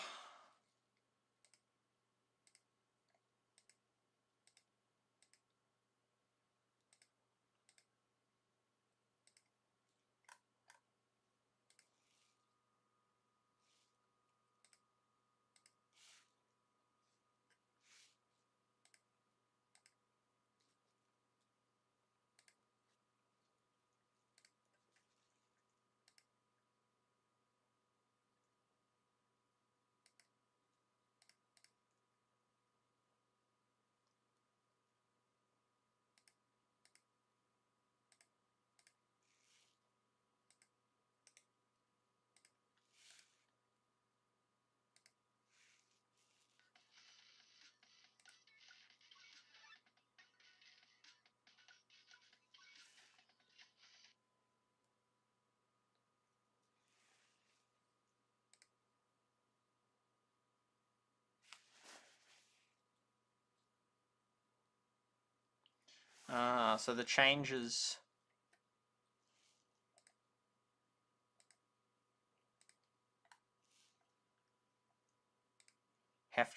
Speaker 1: So the changes...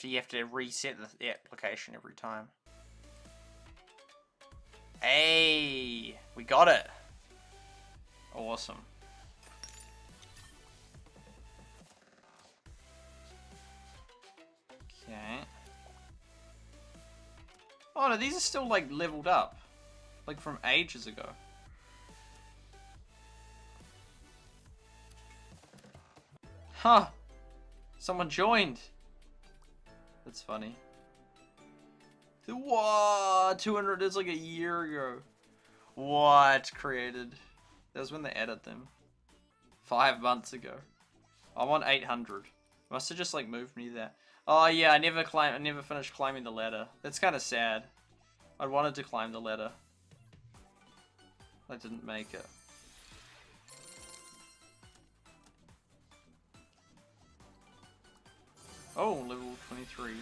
Speaker 1: you have to reset the application every time. Hey! We got it! Awesome. Okay. Oh no, these are still like leveled up. Like from ages ago. Huh! Someone joined! That's funny. What? 200 is like a year ago. What? Created. That was when they added them. 5 months ago. I'm on 800. Must have just like moved me there. Oh yeah, I never finished climbing the ladder. That's kind of sad. I wanted to climb the ladder. I didn't make it. Oh, level 23.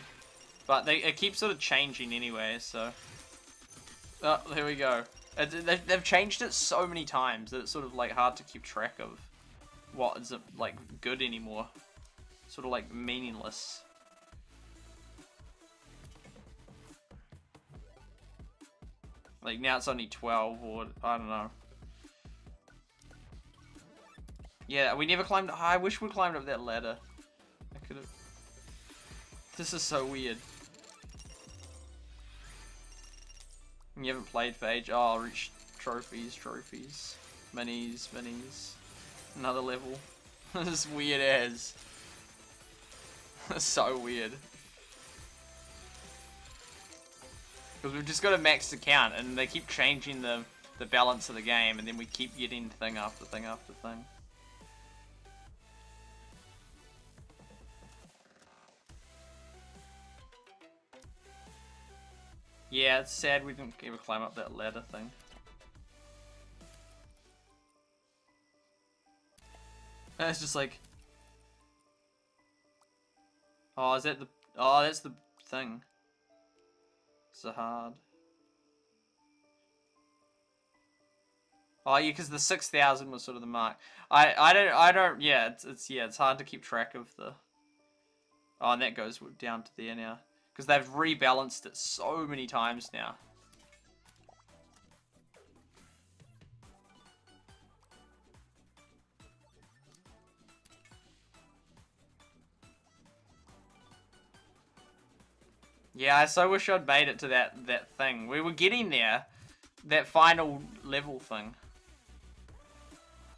Speaker 1: But it keeps sort of changing anyway, so... Oh, here we go. They've changed it so many times that it's sort of like hard to keep track of what isn't like good anymore. Sort of like meaningless. Like now it's only 12 or I don't know. Yeah, we never climbed. Oh, I wish we climbed up that ladder. I could have. This is so weird. You haven't played for age. Oh, reach trophies, minis. Another level. This is weird as. That's so weird. Because we've just got a max account, and they keep changing the balance of the game, and then we keep getting thing after thing after thing. Yeah, it's sad we didn't ever climb up that ladder thing. And it's just like... Oh, is that the... Oh, that's the thing. So hard. Oh yeah, because the 6,000 was sort of the mark. I don't. Yeah, it's hard to keep track of the. Oh, and that goes down to there now because they've rebalanced it so many times now. Yeah, I so wish I'd made it to that thing. We were getting there, that final level thing.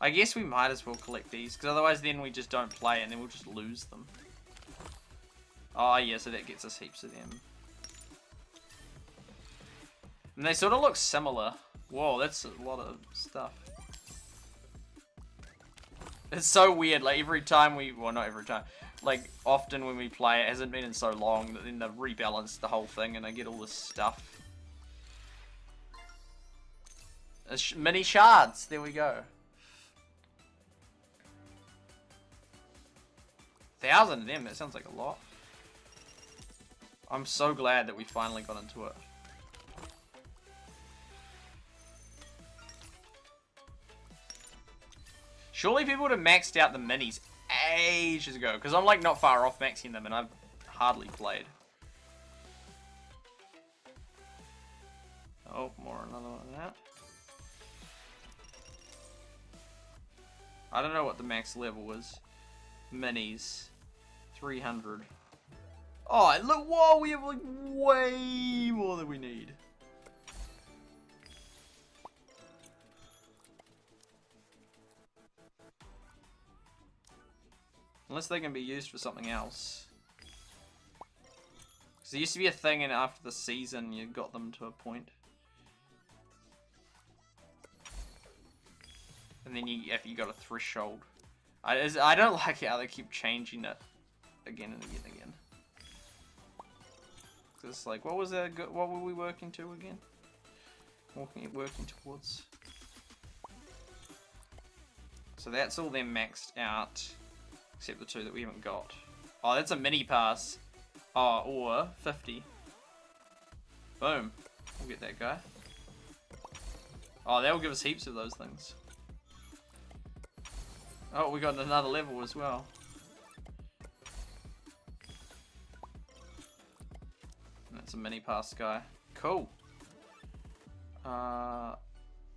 Speaker 1: I guess we might as well collect these, because otherwise then we just don't play and then we'll just lose them. Oh yeah, so that gets us heaps of them. And they sort of look similar. Whoa, that's a lot of stuff. It's so weird, like every time we, well not every time, like often when we play, it hasn't been in so long that then they've rebalanced the whole thing and I get all this stuff. Mini shards, there we go. 1,000 of them, that sounds like a lot. I'm so glad that we finally got into it. Surely people would have maxed out the minis ages ago, because I'm like not far off maxing them and I've hardly played. Oh, another one of that. I don't know what the max level is. Minis. 300. Oh, look, whoa, we have like way more than we need. Unless they can be used for something else. Because there used to be a thing and after the season you got them to a point. And then if you got a threshold. I don't like how they keep changing it again and again and again. It's like, what was that? What were we working to again? Working towards. So that's all them maxed out, except the two that we haven't got. Oh, that's a mini pass. Oh, or 50. Boom. We'll get that guy. Oh, that will give us heaps of those things. Oh, we got another level as well. That's a mini pass guy. Cool.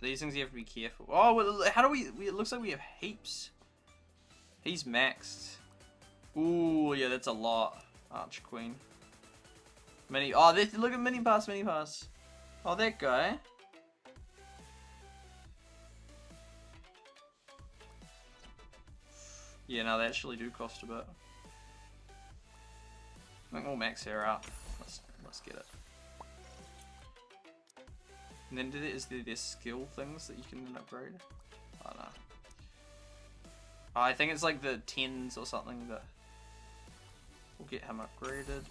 Speaker 1: These things you have to be careful. Oh, well, how do we? It looks like we have heaps. He's maxed. Ooh, yeah, that's a lot. Arch Queen. Mini. Oh, look at mini pass. Oh, that guy. Yeah, no, they actually do cost a bit. I think we'll max her out. Let's get it. And then is there skill things that you can then upgrade? I don't know. I think it's like the 10s or something that will get him upgraded.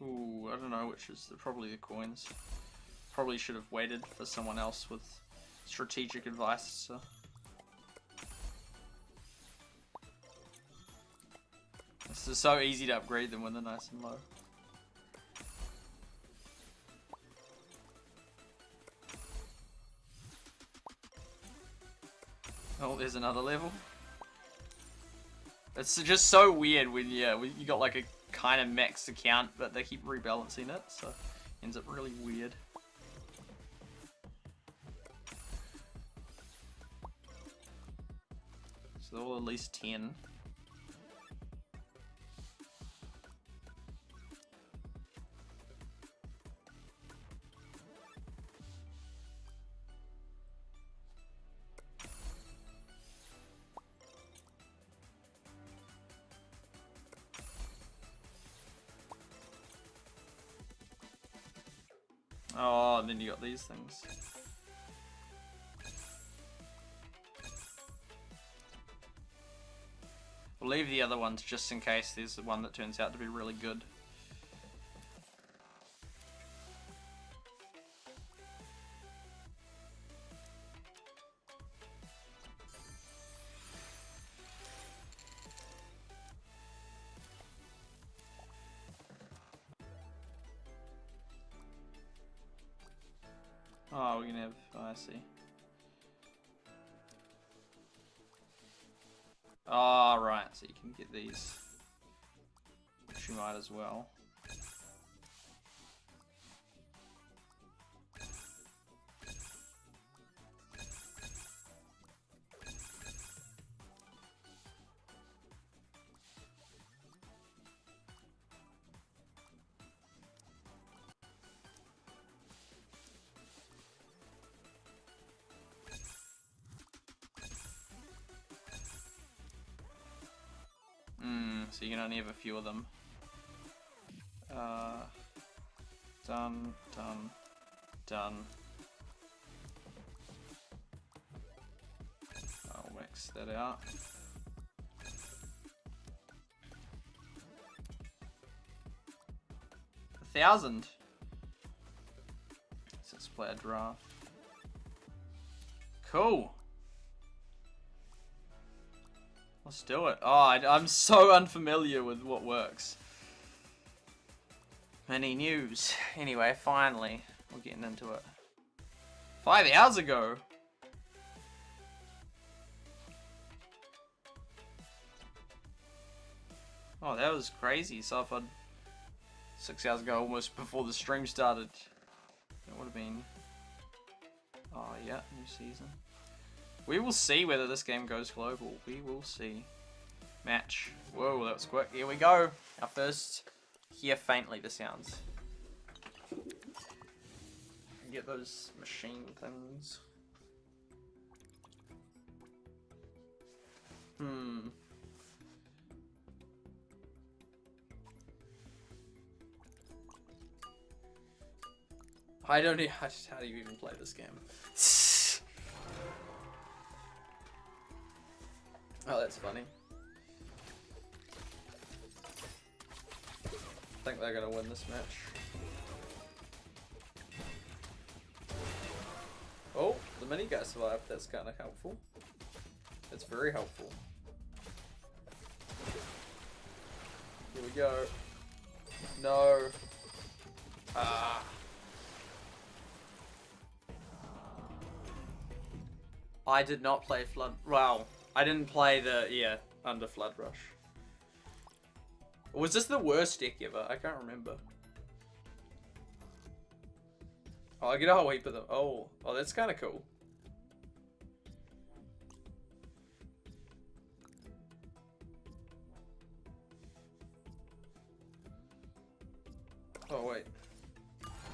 Speaker 1: Ooh, I don't know which is probably the coins. Probably should have waited for someone else with strategic advice. So. This is so easy to upgrade them when they're nice and low. Oh, there's another level. It's just so weird when you got like a kind of maxed account, but they keep rebalancing it, so it ends up really weird. So they're all at least 10. Oh, and then you got these things. We'll leave the other ones just in case there's one that turns out to be really good. Oh, we're gonna have, oh, I see. Oh, right, so you can get these. Which you might as well. So you can only have a few of them. Done, done, done. I'll max that out. A 1,000. 6-player draft. Cool. Let's do it. Oh, I'm so unfamiliar with what works. Many news. Anyway, finally, we're getting into it. 5 hours ago. Oh, that was crazy. So if I'd 6 hours ago, almost before the stream started, that would have been. Oh yeah, new season. We will see whether this game goes global. We will see. Match. Whoa, that was quick. Here we go. Our first. Hear faintly the sounds. Get those machine things. I don't know how do you even play this game? Oh, that's funny. I think they're gonna win this match. Oh, the mini guy survived. That's kind of helpful. That's very helpful. Here we go. No. Ah. I did not play Flood. Wow. I didn't play the, under Flood Rush. Was this the worst deck ever? I can't remember. Oh, I get a whole heap of them. Oh, that's kind of cool. Oh, wait.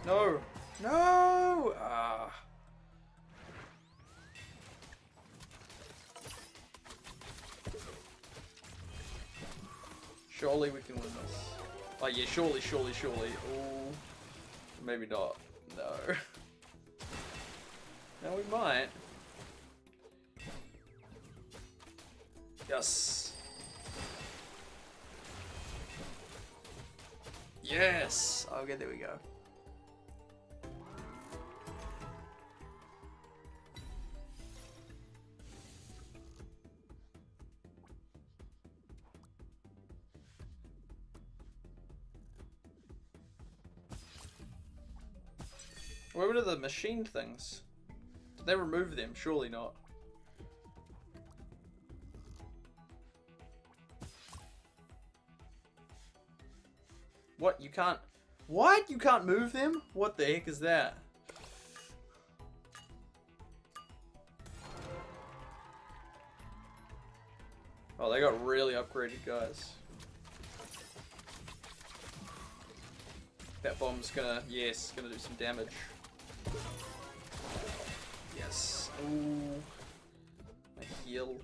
Speaker 1: No! No! Ah. Surely we can win this. Oh yeah, surely. Oh, maybe not. No. No, we might. Yes. Yes. Okay, there we go. Where were the machine things? Did they remove them? Surely not. can't... What? You can't move them? What the heck is that? Oh, they got really upgraded, guys. That bomb's gonna, yes, gonna do some damage. Yes. Ooh. A heal.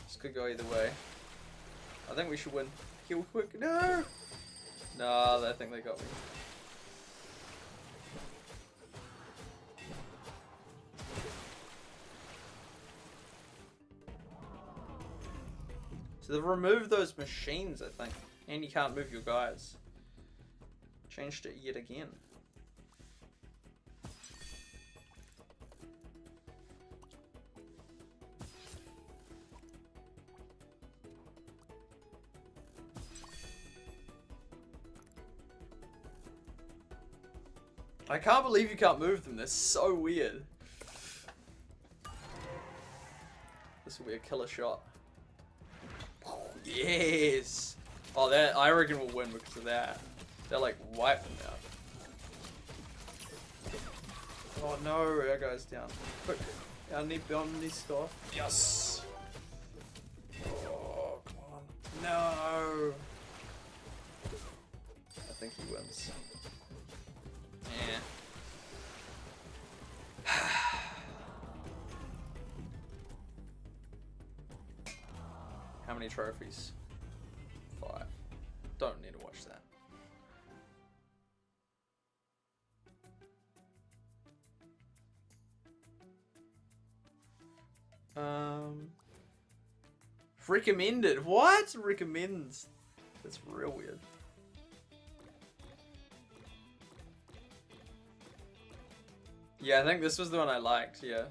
Speaker 1: This could go either way. I think we should win. Heal quick. No! No, I think they got me. So they've removed those machines, I think. And you can't move your guys. Changed it yet again. I can't believe you can't move them. They're so weird. This will be a killer shot. Yes! Oh, that I reckon we'll win because of that. They're like wiping out. Oh no, our guy's down. Quick, I need this stuff. Yes! Oh, come on. No! I think he wins. Yeah. How many trophies? 5. Don't need to watch that. Recommended. What? Recommends. That's real weird. Yeah, I think this was the one I liked, yeah.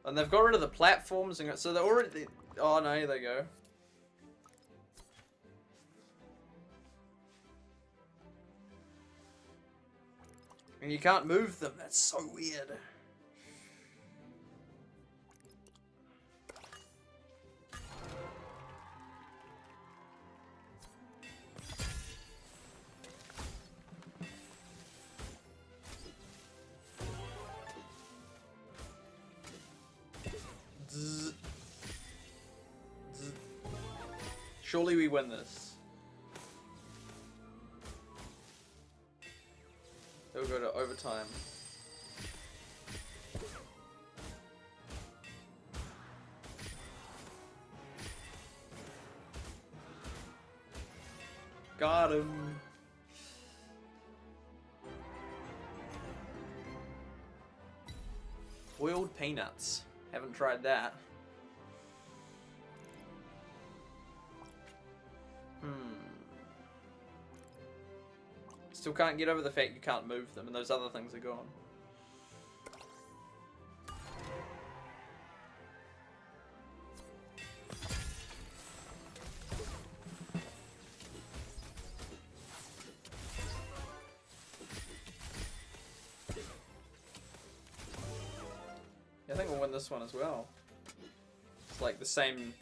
Speaker 1: And they've got rid of the platforms, and so they're already... Oh no, here they go. And you can't move them, that's so weird. Surely we win this. They'll go to overtime. Got him. Boiled peanuts. Haven't tried that. Still can't get over the fact you can't move them and those other things are gone. Yeah, I think we'll win this one as well. It's like the same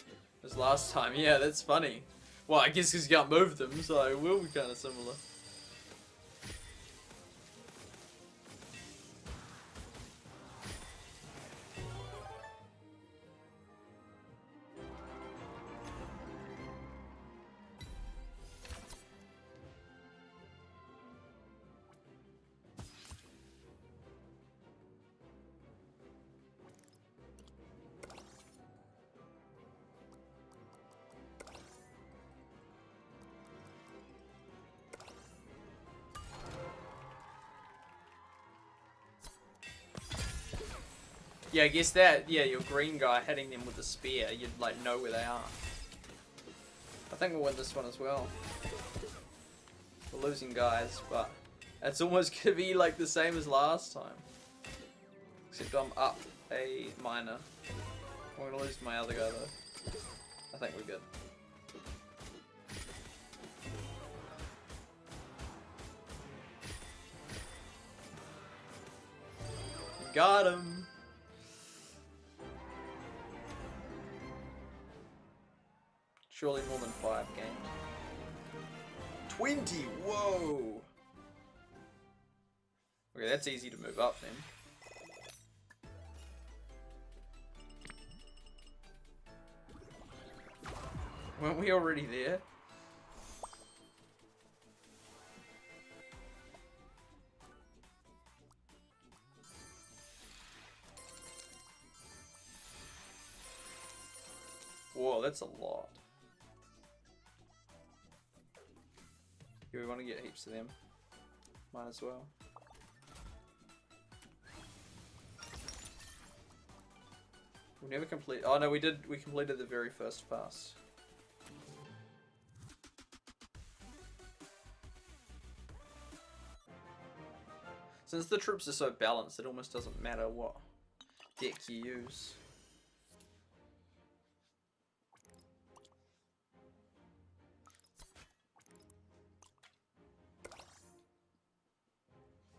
Speaker 1: as last time. Yeah, that's funny. Well, I guess because you can't move them, so it will be kind of similar. Yeah, I guess that, yeah, your green guy hitting them with a spear, you'd like know where they are. I think we'll win this one as well. We're losing guys, but it's almost gonna be like the same as last time. Except I'm up a minor. I'm gonna lose my other guy though. I think we're good. Got him! Surely more than 5 games. 20! Whoa! Okay, that's easy to move up then. Weren't we already there? Whoa, that's a lot. Do we want to get heaps of them? Might as well. We never complete. Oh no, we did. We completed the very first pass. Since the troops are so balanced, it almost doesn't matter what deck you use.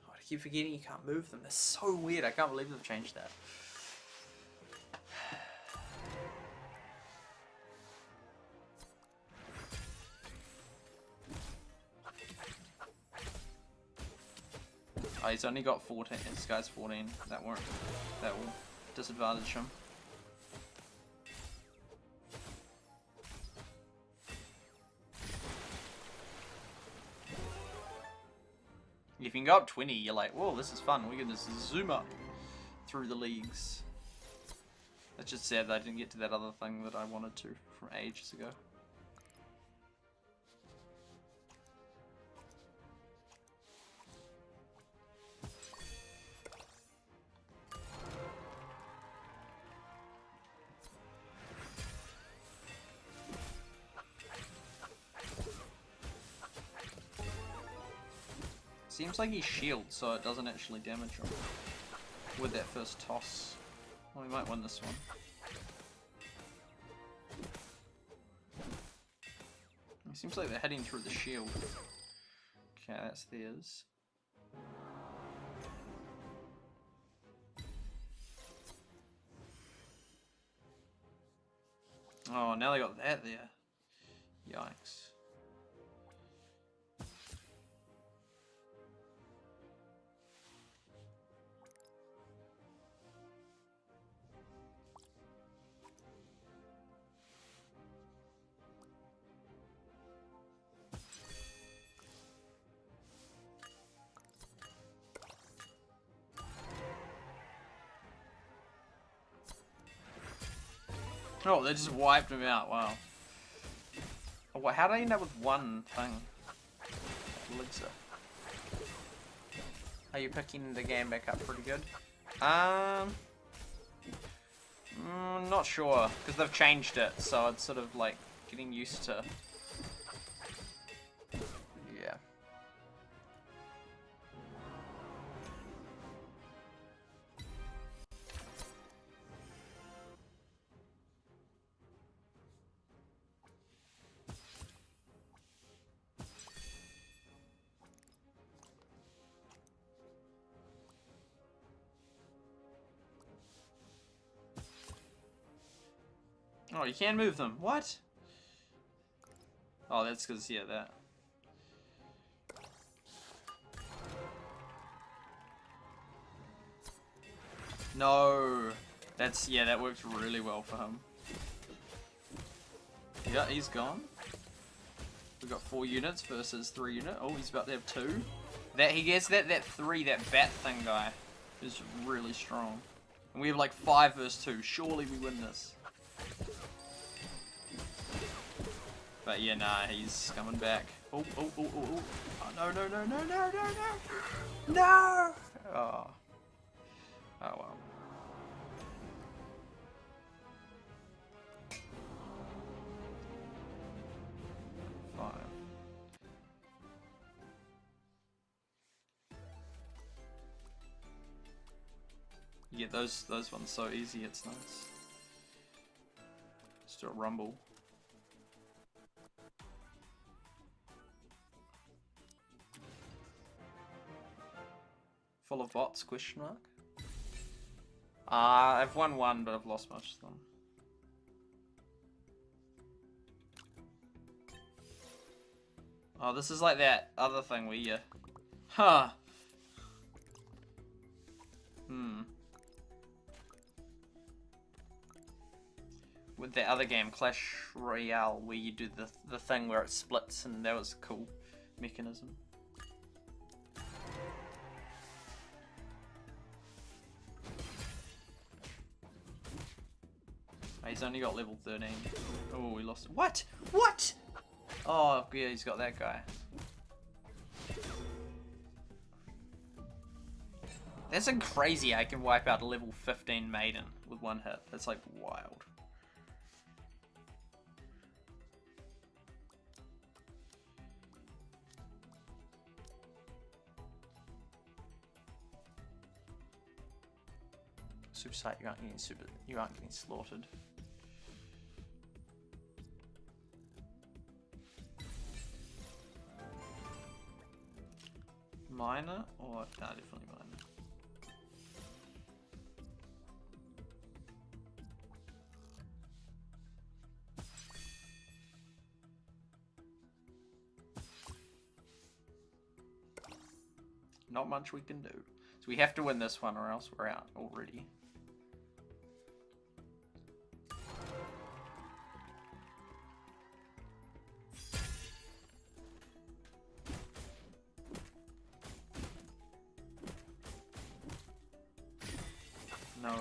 Speaker 1: Oh, I keep forgetting you can't move them. That's so weird. I can't believe they've changed that. Oh, he's only got 14. This guy's 14. That will disadvantage him. If you can go up 20, you're like, whoa, this is fun. We can just zoom up through the leagues. That's just sad that I didn't get to that other thing that I wanted to from ages ago. Seems like he shields, so it doesn't actually damage him with that first toss. Well, we might win this one. It seems like they're heading through the shield. Okay, that's theirs. Oh, now they got that there. Yikes. Oh, they just wiped him out, wow. Oh, how did I end up with one thing? Elixir. Are you picking the game back up pretty good? Not sure, because they've changed it, so it's sort of like getting used to... Yeah. Oh, you can move them. What? Oh, that's because, yeah, that. No. That's, yeah, that worked really well for him. Yeah, he's gone. We've got 4 units versus 3 units. Oh, he's about to have 2. That, he gets that 3, that bat thing guy is really strong. And we have like 5 versus 2. Surely we win this. But yeah, nah, he's coming back. Oh, oh, oh, oh, oh. Oh, no, no, no, no, no, no, no. No! Oh. Oh, well. Fine. You get those ones so easy, it's nice. Let's do a rumble. Full of bots, question mark? I've won 1, but I've lost most of them. Oh, this is like that other thing where you... Huh. With that other game, Clash Royale, where you do the thing where it splits, and that was a cool mechanism. Oh, he's only got level 13. Oh, we lost. What? What? Oh, yeah, he's got that guy. That's a crazy I can wipe out a level 15 maiden with one hit. That's like wild. SuperSight, you aren't getting slaughtered. Minor or no, definitely minor. Not much we can do. So we have to win this one or else we're out already. No.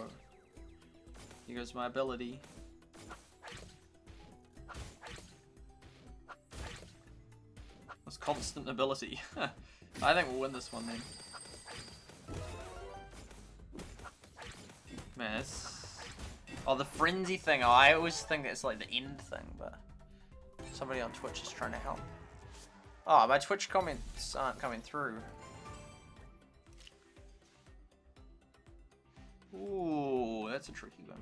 Speaker 1: Here goes my ability. That's constant ability. I think we'll win this one then. Man, it's... Oh, the frenzy thing. Oh, I always think it's like the end thing, but somebody on Twitch is trying to help. Oh, my Twitch comments aren't coming through. Ooh, that's a tricky one.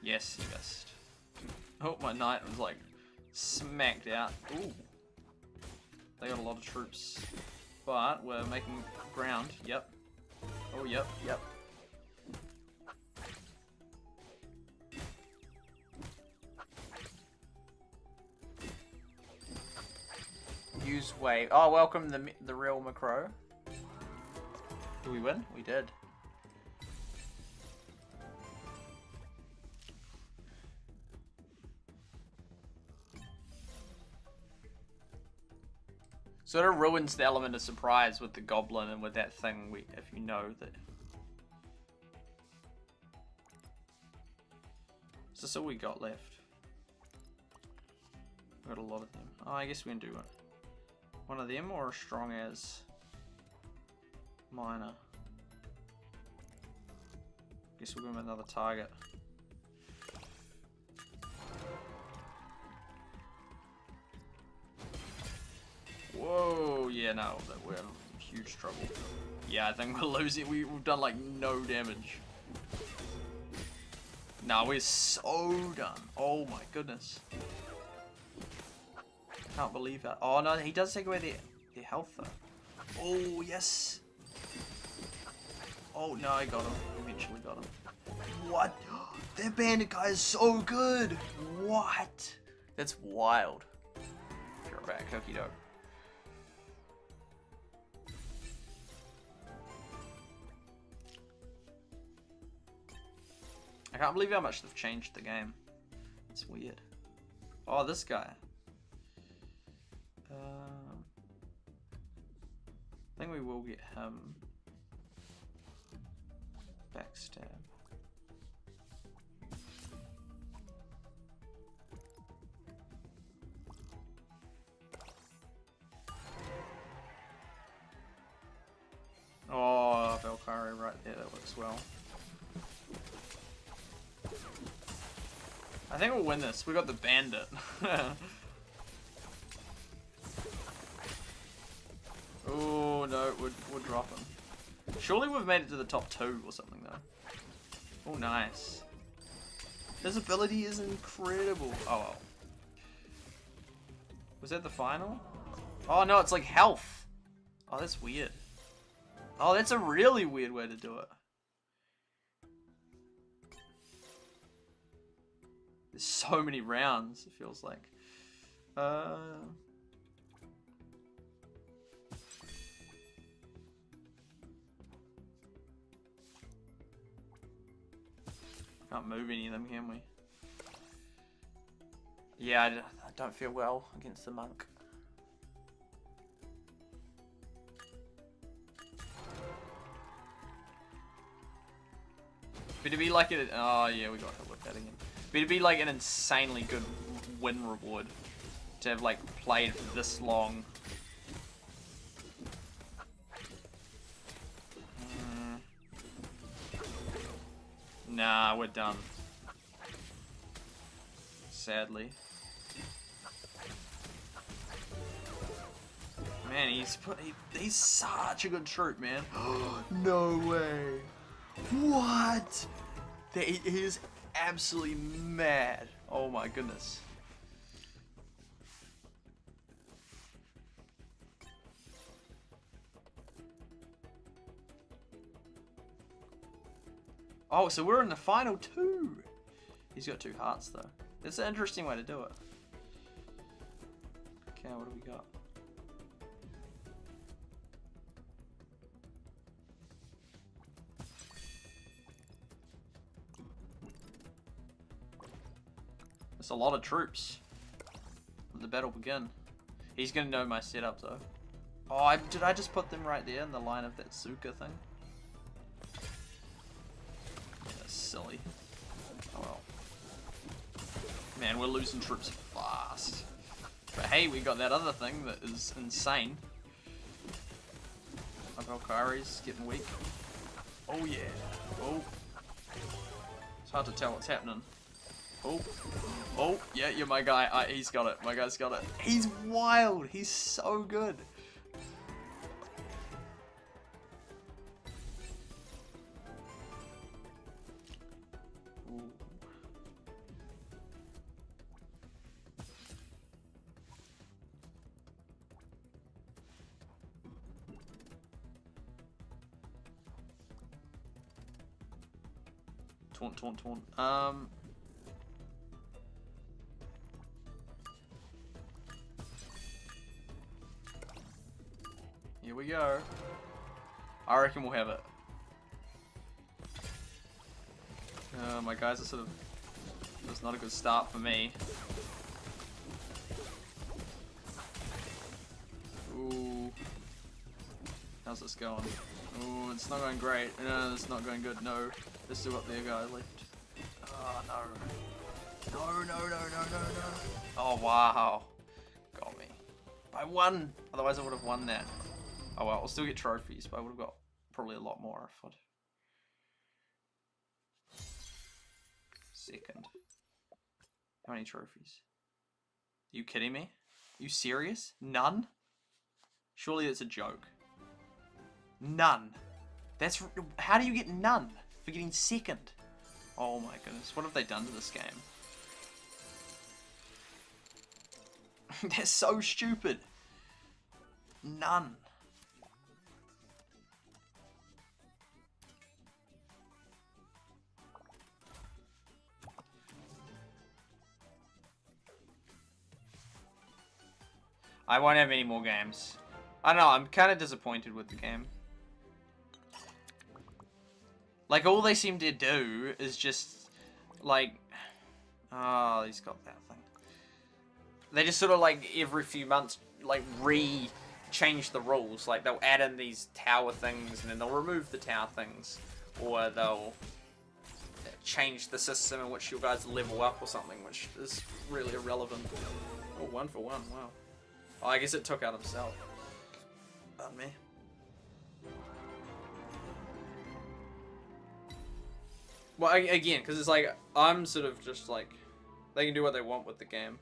Speaker 1: Yes, he missed. Oh, my knight was like smacked out. Ooh. They got a lot of troops. But we're making ground. Yep. Oh, yep, yep. Use wave. Oh, welcome the real Macro. Did we win? We did. Sort of ruins the element of surprise with the goblin and with that thing if you know that. Is this all we got left? We got a lot of them. Oh, I guess we can do one of them or as strong as minor. Guess we'll give him another target. Whoa, yeah, no, we're in huge trouble. Yeah, I think we're losing. We've done like no damage. No, we're so done. Oh my goodness. Can't believe that. Oh no, he does take away the health though. Oh, yes. Oh no, I got him. Eventually got him. What? That bandit guy is so good. What? That's wild. You're back, okie doke. I can't believe how much they've changed the game. It's weird. Oh, this guy. I think we will get him. Backstab. Oh, Valkyrie right there, that works well. I think we'll win this. We got the bandit. Oh no, we're dropping. Surely we've made it to the top 2 or something though. Oh nice. His ability is incredible. Oh well. Was that the final? Oh no, it's like health. Oh, that's weird. Oh, that's a really weird way to do it. There's so many rounds, it feels like. Can't move any of them, can we? Yeah, I don't feel well against the monk. But to be like an... Oh yeah, we got hit with that again. But to be like an insanely good win reward. To have like played this long. Nah, we're done. Sadly. Man, he's such a good troop, man. No way. What? He is absolutely mad. Oh my goodness. Oh, so we're in the final 2. He's got 2 hearts though. It's an interesting way to do it. Okay, what do we got? It's a lot of troops. Let the battle begin. He's gonna know my setup though. Oh, did I just put them right there in the line of that Zuka thing? That's silly. Oh well. Man, we're losing troops fast. But hey, we got that other thing that is insane. My Valkyrie's getting weak. Oh yeah. Oh. It's hard to tell what's happening. Oh. Oh, yeah, you're my guy. He's got it. My guy's got it. He's wild. He's so good. Ooh. Taunt. Here we go. I reckon we'll have it. My guys are sort of... It's not a good start for me. Ooh. How's this going? Ooh, it's not going great. No, it's not going good. No. There's still got their guy left. Oh, no. No. Oh, wow. Got me. I won. Otherwise I would have won that. Oh well, I'll still get trophies, but I would have got probably a lot more if I'd... Second. How many trophies? Are you kidding me? Are you serious? None? Surely it's a joke. None. That's... How do you get none for getting second? Oh my goodness, what have they done to this game? They're so stupid. None. I won't have any more games. I don't know, I'm kind of disappointed with the game. Like, all they seem to do is just, like... Oh, he's got that thing. They just sort of, like, every few months, like, change the rules. Like, they'll add in these tower things, and then they'll remove the tower things. Or they'll change the system in which you guys level up or something, which is really irrelevant. Oh, 1 for 1, wow. Oh, I guess it took out himself. Pardon me. Well, again, because it's like, I'm sort of just like, They can do what they want with the game.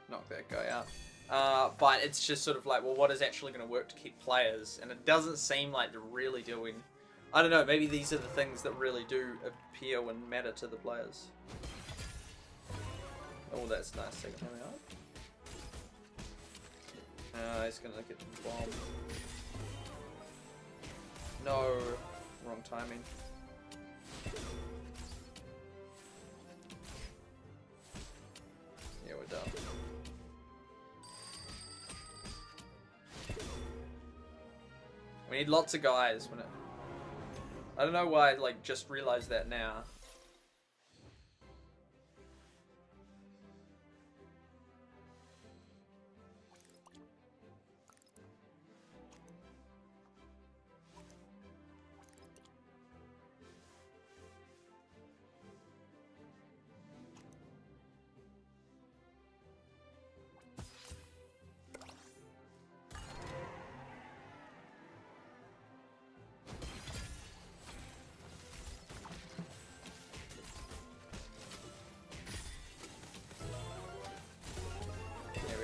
Speaker 1: Knock that guy out. But it's just sort of like, well, what is actually going to work to keep players? And it doesn't seem like they're really doing... I don't know, maybe these are the things that really do appeal and matter to the players. Oh, that's nice. Taking him out. He's going to get the bomb. No. Wrong timing. Yeah, we're done. We need lots of guys when it... I don't know why I like just realized that now.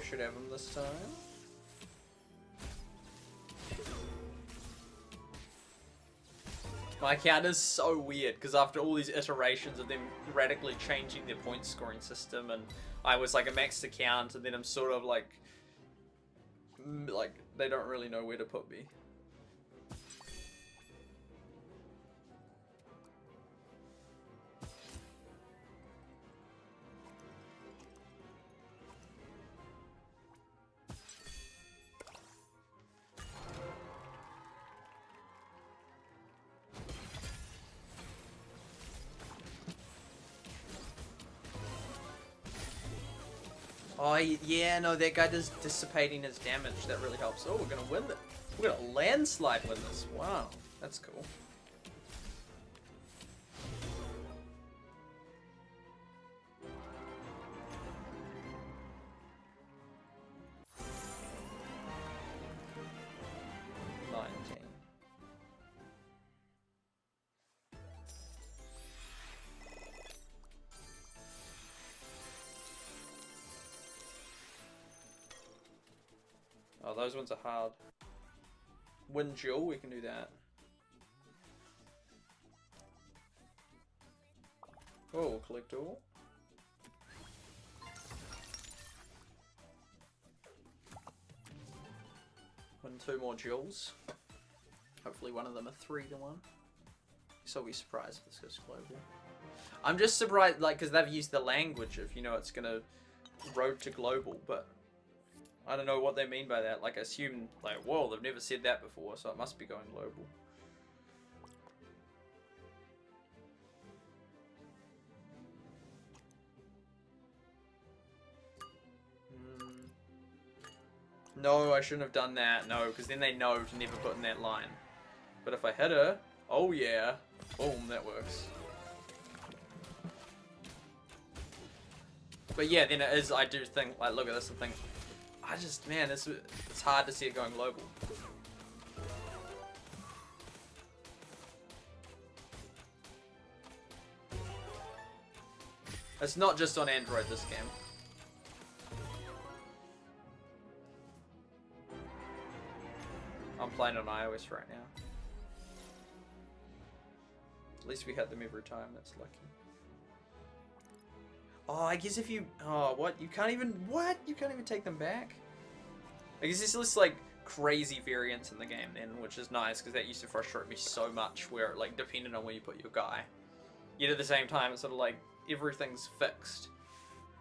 Speaker 1: Should have him this time. My account is so weird because after all these iterations of them radically changing their point scoring system, and I was like a maxed account, and then I'm sort of like they don't really know where to put me. Oh, yeah, no, that guy does dissipating his damage. That really helps. Oh, we're going to win it. We're going to landslide win this. Wow, that's cool. Oh, those ones are hard. Win duel, we can do that. Oh, collect all. Win 2 more duels. Hopefully one of them are 3-1. So I'll be surprised if this goes global. I'm just surprised, like, because they've used the language of, you know, it's gonna road to global, but I don't know what they mean by that. Like, I assume, like, whoa, they've never said that before, so it must be going global. No, I shouldn't have done that. No, because then they know to never put in that line. But if I hit her, oh yeah, boom, that works. But yeah, then it is, I do think, like, look at this and think, I just, man, it's hard to see it going global. It's not just on Android, this game. I'm playing on iOS right now. At least we hit them every time, that's lucky. Oh, I guess if you... Oh, what? You can't even... What? You can't even take them back? I guess it's just, like, crazy variance in the game then, which is nice, because that used to frustrate me so much, where, like, depending on where you put your guy. Yet at the same time, it's sort of like, everything's fixed.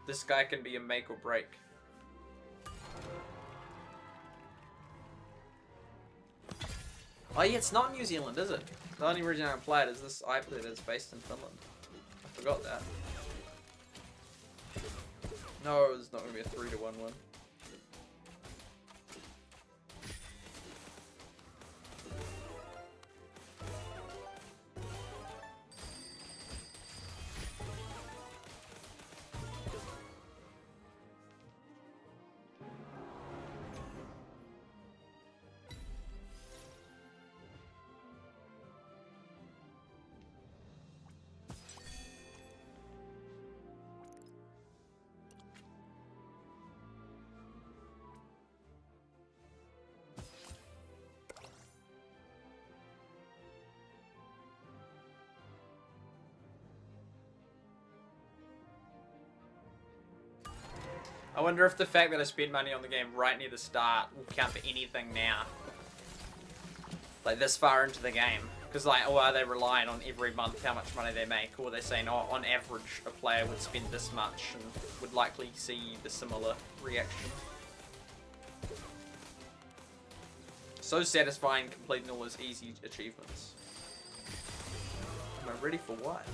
Speaker 1: This guy can be a make or break. Oh yeah, it's not New Zealand, is it? The only reason I play it is this outwit is based in Finland. I forgot that. No, it's not going to be a 3-1 win. I wonder if the fact that I spend money on the game right near the start will count for anything now. Like this far into the game. Because like, or are they relying on every month how much money they make? Or are they saying, oh, on average a player would spend this much and would likely see the similar reaction. So satisfying completing all those easy achievements. Am I ready for what?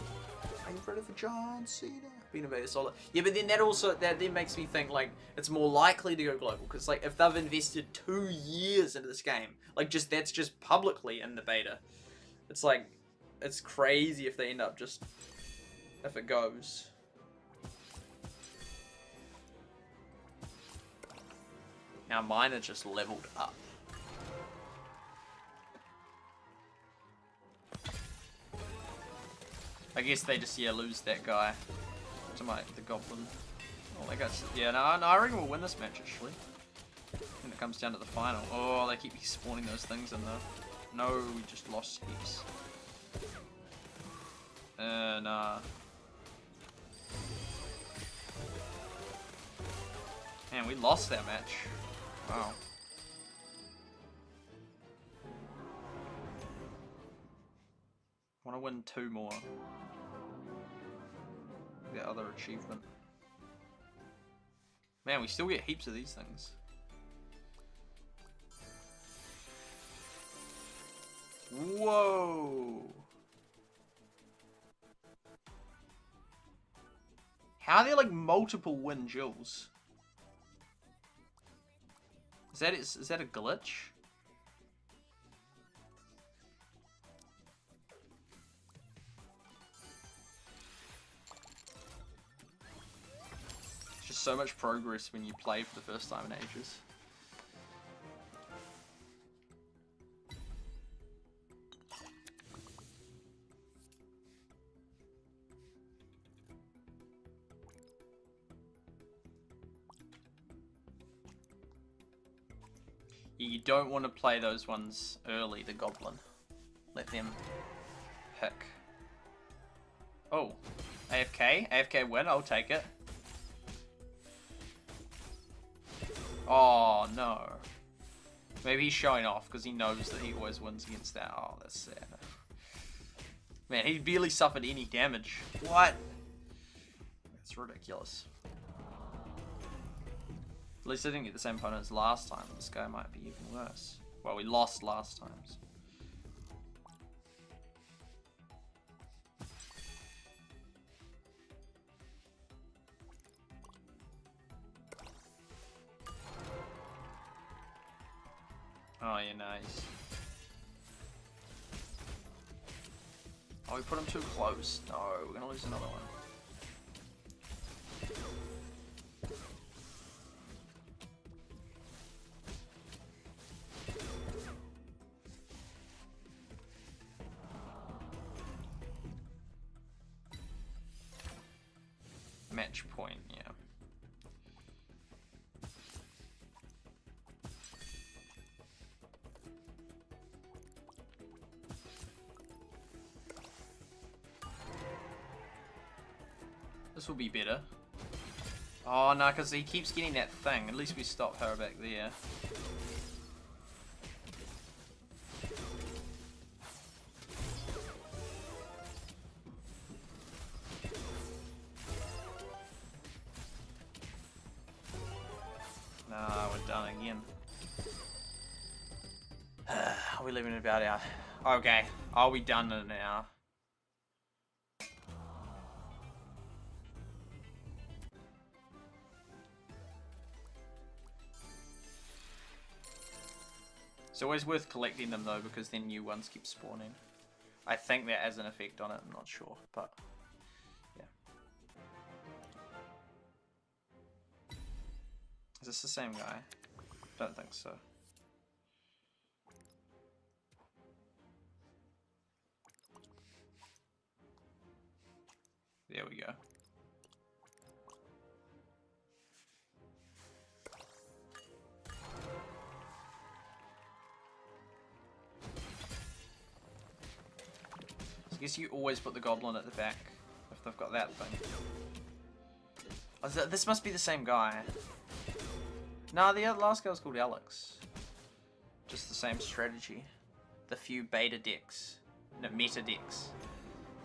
Speaker 1: Are you ready for John Cena? Being a beta solid. Yeah, but then that then makes me think like it's more likely to go global because like if they've invested 2 years into this game, like that's just publicly in the beta. It's like it's crazy if they end up just if it goes. Now mine are just leveled up. I guess they just lose that guy to the goblin. Oh, that guy's no, I reckon we'll win this match actually. When it comes down to the final. Oh, they keep spawning those things in there. No, we just lost heaps. Nah. Man, we lost that match. Wow. I want to win 2 more. The other achievement. Man, we still get heaps of these things. Whoa! How are there like multiple win duels? Is that a glitch? So much progress when you play for the first time in ages. You don't want to play those ones early, the goblin. Let them pick. Oh, AFK? AFK win, I'll take it. Oh, no. Maybe he's showing off because he knows that he always wins against that. Oh, that's sad. Man, he barely suffered any damage. What? That's ridiculous. At least I didn't get the same opponent as last time. This guy might be even worse. Well, we lost last time. So. Oh, yeah, nice. Oh, we put him too close. No, we're gonna lose another one. Match point, yeah. This will be better. Oh no, because he keeps getting that thing. At least we stopped her back there. Nah, we're done again. Are we leaving in about an hour? Okay, are we done in an hour? It's always worth collecting them though, because then new ones keep spawning. I think that has an effect on it, I'm not sure, but yeah. Is this the same guy? Don't think so. There we go. I guess you always put the goblin at the back if they've got that thing. Oh, this must be the same guy. No, the last guy was called Alex. Just the same strategy. The few beta decks, no, meta decks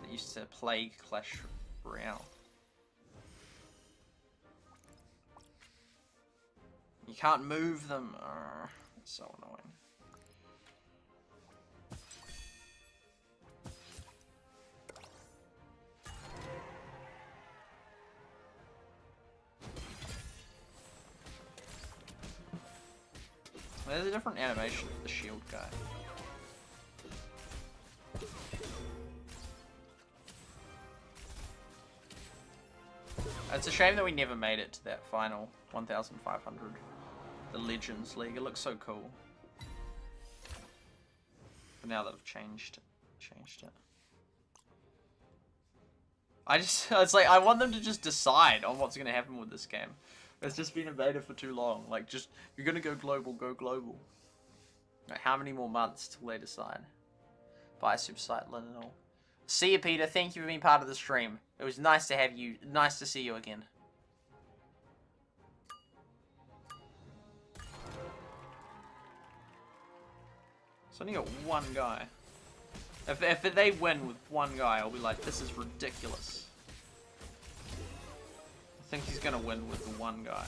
Speaker 1: that used to play Clash Royale. You can't move them. It's so annoying. There's a different animation for the shield guy. It's a shame that we never made it to that final 1,500. The Legends League. It looks so cool. But now they've changed it. It's like, I want them to just decide on what's going to happen with this game. It's just been in beta for too long. Like, just, you're going to go global. Like, how many more months till they decide? Bye, SuperSight, Lindenall. See you, Peter. Thank you for being part of the stream. It was nice to have you. Nice to see you again. So I only got one guy. If they win with one guy, I'll be like, this is ridiculous. I think he's gonna win with the one guy.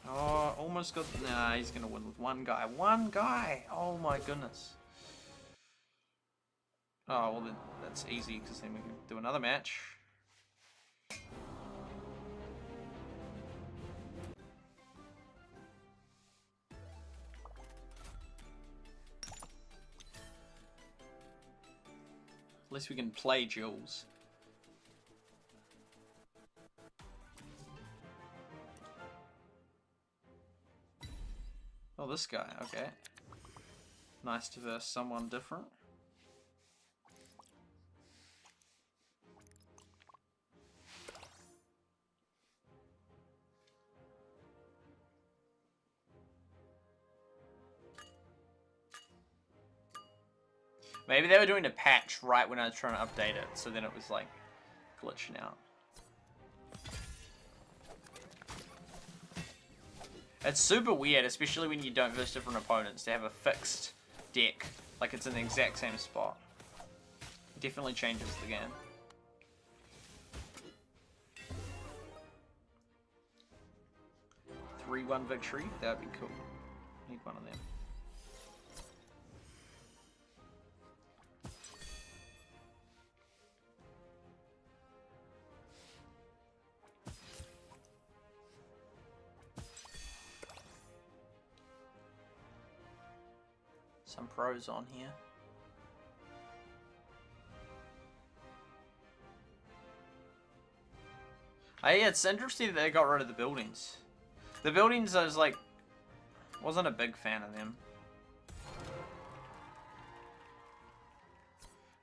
Speaker 1: Oh, almost got. Nah, he's gonna win with one guy. One guy! Oh my goodness. Oh, well, then that's easy because then we can do another match. At least we can play duels. Oh, this guy, okay. Nice to verse someone different. Maybe they were doing a patch right when I was trying to update it, so then it was like glitching out. It's super weird, especially when you don't verse different opponents, to have a fixed deck, like it's in the exact same spot. It definitely changes the game. Three 3-1 victory, that'd be cool. Need one of them. Some pros on here. Yeah, it's interesting that they got rid of the buildings. The buildings, I was like, wasn't a big fan of them.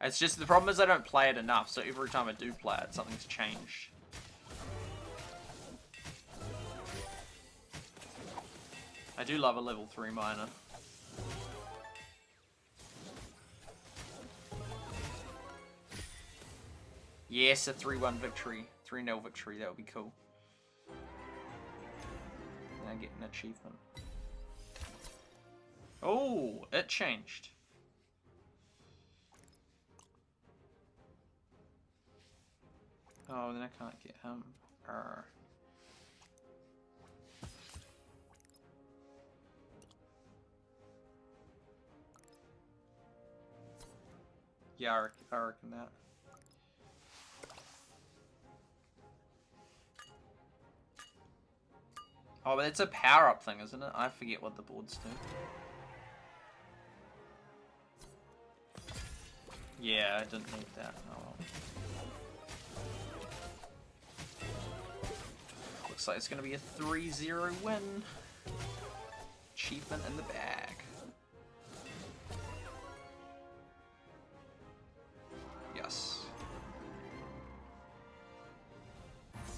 Speaker 1: It's just, the problem is I don't play it enough, so every time I do play it, something's changed. I do love a level 3 miner. Yes, a 3-1 victory. 3-0 victory, that would be cool. Now get an achievement. Oh, it changed. Oh, then I can't get him. Yeah, I reckon that. Oh, but it's a power-up thing, isn't it? I forget what the boards do. Yeah, I didn't need that. Oh well. Looks like it's going to be a 3-0 win. Achievement in the bag. Yes.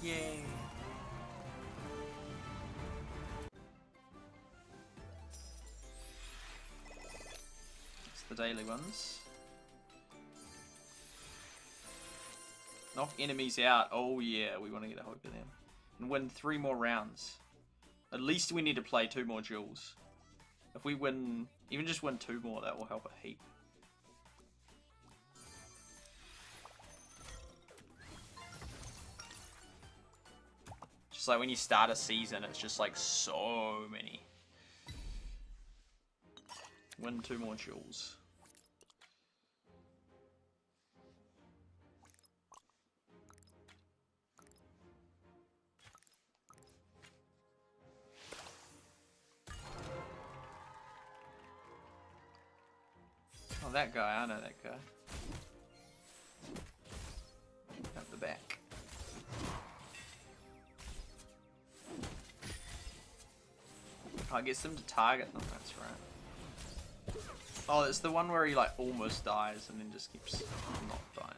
Speaker 1: Yay. The daily ones. Knock enemies out. Oh yeah, we want to get a hold of them. and win 3 more rounds. At least we need to play 2 more duels. If we win, even just win 2 more, that will help a heap. Just like when you start a season, it's just like so many. Win 2 more duels. Oh, that guy, I know that guy. At the back. Oh, it gets them to target them, that's right. Oh, it's the one where he like almost dies and then just keeps not dying.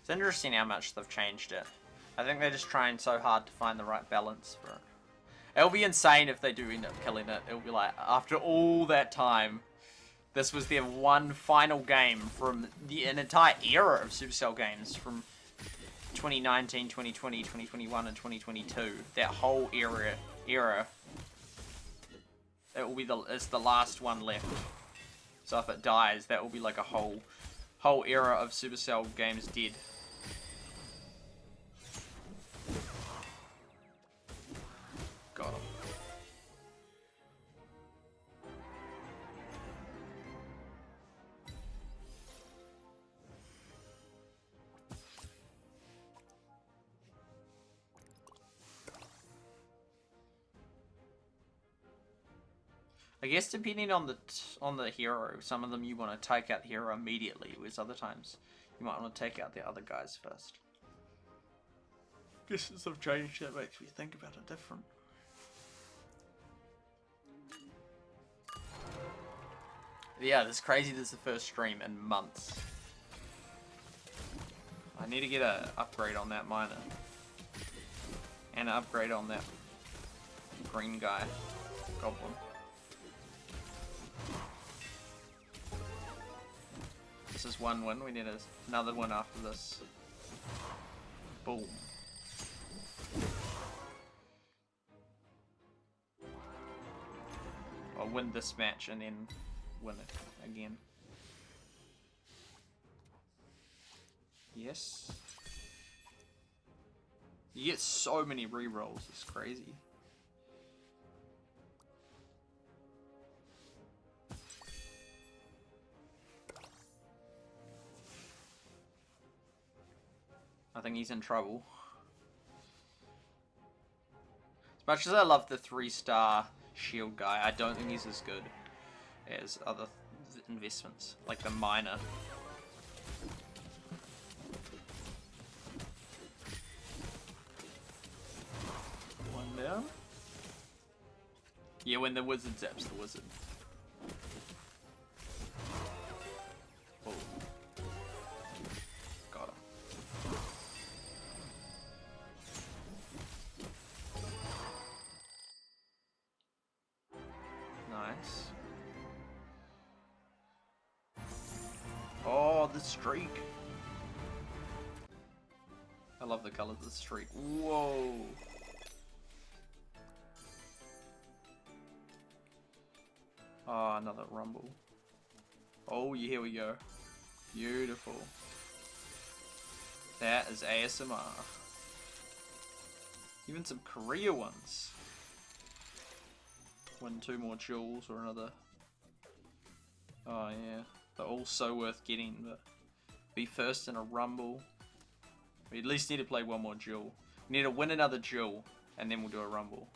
Speaker 1: It's interesting how much they've changed it. I think they're just trying so hard to find the right balance for it. It'll be insane if they do end up killing it. It'll be like, after all that time, this was their one final game from an entire era of Supercell games from 2019, 2020, 2021, and 2022. That whole era. It will be it's the last one left. So if it dies, that will be like a whole era of Supercell games dead. Got him. I guess depending on the hero, some of them you want to take out the hero immediately, whereas other times you might want to take out the other guys first. Guess since I've changed, that makes me think about it different. Yeah, this is crazy. This is the first stream in months. I need to get an upgrade on that miner. And an upgrade on that green guy. Goblin. This is one win. We need another one after this. Boom. I'll win this match and then win it again. Yes. You get so many rerolls, it's crazy. I think he's in trouble. As much as I love the 3-star shield guy, I don't think he's as good as other investments, like the miner. One down. Yeah, when the wizard zaps the wizard. Oh. Got him. Nice. Oh, the streak. I love the color of the streak. Whoa. Oh, another rumble. Oh, yeah, here we go. Beautiful. That is ASMR. Even some Korea ones. Win 2 more jewels or another. Oh, yeah. They're all so worth getting, but be first in a rumble. We at least need to play 1 more duel. We need to win another duel, and then we'll do a rumble.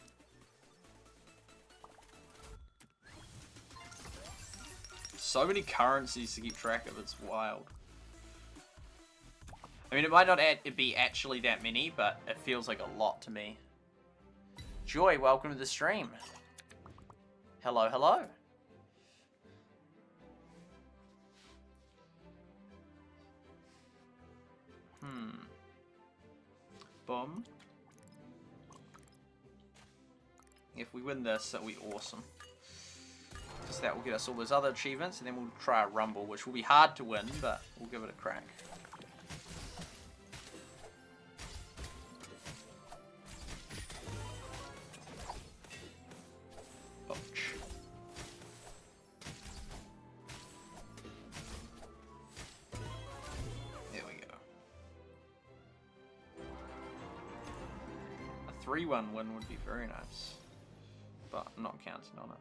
Speaker 1: So many currencies to keep track of, it's wild. I mean, it might not be actually that many, but it feels like a lot to me. Joy, welcome to the stream. Hello, hello. Boom. If we win this, that'll be awesome. Because that will get us all those other achievements, and then we'll try a rumble, which will be hard to win, but we'll give it a crack. Ouch. There we go. A 3-1 win would be very nice, but I'm not counting on it.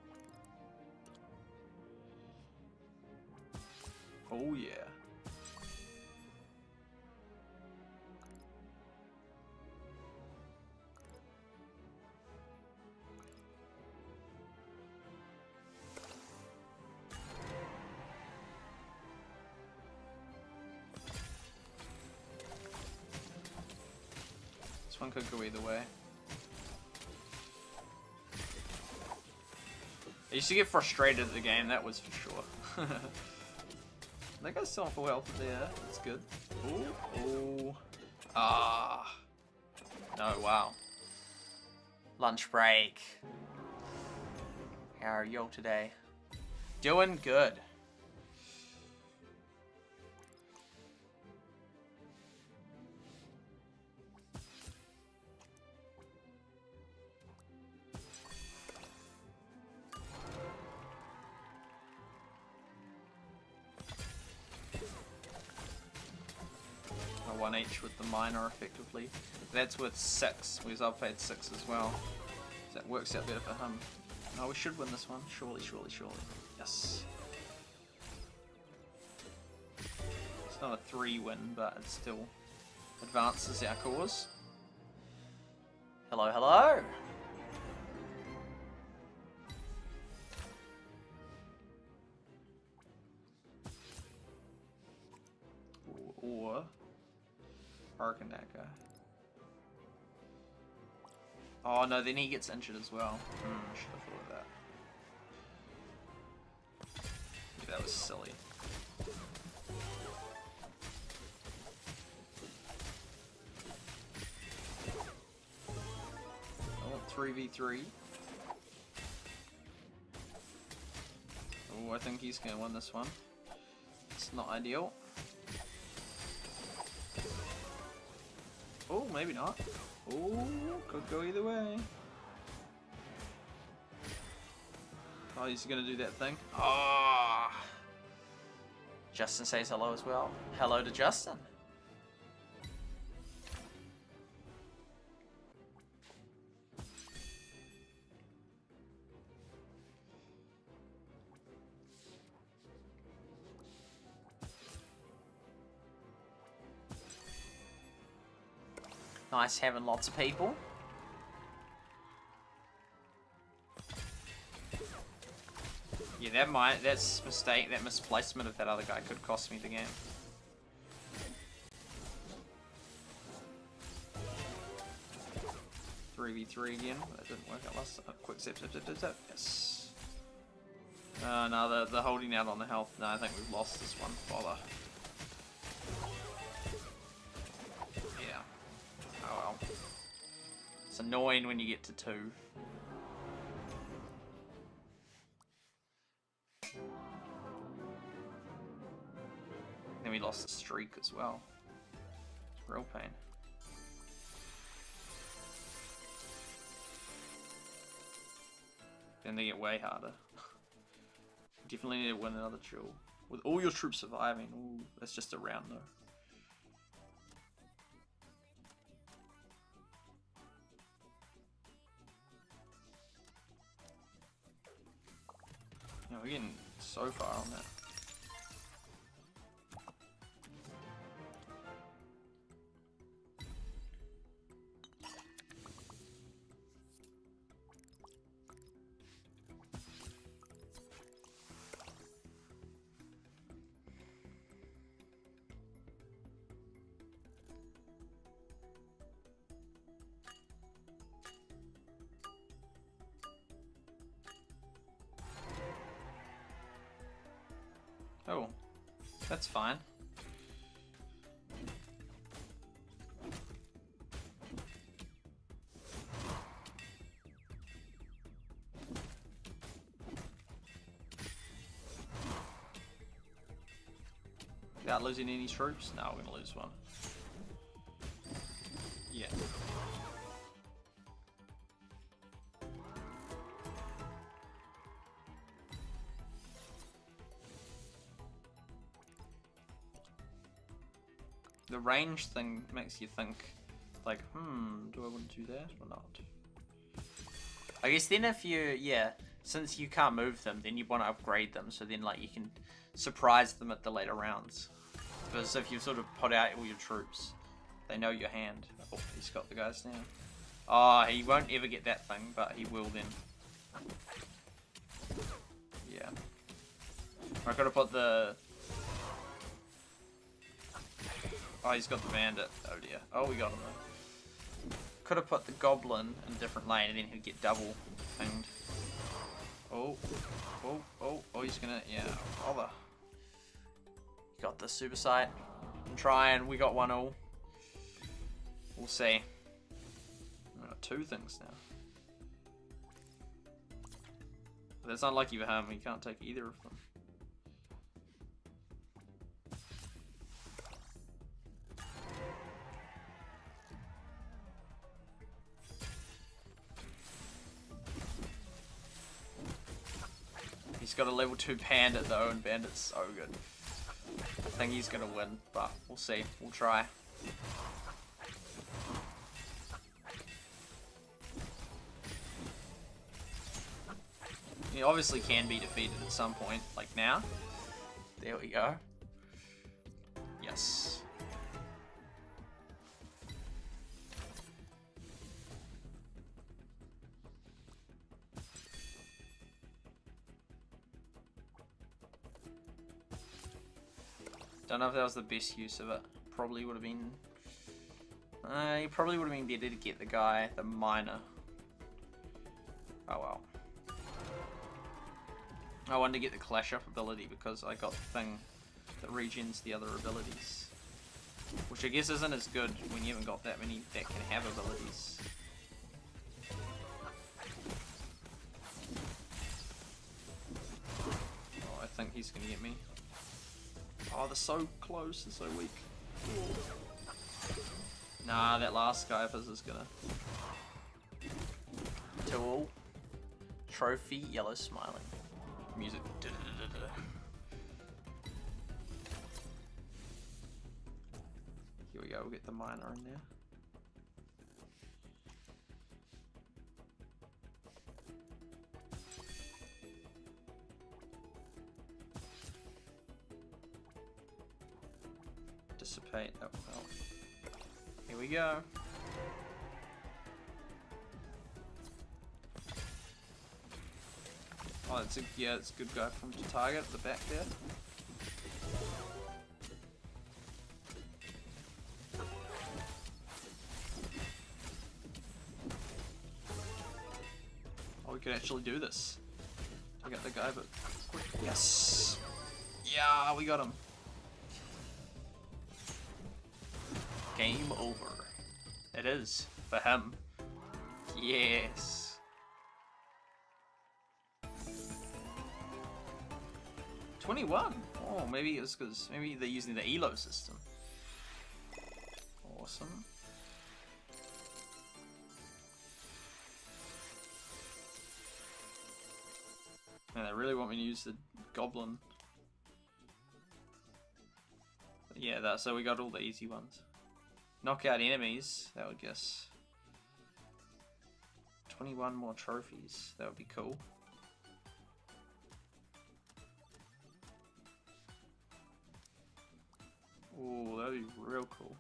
Speaker 1: Oh yeah. This one could go either way. I used to get frustrated at the game, that was for sure. That guy's still on full health there. That's good. Ooh. Ooh. Ah. No, wow. Lunch break. How are you today? Doing good. One each with the minor effectively. That's with 6, because I've played 6 as well. So that works out better for him. Oh, we should win this one. Surely, surely, surely. Yes. It's not a 3-win, but it still advances our cause. Hello, hello! Or Hurricane that guy. Oh no, then he gets injured as well. Should have thought of that. Yeah, that was silly. I want 3v3. Oh, I think he's gonna win this one. It's not ideal. Oh, maybe not. Oh, could go either way. Oh, he's gonna do that thing. Ah! Oh. Justin says hello as well. Hello to Justin. Nice having lots of people. Yeah, that's mistake, that misplacement of that other guy could cost me the game. Three v 3 again. That didn't work out last time. Quick zip, zip, zip, zip, zip. Yes. No, the holding out on the health. No, I think we've lost this one. Bother. Yeah. Oh well. It's annoying when you get to 2. Then we lost the streak as well. It's real pain. Then they get way harder. Definitely need to win another duel. With all your troops surviving. Ooh, that's just a round though. Yeah, we're getting so far on that. Oh, that's fine. Without losing any troops? No, we're gonna lose one. Yeah. The range thing makes you think, like, do I want to do that or not? I guess then if you, yeah, since you can't move them, then you want to upgrade them, so then, like, you can surprise them at the later rounds. Because if you sort of put out all your troops, they know your hand. Oh, he's got the guys now. Oh, he won't ever get that thing, but he will then. Yeah. I gotta put the... Oh, he's got the bandit. Oh dear. Oh, we got him though. Could have put the goblin in a different lane and then he'd get double pinged. Oh, he's gonna, yeah, bother. Got the SuperSight. I'm trying, we got 1-0. We'll see. We got 2 things now. But that's unlucky for him, he can't take either of them. He's got a level 2 bandit though, and bandit's so good. I think he's gonna win, but we'll see. We'll try. He obviously can be defeated at some point, like now. There we go. Yes. Don't know if that was the best use of it. Probably would have been... he probably would have been better to get the guy, the miner. Oh well. I wanted to get the clash up ability because I got the thing that regens the other abilities. Which I guess isn't as good when you haven't got that many that can have abilities. Oh, I think he's gonna get me. Oh, they're so close, they're so weak. Nah, that last guy of his is gonna... Duel. Trophy, yellow smiling. Music. Here we go, we'll get the miner in there. Dissipate, oh well. Here we go. Oh, it's a, yeah, it's a good guy from to target at the back there. Oh, we could actually do this. Take out the guy, but quick. Yes! Yeah, we got him. Game over. It is, for him. Yes. $21. Oh, maybe it's because maybe they're using the ELO system. Awesome. Man, they really want me to use the goblin. But yeah, so we got all the easy ones. Knock out enemies, that would guess. 21 more trophies, that would be cool. Ooh, that would be real cool.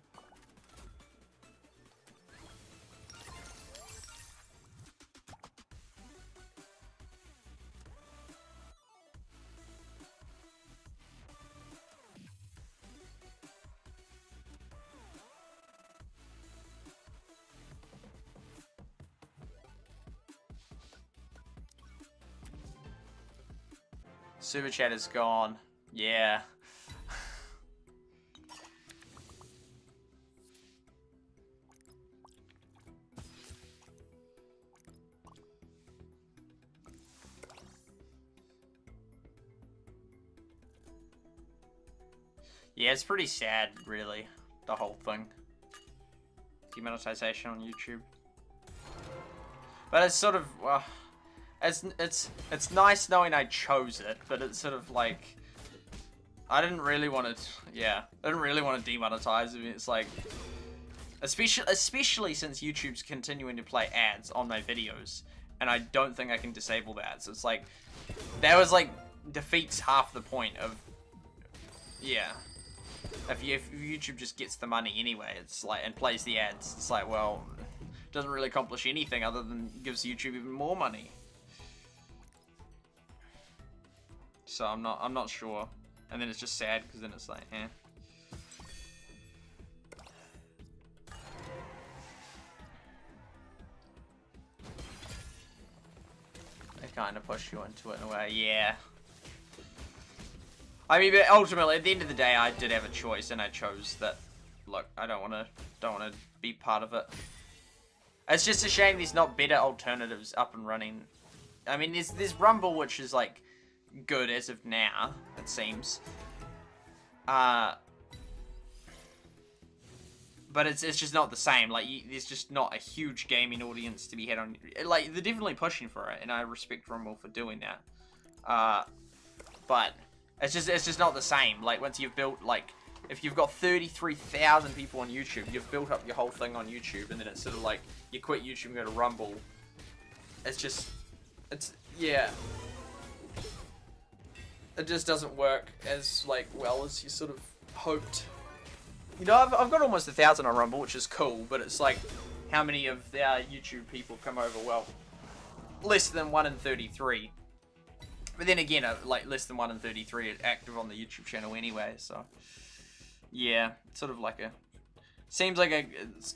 Speaker 1: Super chat is gone. Yeah. Yeah, it's pretty sad, really, the whole thing. Demonetization on YouTube. But it's sort of, it's nice knowing I chose it, but it's sort of like, I didn't really want to, yeah, I didn't really want to demonetize. I mean, it's like, especially since YouTube's continuing to play ads on my videos, and I don't think I can disable that. So it's like, that was like, defeats half the point of, yeah. If YouTube just gets the money anyway, it's like, and plays the ads, it's like, well, it doesn't really accomplish anything other than gives YouTube even more money. So I'm not sure. And then it's just sad because then it's like, eh. They kind of push you into it in a way, yeah. I mean, but ultimately, at the end of the day, I did have a choice, and I chose that. Look, I don't want to be part of it. It's just a shame there's not better alternatives up and running. I mean, there's Rumble, which is like good as of now, it seems. But it's just not the same. Like, there's just not a huge gaming audience to be had on. Like, they're definitely pushing for it, and I respect Rumble for doing that. But it's just not the same. Like, once you've built, like, if you've got 33,000 people on YouTube, you've built up your whole thing on YouTube, and then it's sort of like, you quit YouTube and go to Rumble. It's yeah. It just doesn't work as, like, well as you sort of hoped. You know, I've got almost 1,000 on Rumble, which is cool, but it's like, how many of our YouTube people come over? Well, less than 1 in 33. But then again, like, less than 1 in 33 are active on the YouTube channel anyway, so. Yeah, it's sort of like a... Seems like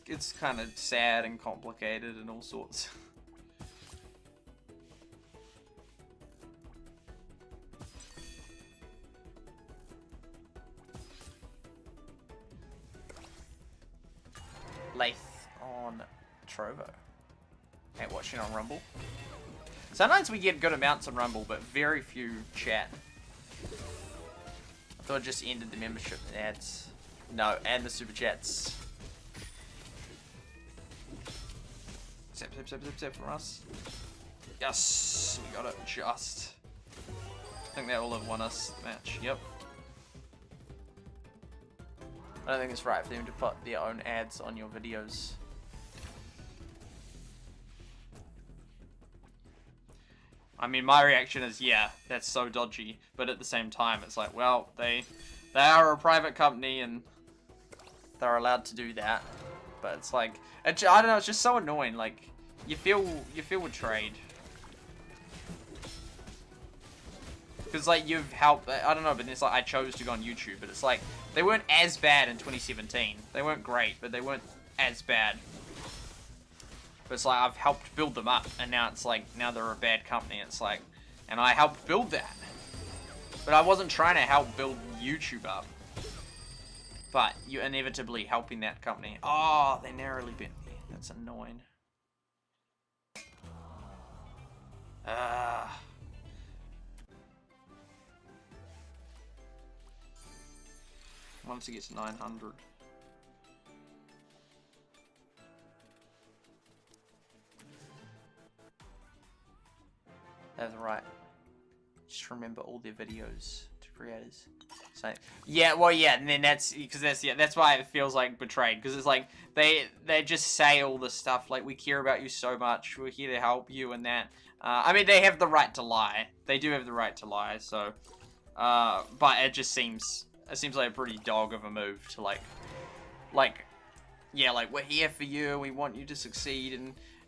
Speaker 1: it's kind of sad and complicated and all sorts. Lath on Trovo. Ain't watching on Rumble. Sometimes we get good amounts on Rumble, but very few chat. I thought it just ended the membership ads. No, and the super chats. Zip from us. Yes, we got it just. I think that will have won us the match. Yep. I don't think it's right for them to put their own ads on your videos. I mean, my reaction is, yeah, that's so dodgy. But at the same time, it's like, well, they are a private company and they're allowed to do that. But it's like, I don't know, it's just so annoying. Like, you feel betrayed. Because, like, you've helped, I don't know, but it's like, I chose to go on YouTube, but it's like, they weren't as bad in 2017. They weren't great, but they weren't as bad. But it's like, I've helped build them up, and now it's like, now they're a bad company, it's like, and I helped build that. But I wasn't trying to help build YouTube up. But you're inevitably helping that company. Oh, they narrowly bent me. That's annoying. Once it gets 900. That's right. Just remember all their videos to creators. So yeah, well yeah, and then that's why it feels like betrayed, because it's like they just say all this stuff like, we care about you so much, we're here to help you and that. I mean, they have the right to lie. They do have the right to lie. So, but it just seems like a pretty dog of a move to like yeah, like, we're here for you, we want you to succeed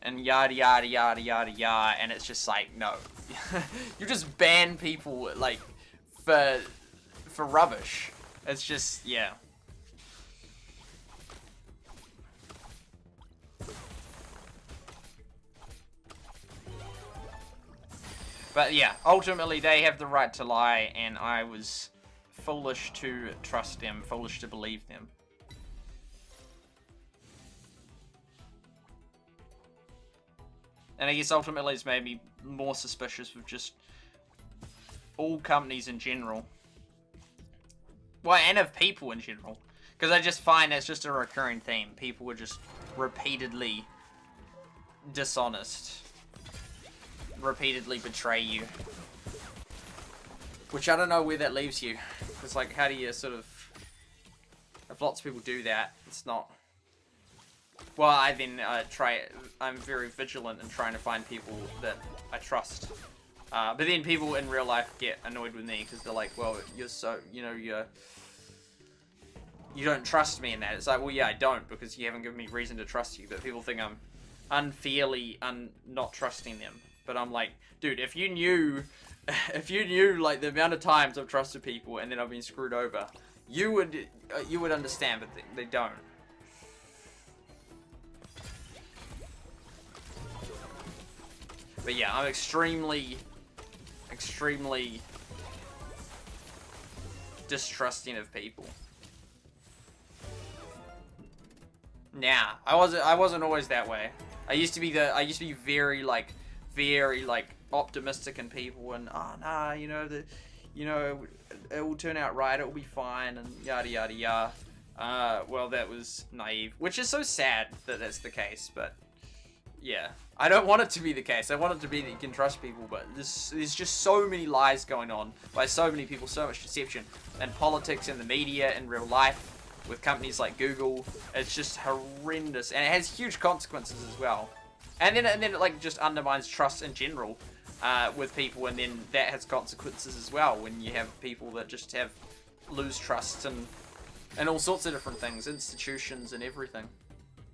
Speaker 1: and yada yada yada yada yada, and it's just like, no. You just ban people like for rubbish. It's just, yeah. But yeah, ultimately they have the right to lie, and I was foolish to trust them, foolish to believe them. And I guess ultimately it's made me more suspicious of just all companies in general. Well, and of people in general. Because I just find that's just a recurring theme. People are just repeatedly dishonest. Repeatedly betray you. Which I don't know where that leaves you. It's like, how do you sort of... If lots of people do that, it's not... Well, I then I'm very vigilant in trying to find people that I trust. But then people in real life get annoyed with me because they're like, well, you're so, you know, you don't trust me in that. It's like, well, yeah, I don't, because you haven't given me reason to trust you. But people think I'm unfairly not trusting them. But I'm like, dude, if you knew like the amount of times I've trusted people and then I've been screwed over, you would understand, but they don't. But yeah, I'm extremely distrusting of people. Nah, I wasn't always that way. I used to be very optimistic in people, and oh nah, it will turn out right, it will be fine, and yada yada yada. Well, that was naive, which is so sad that that's the case, but yeah. I don't want it to be the case. I want it to be that you can trust people, but there's just so many lies going on by so many people, so much deception, and politics and the media in real life with companies like Google. It's just horrendous, and it has huge consequences as well. And then it like just undermines trust in general with people, and then that has consequences as well when you have people that just lose trust and all sorts of different things, institutions and everything.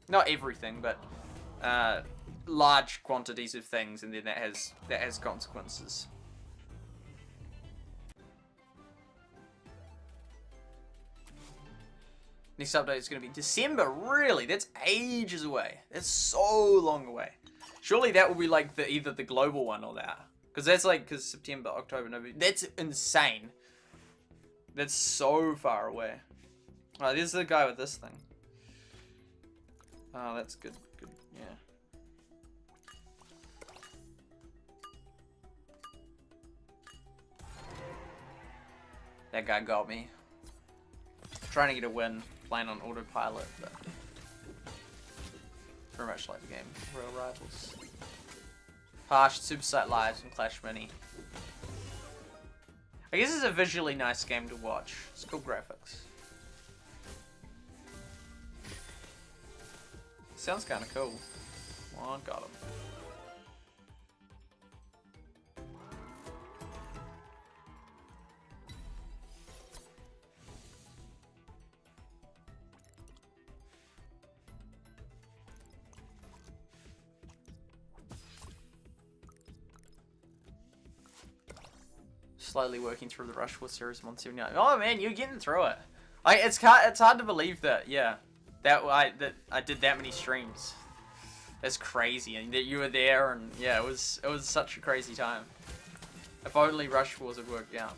Speaker 1: Not everything, but large quantities of things, and then that has consequences. Next update is going to be December. Really? That's ages away. That's so long away. Surely that will be like either the global one or that. Because September, October, November. That's insane. That's so far away. Oh, there's the guy with this thing. Oh, that's good. Good, yeah. That guy got me. Trying to get a win, playing on autopilot, but very much like the game. Real Rivals. Harsh, SuperSight Lives, and Clash Mini. I guess it's a visually nice game to watch. It's cool graphics. Sounds kind of cool. Oh, got him. Slowly working through the Rush War Series 179. Oh man, you're getting through it. It's hard to believe that. Yeah, that I did that many streams. That's crazy, and that you were there, and yeah, it was such a crazy time. If only Rush Wars had worked out.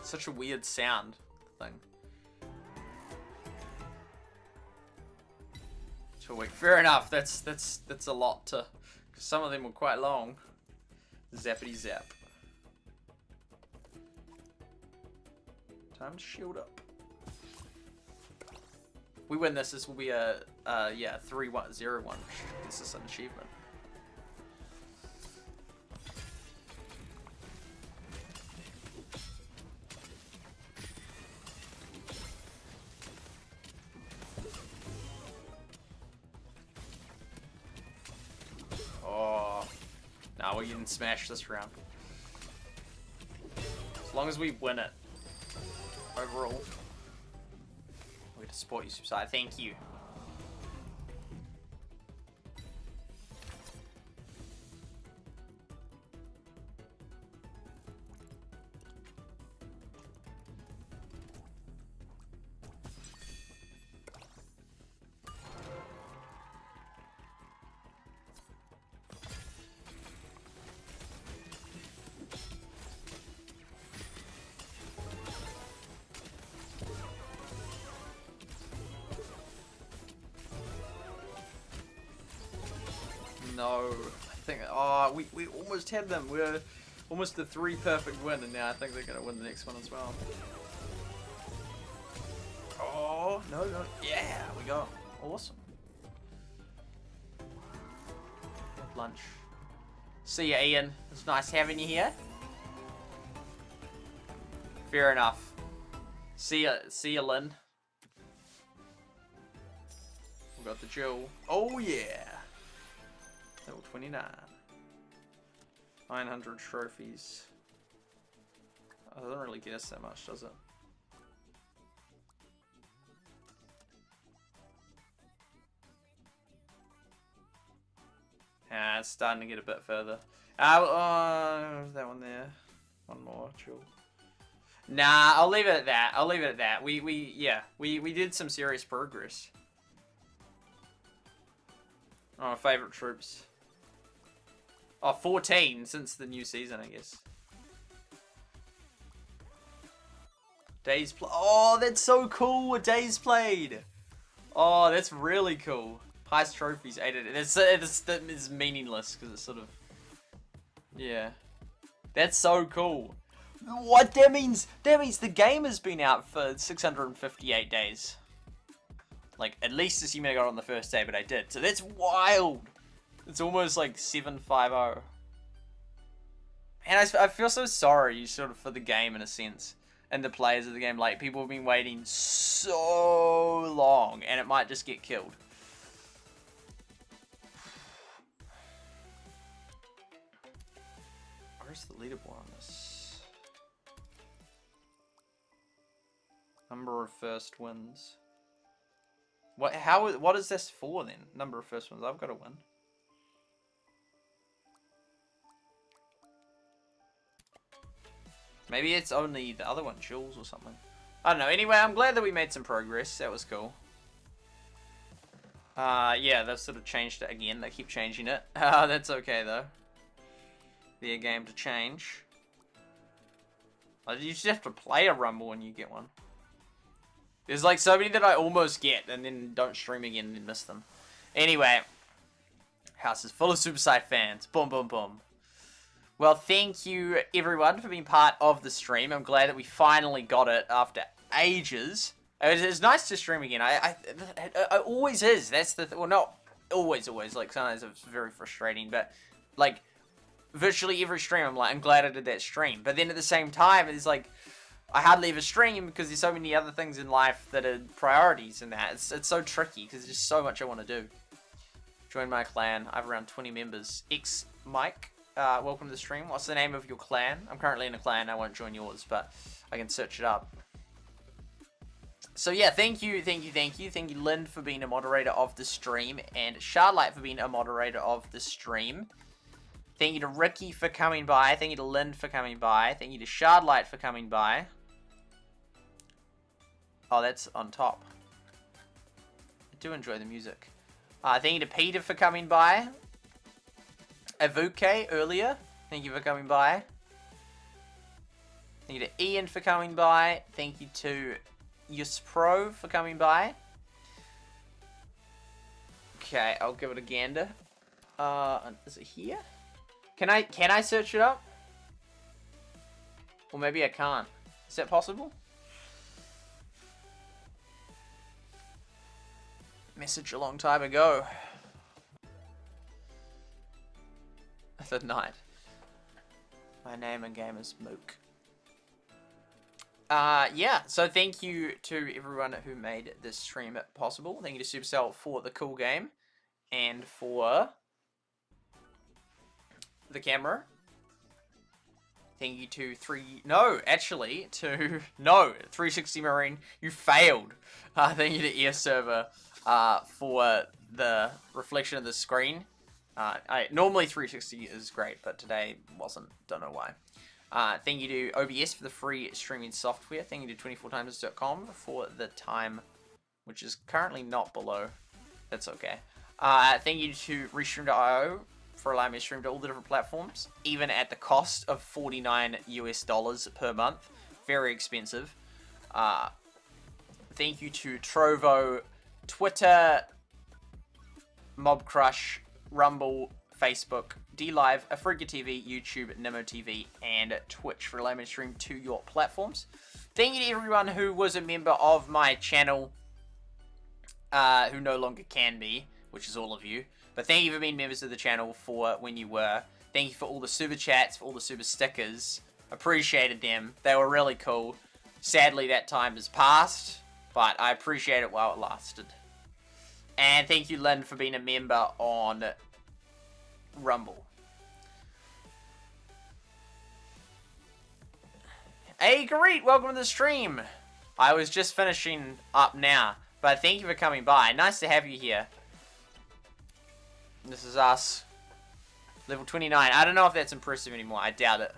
Speaker 1: Such a weird sound thing. 2 weeks. Fair enough. That's a lot to. Cause some of them were quite long. Zappity zap. Time to shield up. We win this. This will be a 3-1-0-1, which gets us an achievement. Nah, we can smash this round. As long as we win it. Overall. We get to support you, SuperSight. Thank you. No. I think, oh, we almost had them. We're almost the 3 perfect win, and now I think they're going to win the next one as well. Oh, no. Yeah, we go. Awesome. Have lunch. See ya, Ian. It's nice having you here. Fair enough. See ya, Lynn. We got the duel. Oh yeah. Level 29. 900 trophies. Oh, it doesn't really get us that much, does it? Ah, it's starting to get a bit further. That one there. One more, duel. Nah, I'll leave it at that. We did some serious progress. Oh, favorite troops. Oh, 14 since the new season, I guess. Days play. Oh, that's so cool. A days played. Oh, that's really cool. Highest trophies, 8. That is meaningless because it's sort of. Yeah. That's so cool. What that means? That means the game has been out for 658 days. Like, at least assuming I got it on the first day, but I did. So that's wild. It's almost like 750. And I feel so sorry, sort of, for the game in a sense. And the players of the game. Like, people have been waiting so long, and it might just get killed. Where's the leaderboard on this? Number of first wins. What is this for then? Number of first wins. I've got to win. Maybe it's only the other one, Jules or something. I don't know. Anyway, I'm glad that we made some progress. That was cool. Yeah, they've sort of changed it again. They keep changing it. That's okay though. Be a game to change. You just have to play a rumble when you get one. There's like so many that I almost get and then don't stream again and miss them. Anyway, house is full of SuperSight fans. Boom, boom, boom. Well, thank you everyone for being part of the stream. I'm glad that we finally got it after ages. It's nice to stream again. It always is. That's the well, not always. Like sometimes it's very frustrating, but like virtually every stream, I'm glad I did that stream. But then at the same time, it's like I hardly ever stream because there's so many other things in life that are priorities and that. It's so tricky because there's just so much I want to do. Join my clan. I have around 20 members. Mike, welcome to the stream. What's the name of your clan? I'm currently in a clan. I won't join yours, but I can search it up. So yeah, thank you, Lynn, for being a moderator of the stream, and Shardlight for being a moderator of the stream. Thank you to Ricky for coming by. Thank you to Lynn for coming by. Thank you to Shardlight for coming by. Oh, that's on top. I do enjoy the music. Thank you to Peter for coming by. Avuke earlier. Thank you for coming by. Thank you to Ian for coming by. Thank you to Yuspro for coming by. Okay, I'll give it a gander. Is it here? Can I search it up? Or maybe I can't. Is that possible? Message a long time ago. The night. My name and game is Mook. Yeah, so thank you to everyone who made this stream possible. Thank you to Supercell for the cool game. And for the camera. Thank you to 360 Marine. You failed. Thank you to Air Server for the reflection of the screen. Normally 360 is great, but today wasn't. Don't know why. Thank you to OBS for the free streaming software. Thank you to 24times.com for the time, which is currently not below. That's okay. Thank you to Restream.io for allowing me to stream to all the different platforms, even at the cost of $49 US per month. Very expensive. Thank you to Trovo, Twitter, Mob Crush, Rumble, Facebook, DLive, Afrika TV, YouTube, Nimo TV, and Twitch for allowing me to stream to your platforms. Thank you to everyone who was a member of my channel, who no longer can be, which is all of you. But thank you for being members of the channel for when you were. Thank you for all the super chats, for all the super stickers. Appreciated them. They were really cool. Sadly, that time has passed, but I appreciate it while it lasted. And thank you, Lynn, for being a member on Rumble. Hey, Gareet, welcome to the stream. I was just finishing up now, but thank you for coming by. Nice to have you here. This is us. Level 29. I don't know if that's impressive anymore. I doubt it.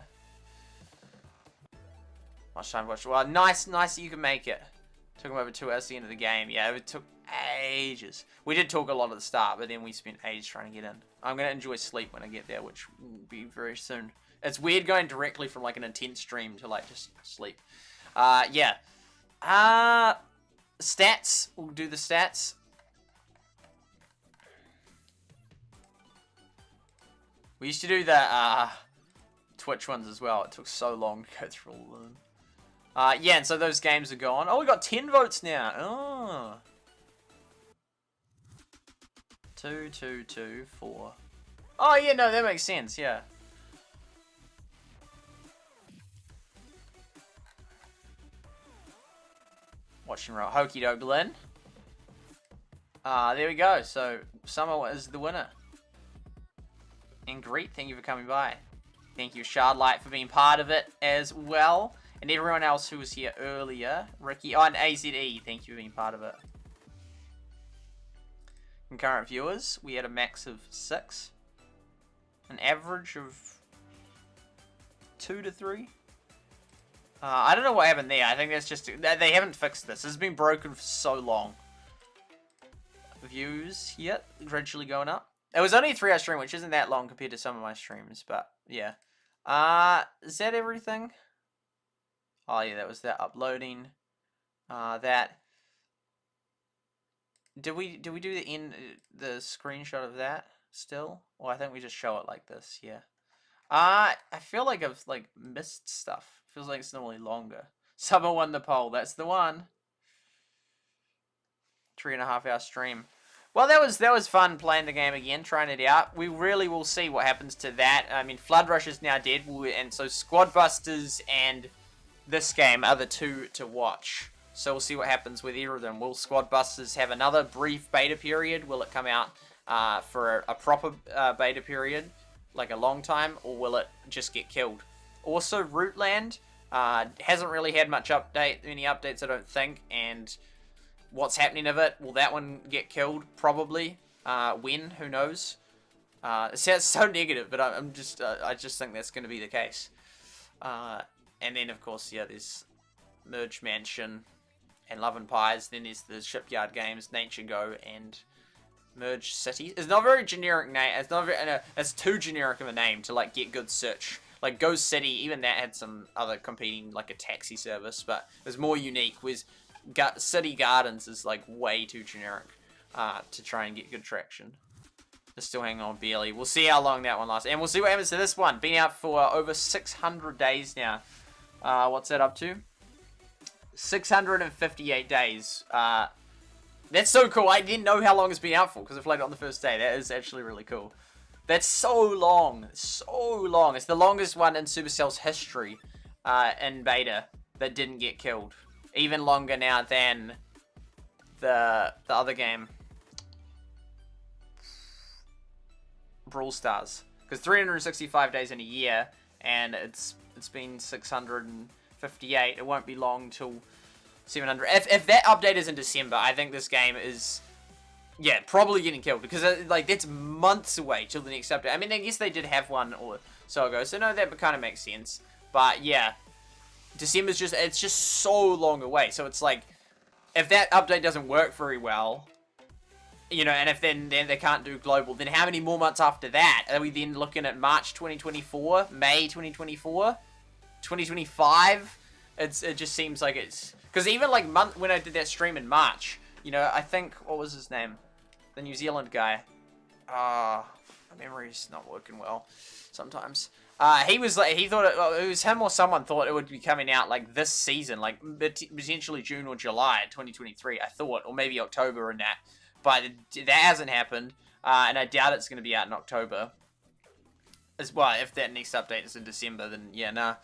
Speaker 1: Much time to watch. Well, nice that you can make it. Took him over 2 hours to the end of the game. Yeah, it took ages. We did talk a lot at the start, but then we spent ages trying to get in. I'm going to enjoy sleep when I get there, which will be very soon. It's weird going directly from like an intense stream to like just sleep. Yeah. Stats. We'll do the stats. We used to do the Twitch ones as well. It took so long to go through all of them. Yeah, and so those games are gone. Oh, we got 10 votes now. Oh. 2, 2, 2, 4. Oh, yeah, no, that makes sense, yeah. Watching roll. Hokey doke, Lynn. There we go. So, Summer is the winner. And Greet, thank you for coming by. Thank you, Shardlight, for being part of it as well. And everyone else who was here earlier. Ricky, oh, and AZE, thank you for being part of it. Concurrent viewers, we had a max of 6. An average of 2 to 3. I don't know what happened there. I think that's just... They haven't fixed this. This has been broken for so long. Views yet, gradually going up. It was only a 3-hour stream, which isn't that long compared to some of my streams, but yeah. Is that everything? Oh yeah, that was that uploading. That. Did we do the screenshot of that still? Well, I think we just show it like this. Yeah. I feel like I've like missed stuff. Feels like it's normally longer. Summer won the poll. That's the one. 3.5 hour stream. Well, that was fun playing the game again, trying it out. We really will see what happens to that. I mean, Flood Rush is now dead, and so Squad Busters and this game are the two to watch. So we'll see what happens with either of them. Will Squad Busters have another brief beta period? Will it come out for a proper beta period, like a long time, or will it just get killed? Also, Rootland hasn't really had much any updates, I don't think, and what's happening of it? Will that one get killed? Probably. When? Who knows? It sounds so negative, but I just think that's going to be the case. And then, of course, yeah, there's Merge Mansion and Love and Pies. Then there's the Shipyard games, Nature Go, and Merge City. It's not a very generic name. It's not very. It's too generic of a name to like get good search. Like Go City, even that had some other competing, like a taxi service, but it was more unique. Whereas City Gardens is like way too generic to try and get good traction. Just still hanging on barely. We'll see how long that one lasts, and we'll see what happens to this one. Been out for over 600 days now. What's that up to? 658 days. That's so cool. I didn't know how long it's been out for because I played it on the first day. That is actually really cool. That's so long. So long. It's the longest one in Supercell's history in beta that didn't get killed. Even longer now than the other game. Brawl Stars. Because 365 days in a year, and it's been 658. It won't be long till 700. If that update is in December, I think this game is, yeah, probably getting killed. Because, like, that's months away till the next update. I mean, I guess they did have one or so ago. So, no, that kind of makes sense. But, yeah. December's just, it's just so long away. So, it's like, if that update doesn't work very well, you know, and if then they can't do global, then how many more months after that? Are we then looking at March 2024? May 2024? 2025? It just seems like it's... Because even, like, when I did that stream in March, you know, I think... What was his name? The New Zealand guy. My memory's not working well sometimes. He was like, he thought it was him or someone thought it would be coming out like this season, like potentially June or July 2023. I thought, or maybe October and that, but that hasn't happened, and I doubt it's going to be out in October. As well, if that next update is in December, then yeah, nah.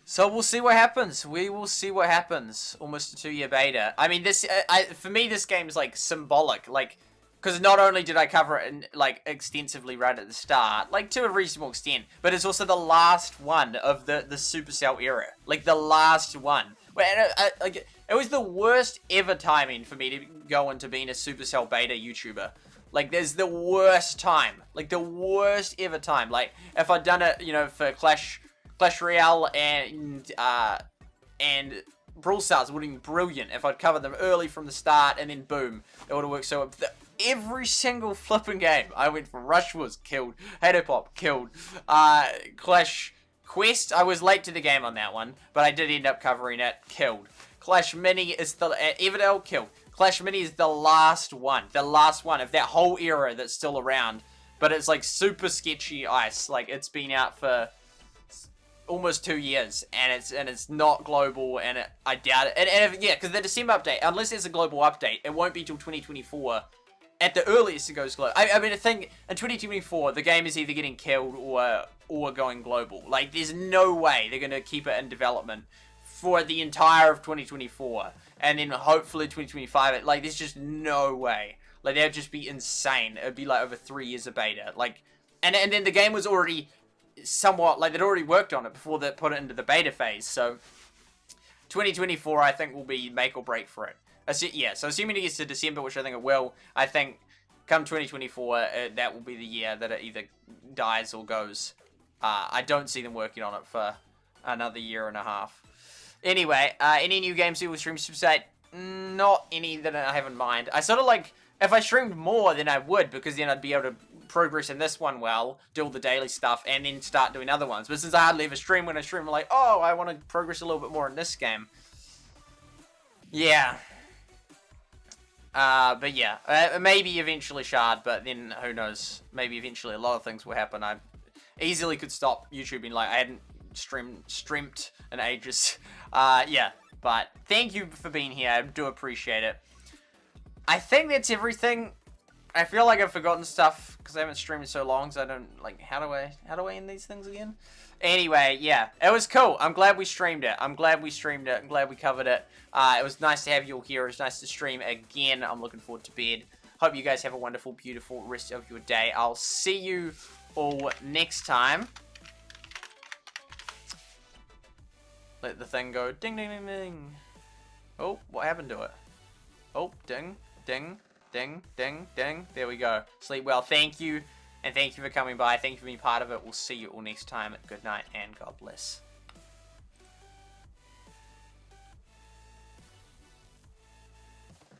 Speaker 1: So we'll see what happens. We will see what happens. Almost a 2-year beta. I mean, this for me, this game is like symbolic, like. Because not only did I cover it in, like, extensively right at the start, like, to a reasonable extent, but it's also the last one of the Supercell era. Like, the last one. Like, it was the worst ever timing for me to go into being a Supercell beta YouTuber. Like, there's the worst time. Like, the worst ever time. Like, if I'd done it, you know, for Clash Royale and Brawl Stars, it would have been brilliant if I'd covered them early from the start, and then boom, it would have worked so every single flipping game. I went for Rush Wars, killed. Hater Pop, killed. Clash Quest, I was late to the game on that one, but I did end up covering it, killed. Clash Mini is the... Everdell, killed. Clash Mini is the last one. The last one of that whole era that's still around. But it's like super sketchy ice. Like, it's been out for almost 2 years, and it's not global, and I doubt it. And yeah, because the December update, unless there's a global update, it won't be till 2024. At the earliest, it goes global. I mean, I think in 2024, the game is either getting killed or going global. Like, there's no way they're going to keep it in development for the entire of 2024. And then hopefully 2025, like, there's just no way. Like, that would just be insane. It would be, like, over 3 years of beta. Like, and then the game was already somewhat, like, they'd already worked on it before they put it into the beta phase. So, 2024, I think, will be make or break for it. Yeah, so assuming it gets to December, which I think it will, I think come 2024, that will be the year that it either dies or goes. I don't see them working on it for another year and a half. Anyway, any new games you will stream SuperSight? Not any that I have in mind. I sort of like, if I streamed more, then I would, because then I'd be able to progress in this one well, do all the daily stuff, and then start doing other ones. But since I hardly ever stream, when I stream, I'm like, oh, I want to progress a little bit more in this game. Yeah. But yeah, maybe eventually Shard, but then who knows? Maybe eventually a lot of things will happen. I easily could stop YouTubing, like I hadn't streamed in ages. Yeah, but thank you for being here. I do appreciate it. I think that's everything. I feel like I've forgotten stuff because I haven't streamed in so long, so I don't like how do I end these things again? Anyway, yeah, it was cool. I'm glad we streamed it. I'm glad we covered it. It was nice to have you all here. It was nice to stream again. I'm looking forward to bed. Hope you guys have a wonderful, beautiful rest of your day. I'll see you all next time. Let the thing go ding, ding, ding, ding. Oh, what happened to it? Oh, ding, ding, ding, ding, ding. There we go. Sleep well. Thank you. And thank you for coming by. Thank you for being part of it. We'll see you all next time. Good night and God bless.